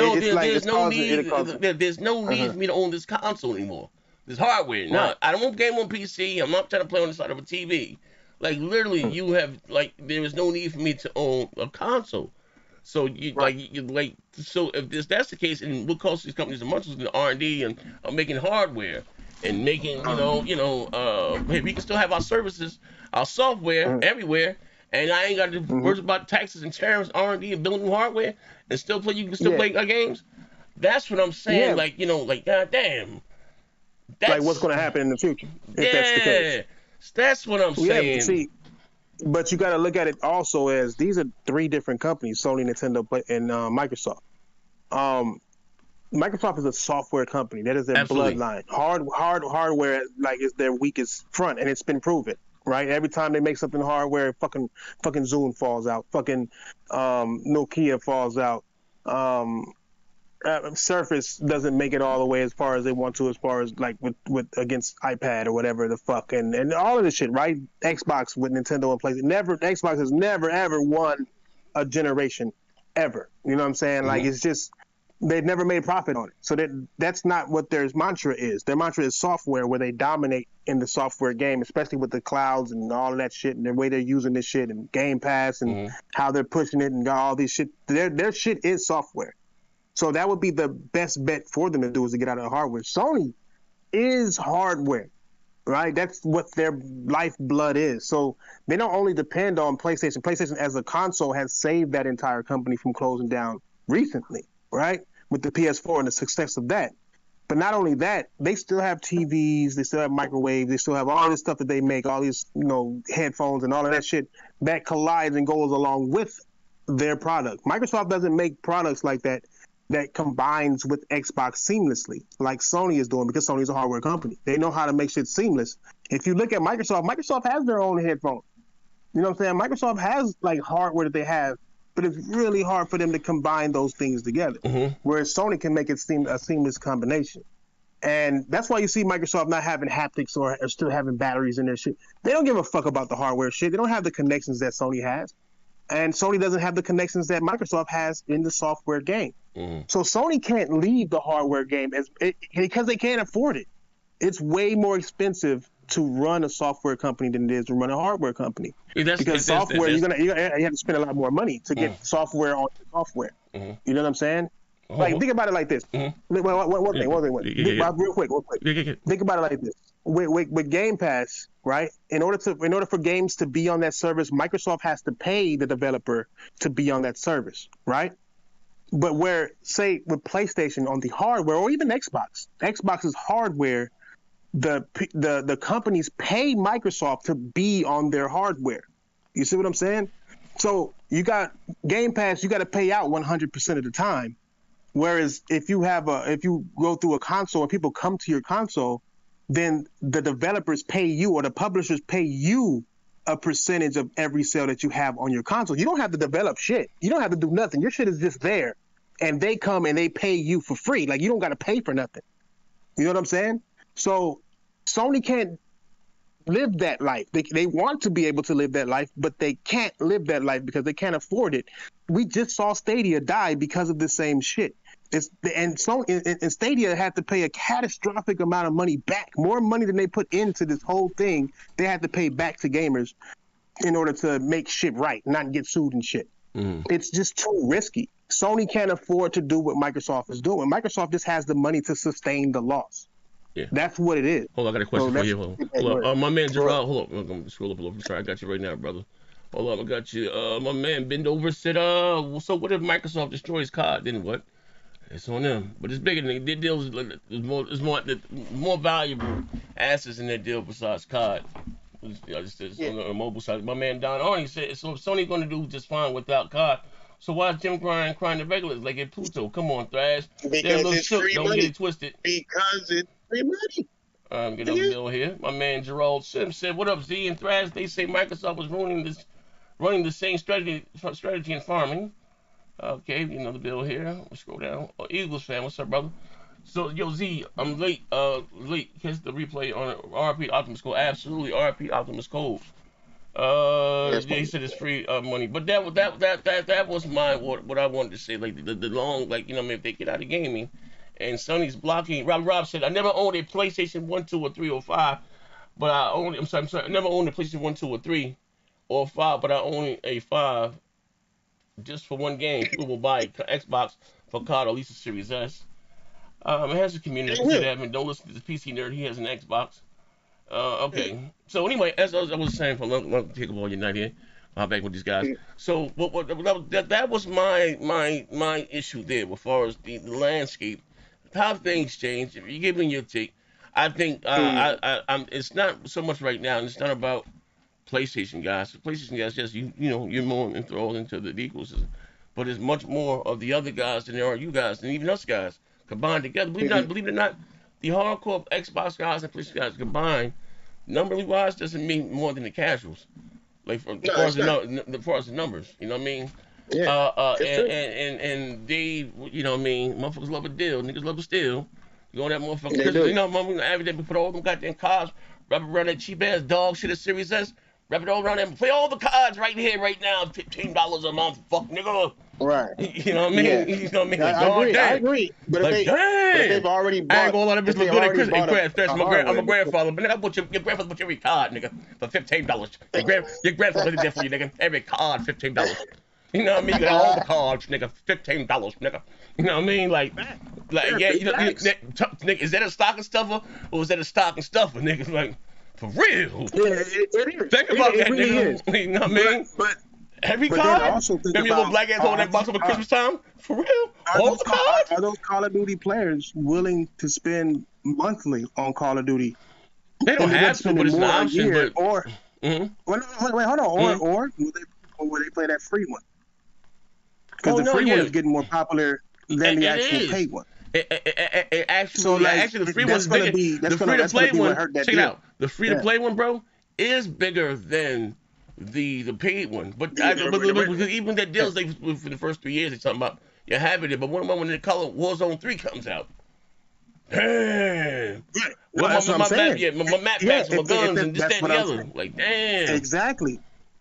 no need for me to own this console anymore. This hardware. Right. No, I don't want game on PC. I'm not trying to play on the side of a TV. Like literally, you have there is no need for me to own a console. So so if that's the case, and what costs these companies a bunch is the R&D and making hardware and making hey, we can still have our services, our software everywhere. And I ain't got to worry about taxes and tariffs, R&D, and building new hardware, and still play. You can still play games. That's what I'm saying. Goddamn. Like what's going to happen in the future? If that's the case. That's what I'm saying. See, but you got to look at it also as these are three different companies: Sony, Nintendo, and Microsoft. Microsoft is a software company. That is their bloodline. Hardware is their weakest front, and it's been proven. Right, every time they make something hardware, fucking Zoom falls out, fucking Nokia falls out, Surface doesn't make it all the way as far as they want to, as far as with against iPad or whatever the fuck, and all of this shit, right? Xbox with Nintendo and PlayStation, Xbox has never ever won a generation ever. You know what I'm saying? Like it's just. They've never made profit on it. So that's not what their mantra is. Their mantra is software, where they dominate in the software game, especially with the clouds and all of that shit and the way they're using this shit and Game Pass and how they're pushing it and all these shit. Their shit is software. So that would be the best bet for them to do, is to get out of the hardware. Sony is hardware, right? That's what their lifeblood is. So they don't only depend on PlayStation. PlayStation as a console has saved that entire company from closing down recently, right? With the PS4 and the success of that. But not only that, they still have TVs, they still have microwaves, they still have all this stuff that they make, all these, headphones and all of that shit that collides and goes along with their product. Microsoft doesn't make products like that combines with Xbox seamlessly, like Sony is doing, because Sony is a hardware company. They know how to make shit seamless. If you look at Microsoft has their own headphones. You know what I'm saying? Microsoft has hardware that they have, but it's really hard for them to combine those things together. Whereas Sony can make it seem a seamless combination. And that's why you see Microsoft not having haptics or still having batteries in their shit. They don't give a fuck about the hardware shit. They don't have the connections that Sony has. And Sony doesn't have the connections that Microsoft has in the software game. So Sony can't leave the hardware game because they can't afford it. It's way more expensive to run a software company than it is to run a hardware company. Because software, you have to spend a lot more money to get software on software. You know what I'm saying? Think about it like this. One thing. Real quick. Think about it like this. With Game Pass, right? In order for games to be on that service, Microsoft has to pay the developer to be on that service, right? But say with PlayStation on the hardware, or even Xbox's hardware, the companies pay Microsoft to be on their hardware. You see what I'm saying? So you got Game Pass, you got to pay out 100% of the time. Whereas if you go through a console and people come to your console, then the developers pay you, or the publishers pay you a percentage of every sale that you have on your console. You don't have to develop shit. You don't have to do nothing. Your shit is just there. And they come and they pay you for free. Like, you don't got to pay for nothing. You know what I'm saying? So Sony can't live that life. They want to be able to live that life, but they can't live that life because they can't afford it. We just saw Stadia die because of the same shit. And Stadia had to pay a catastrophic amount of money back, more money than they put into this whole thing. They had to pay back to gamers in order to make shit right, not get sued and shit. It's just too risky. Sony can't afford to do what Microsoft is doing. Microsoft just has the money to sustain the loss. Yeah. That's what it is. Hold on, I got a question for you. Hold on. My man Gerald, hold up. I'm going to scroll up a little. Sorry, I got you right now, brother. Hold up, I got you. My man bend over said, so what if Microsoft destroys COD? Then what? It's on them. But it's bigger than their deal. Is more valuable assets in their deal besides COD. On the mobile side. My man Don Arnie said, so Sony's going to do just fine without COD. So why is Jim Bryan crying to regulars like at Pluto? Come on, Thrash. Because it's free Don't money. get it twisted. Because it's free money. Get another bill here. My man Gerald Sims said, "What up, Z and Thrash? They say Microsoft was running the same strategy in farming." Okay, another bill here. Let's scroll down. Eagles fan, what's up, brother? So, yo, Z, I'm late. Catch the replay on RP Optimus Code. Absolutely, RP Optimus Code. He said it's free money, but that was what I wanted to say. Like the long, like if they get out of gaming, and Sony's blocking. Rob said I never owned a PlayStation 1, 2, or 3 or 5, but I'm sorry, I never owned a PlayStation 1, 2, or 3 or 5, but I own a 5 just for one game. People will buy Xbox for COD or at least a Series S. It has a community. Don't listen to the PC nerd. He has an Xbox. Okay. So anyway, as I was saying, for long take up all your night here, I'm back with these guys. So that was my issue there, as far as the landscape, how things change. If you're giving your take, I think it's not so much right now, and it's not about PlayStation guys. PlayStation guys, just you're more enthralled into the ecosystem, but it's much more of the other guys than there are you guys, and even us guys combined together. Believe it or not, the hardcore Xbox guys and PlayStation guys combined, numberly wise, doesn't mean more than the casuals. Like as far as the numbers, you know what I mean? Yeah. And they, motherfuckers love a deal, niggas love a steal. You know that motherfucker? Because every day we put all them goddamn cards, wrap around that cheap ass dog shit at Series S, wrap it all around them, play all the cards right here, right now, $15 a month, fuck nigga. Right. You know what I mean? Yeah. You know what I mean? I agree. But if they've already bought, I ain't gonna let them bitch look good at Christmas. I'm a grandfather, but nigga, I bought your grandfather bought every card, nigga, for $15. Your grandfather did that for you, nigga. Every card, $15. You know what I mean? You got all the cards, nigga, $15, nigga. You know what I mean? Like, nigga, is that a stocking stuffer or is that a stocking stuffer, nigga? Like, for real? Yeah, it is. Think about that, really nigga. You know what I mean? But every card? Remember your little black ass holding that box over Christmas time? For real? All the cards? Are those Call of Duty players willing to spend monthly on Call of Duty? They don't have to, but it's an option. Or, wait, hold on. Or will they play that free one? Because the free one is getting more popular than the actual paid one. Actually, the free one's bigger. The free-to-play one, check it out. The free-to-play one, bro, is bigger than the paid one. But even the deals they for the first 3 years, they're talking about you have it. But when the Call of Warzone 3 comes out, damn. Right. Well, my map packs, my guns, and this, that, and the other. Like, damn.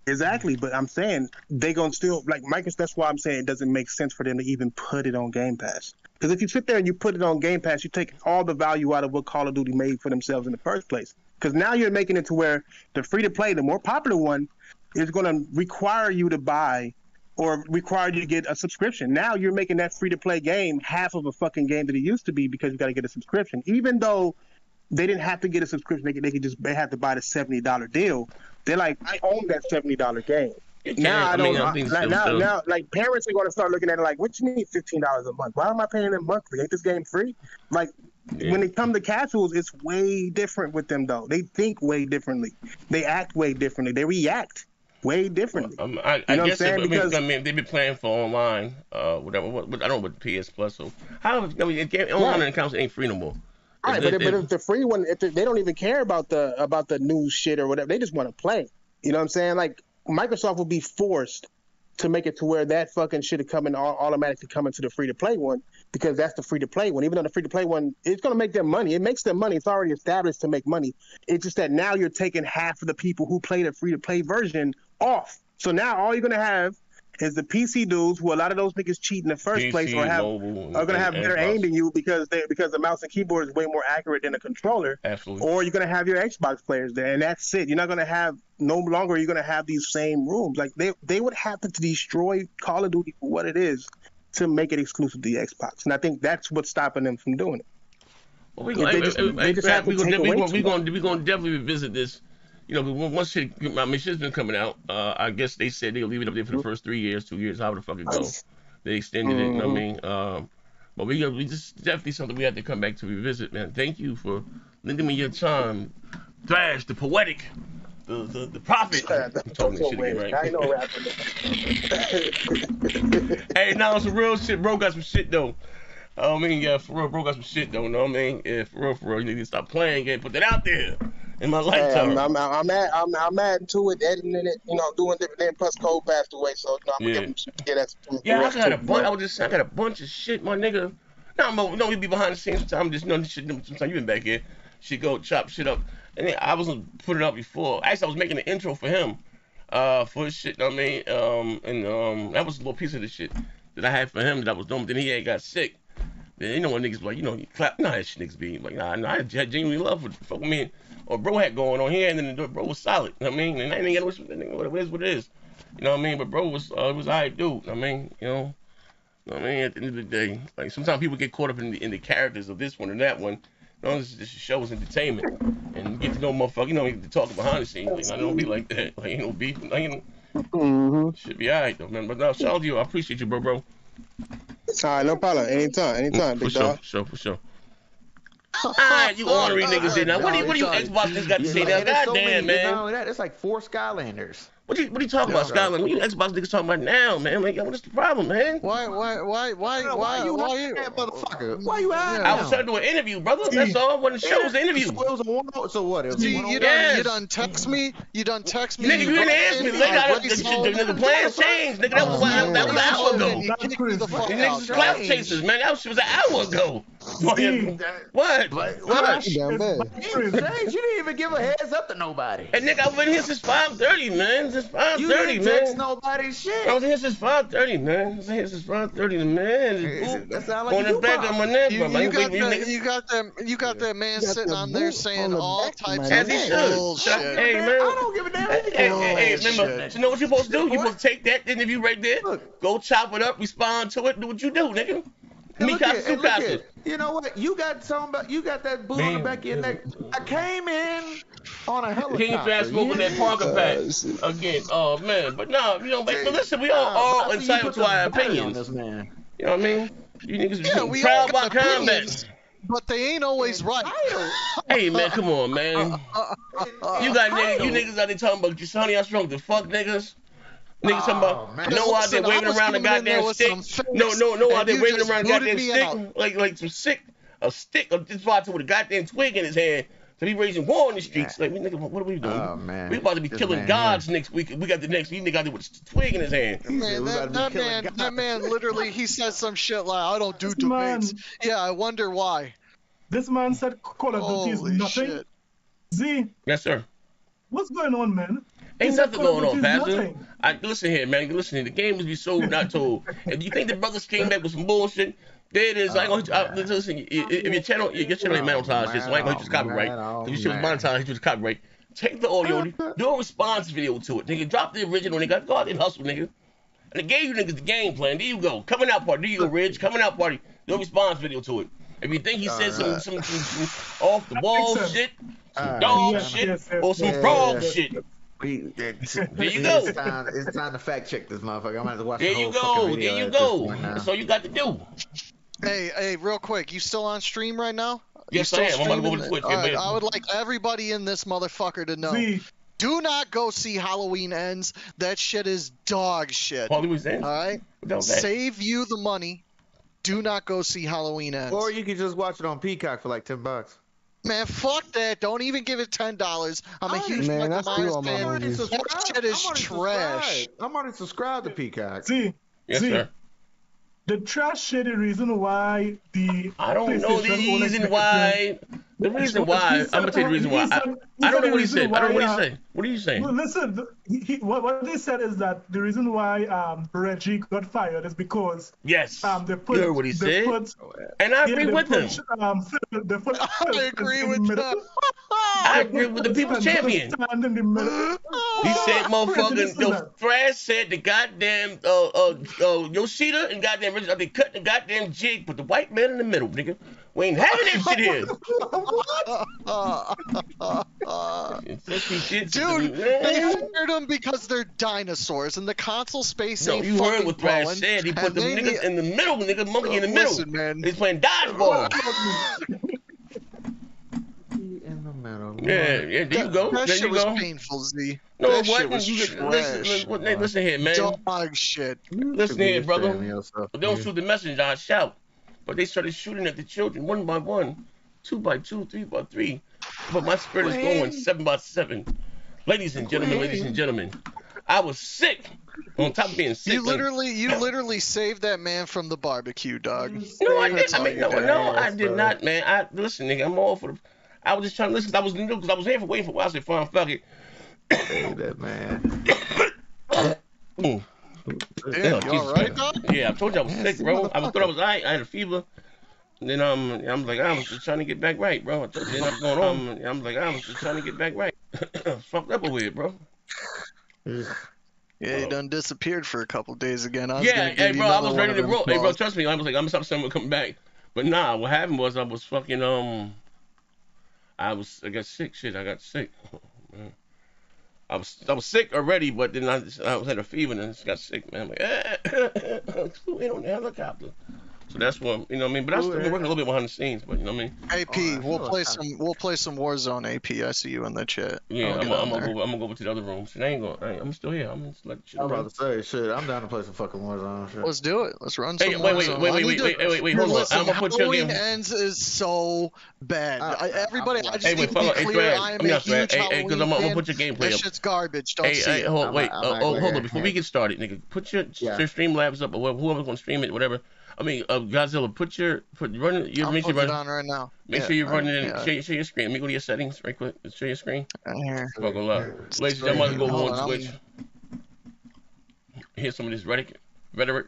Exactly, but I'm saying they gonna still like Microsoft. That's why I'm saying it doesn't make sense for them to even put it on Game Pass. Because if you sit there and you put it on Game Pass, you take all the value out of what Call of Duty made for themselves in the first place. Because now you're making it to where the free to play, the more popular one, is going to require you to buy or require you to get a subscription. Now you're making that free to play game half of a fucking game that it used to be because you got to get a subscription. Even though they didn't have to get a subscription, they had to buy the $70 deal. They're like, I own that $70 game. Now now like parents are going to start looking at it like, what you need $15 a month? Why am I paying them monthly? Ain't this game free? Like when it comes to casuals, it's way different with them though. They think way differently. They act way differently. They react way differently. I guess they've been playing for online, whatever. I don't know what PS Plus. So online accounts ain't free no more. All right, but if the free one, if they don't even care about the new shit or whatever, they just want to play. You know what I'm saying? Like Microsoft will be forced to make it to where that fucking shit automatically come into the free to play one because that's the free to play one. Even though the free to play one, it's gonna make them money. It makes them money. It's already established to make money. It's just that now you're taking half of the people who play the free to play version off. So now all you're gonna have is the PC dudes, who a lot of those niggas cheat in the first place or are going to have better aim than you because the mouse and keyboard is way more accurate than a controller. Absolutely. Or you're going to have your Xbox players there, and that's it. You're not going to have no longer. You're going to have these same rooms. Like they would have to destroy Call of Duty for what it is to make it exclusive to the Xbox, and I think that's what's stopping them from doing it. Well, we're gonna definitely revisit this. You know, once shit, I mean, shit's been coming out. I guess they said they'll leave it up there for the first 3 years, 2 years, however the fuck it goes. They extended it. You know what I mean? But we just definitely something we have to come back to revisit, man. Thank you for lending me your time. Thrash, the poetic, the prophet. I'm talking this shit again, right? I know rapper. Hey, now some real shit. Bro got some shit though. I mean, yeah, for real, bro got some shit though. Know what I mean? Yeah, for real, you need to stop playing game. Put that out there in my lifetime. I'm adding to it, editing it, you know, doing different things. Plus, Cole passed away, so I'm gonna get that. Yeah, I got a bunch. I got a bunch of shit, my nigga. No, we be behind the scenes sometimes. Just shit. Sometimes you been back here. Shit go chop shit up. And then I wasn't putting it up before. Actually, I was making an intro for him, for his shit. You know what I mean? That was a little piece of the shit that I had for him that I was doing. But then he ain't got sick. Then you know when niggas like, you know, he clap. Nah, that shit niggas be like, nah, I had genuinely love for fuck with me. Or bro had going on here, and then the bro was solid. You know what I mean? And I didn't get what it is, what it is. You know what I mean? But bro was alright dude. You know what I mean? You know what I mean? At the end of the day, like sometimes people get caught up in the characters of this one or that one. You know, this show is entertainment, and you get to know motherfucker. You know, you get to talk behind the scenes. Like, I don't be like that. Like, ain't no beef. Should be alright though, man. But no, shout out to you. I appreciate you, bro. All right, no problem. Anytime, big dog. For sure. Alright, you ornery niggas in now. What do you Xbox just got to say now? Goddamn, man. It's like 4 Skylanders. What are you talking about, Skyland? What you Xbox niggas talking about now, man? Like, what is the problem, man? Why you motherfucker? Why you out? I was trying to do an interview, brother. That's all. When the show was an interview. It was a one-on-one. So what? You done text me. Nigga, you didn't ask me. The plans changed. Nigga, that was an hour ago. The niggas is clout chasers, man. That was an hour ago. What? You didn't even give a heads up to nobody. And nigga, I've been here since 5:30, man. Since 5:30, you didn't text nobody shit. I was here since 5:30, man. I was here since 5:30, man. That sound like on the back of my neck, you got that man sitting on there saying all types of bullshit. Hey, man. I don't give a damn. Hey, remember, you know what you're supposed to do? You're supposed to take that interview right there, go chop it up, respond to it, do what you do, nigga. You know what? You got that boot on the back of your neck. I came in on a helicopter. King Fast smoking that Parker pack again. Oh man, but no, you know, but listen, we all entitled to our opinions. This man. You know what I mean? You niggas be proud about combat. But they ain't always right. Hey man, come on, man. You niggas out there talking about Sony, I strong the fuck niggas. Niggas talking about no out there waving around the goddamn stick. No out there waving around the goddamn stick like some a stick or just with a goddamn twig in his hand. So he raising war in the streets. Like, nigga, what are we doing? Oh, man. We about to be killing gods next week. We got the next nigga out there with a twig in his hand. Man, that man literally, he said some shit like, I don't do debates. Yeah, I wonder why. This man said Call of Duty is nothing. Shit. Z. Yes, sir. What's going on, man? Ain't nothing going on, Pastor. Listen here, man. Listen here. The game must be sold, not told. If you think the brothers came back with some bullshit, there it is. Listen, if your channel ain't monetized, so I ain't gonna hit you copyright. If your shit was monetized, hit you copyright. Take the audio, do a response video to it. Nigga, drop the original, nigga. Go out and hustle, nigga. And they gave you niggas the game plan. There you go. Coming out party. There you go, Ridge. Coming out party. Do a response video to it. If you think he said some off the wall shit, some dog shit, or some frog shit. There you go. It's time to fact check this motherfucker. I'm gonna have to watch the whole fucking video. There you go. That's all you got to do. Hey, real quick, you still on stream right now? Yes, I am. I'm about to go to Twitch. Right, I would like everybody in this motherfucker to know. Do not go see Halloween Ends. That shit is dog shit. Halloween Ends? All right? Save you the money. Do not go see Halloween Ends. Or you can just watch it on Peacock for like $10. Man, fuck that. Don't even give it $10. I'm a huge Michael Myers fan. That shit is trash. I'm already subscribed to Peacock. Yes, sir. The trash shit is the reason why I don't know the reason why. The reason why. I'm gonna tell you the reason why. I don't know what he said. I don't know what he said. What are you saying? Well, listen, what they said is that the reason why Reggie got fired is because they put, you heard what he said, and I agree with him. I agree with him. I agree with the people's champion. Stand in the middle. He said, motherfucking, Thrash said the goddamn, Yoshida and goddamn, they cut the goddamn jig, put the white man in the middle, nigga. We ain't having that shit here. Dude, they fired them because they're dinosaurs, and the console space ain't you heard what Thrash said. He put the niggas in the middle, nigga, monkey in the middle. Listen, man. He's playing dodgeball. Yeah, there you go. That there shit you was go. painful, Z. No, that it wasn't. Shit was Listen here, man. Dog shit. Listen here, brother. They don't shoot the messenger, I shout. But they started shooting at the children one by one, 2 by 2, 3 by 3. But my spirit is going 7 by 7. Ladies and gentlemen, I was sick. On top of being sick. You literally saved that man from the barbecue, dog. No, I didn't. I did not, man. Listen, nigga, I'm all for the. I was just trying to listen because I was new, because I was here for waiting for a while. I said, fine, fuck it. That man. Damn, you alright, dog? Yeah, I told you I was sick, bro. I thought I was alright. I had a fever. And then I'm like, I was just trying to get back right, bro. I told you what's going on. I'm like, I was just trying to get back right. Fucked up over here, bro. Yeah, he done disappeared for a couple days again. Hey, bro, I was ready to roll. Hey, bro, trust me. I was like, I'm gonna stop saying we're coming back. But nah, what happened was I was fucking I got sick. Shit, I got sick. Oh, man. I was sick already, but then I had a fever and I just got sick, man. I'm like, flew in on the helicopter. So that's what, you know what I mean? But I still been working a little bit behind the scenes, but you know what I mean? AP, we'll play some Warzone, AP. I see you in the chat. Yeah, I'm gonna go over to the other rooms. I'm still here. I'm just like shit. I'm about to say shit. I'm down to play some fucking Warzone. Shit. Let's do it. Let's run some Warzone. Wait, hold on. I'm gonna put your game. Halloween Ends is so bad. Everybody, I just need to be clear. I am a huge Halloween I'm gonna fan. put your gameplay up. This shit's garbage. Don't see it. Hold on. Before we get started, nigga, put your Streamlabs up, or whoever's gonna stream it, whatever. I mean, Godzilla, run it. I'll put it on right now. Make sure you're running it. Show your screen. Let me go to your settings right quick. Show your screen. Here. Ladies and gentlemen, go on Twitch. Here's some of this rhetoric. All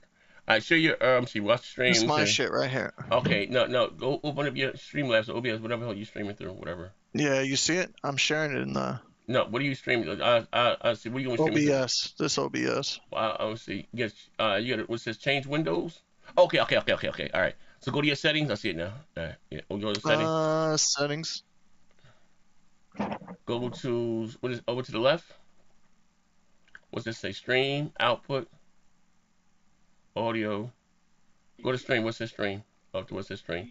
right, show your see, watch the stream. It's my shit right here. Okay, no, go open up your Streamlabs or OBS, whatever the hell you streaming through, whatever. Yeah, you see it? I'm sharing it in the. No, what are you streaming? I see. What are you going to stream? OBS. This OBS. I see. Yes, you got it. What says change windows? Okay. All right. So go to your settings. I see it now. All right. Yeah. We'll go to settings. Settings. Go to over to the left. What's this say? Stream, output, audio. Go to stream. What's this stream? Up to what's this stream?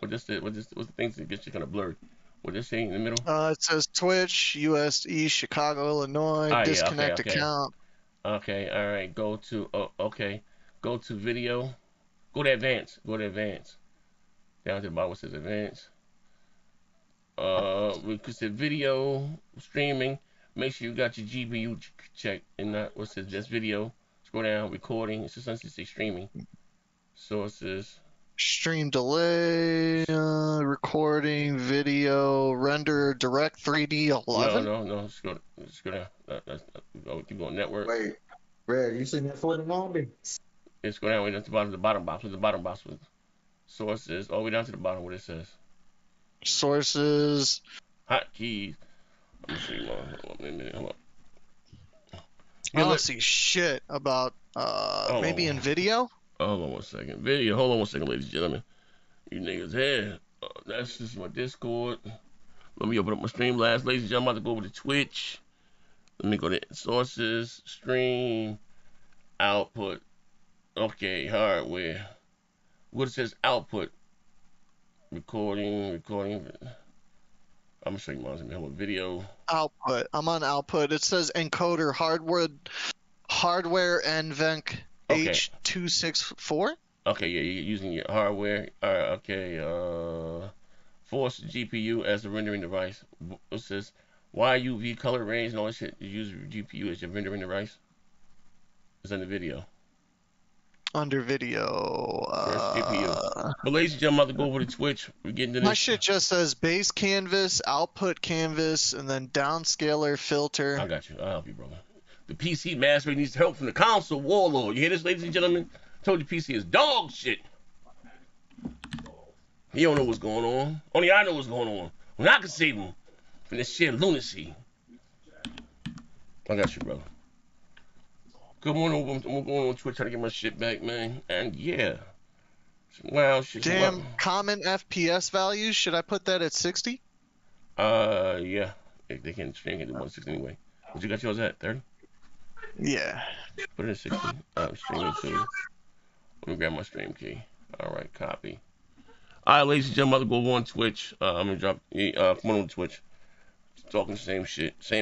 What's the things that get you kind of blurred? What this thing in the middle? It says Twitch, US East, Chicago, Illinois. Disconnect account. Okay, all right. Go to Go to video. Go to advanced. Down to the bottom, it says advanced. We could say video streaming. Make sure you got your GPU checked and not what says just video. Scroll down, recording. It's just say streaming. Sources. Stream delay, recording, video, render, direct 3D 11. No. Just go down. Keep going. Network. Wait, Red, you seen that 49? It's go down way down to the bottom box. With the bottom box with sources all the way down to the bottom. What it says. Sources. Hotkeys. Let me see. Hold on. I don't see shit about maybe in video. Hold on one second. Video. Hold on one second, ladies and gentlemen. You niggas here. That's just my Discord. Let me open up my Streamlabs. Ladies and gentlemen, I'm about to go over to Twitch. Let me go to sources, stream, output. Okay, hardware. What it says output. Recording. I'm gonna show you mine. Video. Output. I'm on output. It says encoder hardware NVENC H264. Okay, yeah, you're using your hardware. Okay, force GPU as a rendering device. It says YUV color range and all that shit. You use your GPU as your rendering device. It's in the video. Under video. GPU. But ladies and gentlemen, I'm about to go over to Twitch. We're getting to this. My shit just says base canvas, output canvas, and then downscaler filter. I got you. I'll help you, brother. The PC master needs help from the console warlord. You hear this, ladies and gentlemen? I told you PC is dog shit. He don't know what's going on. Only I know what's going on. When I can save him from this shit lunacy. I got you, bro. Good morning. I'm going on Twitch trying to get my shit back, man. And yeah. Wow, shit. Damn, common FPS values. Should I put that at 60? Yeah. They can stream it to 160 anyway. What you got yours at? 30? Yeah. Put it at 60. Streaming too. Let me grab my stream key. Alright, copy. Alright, ladies and gentlemen, I'll go on Twitch. I'm gonna drop come on Twitch. Talking the same shit. Same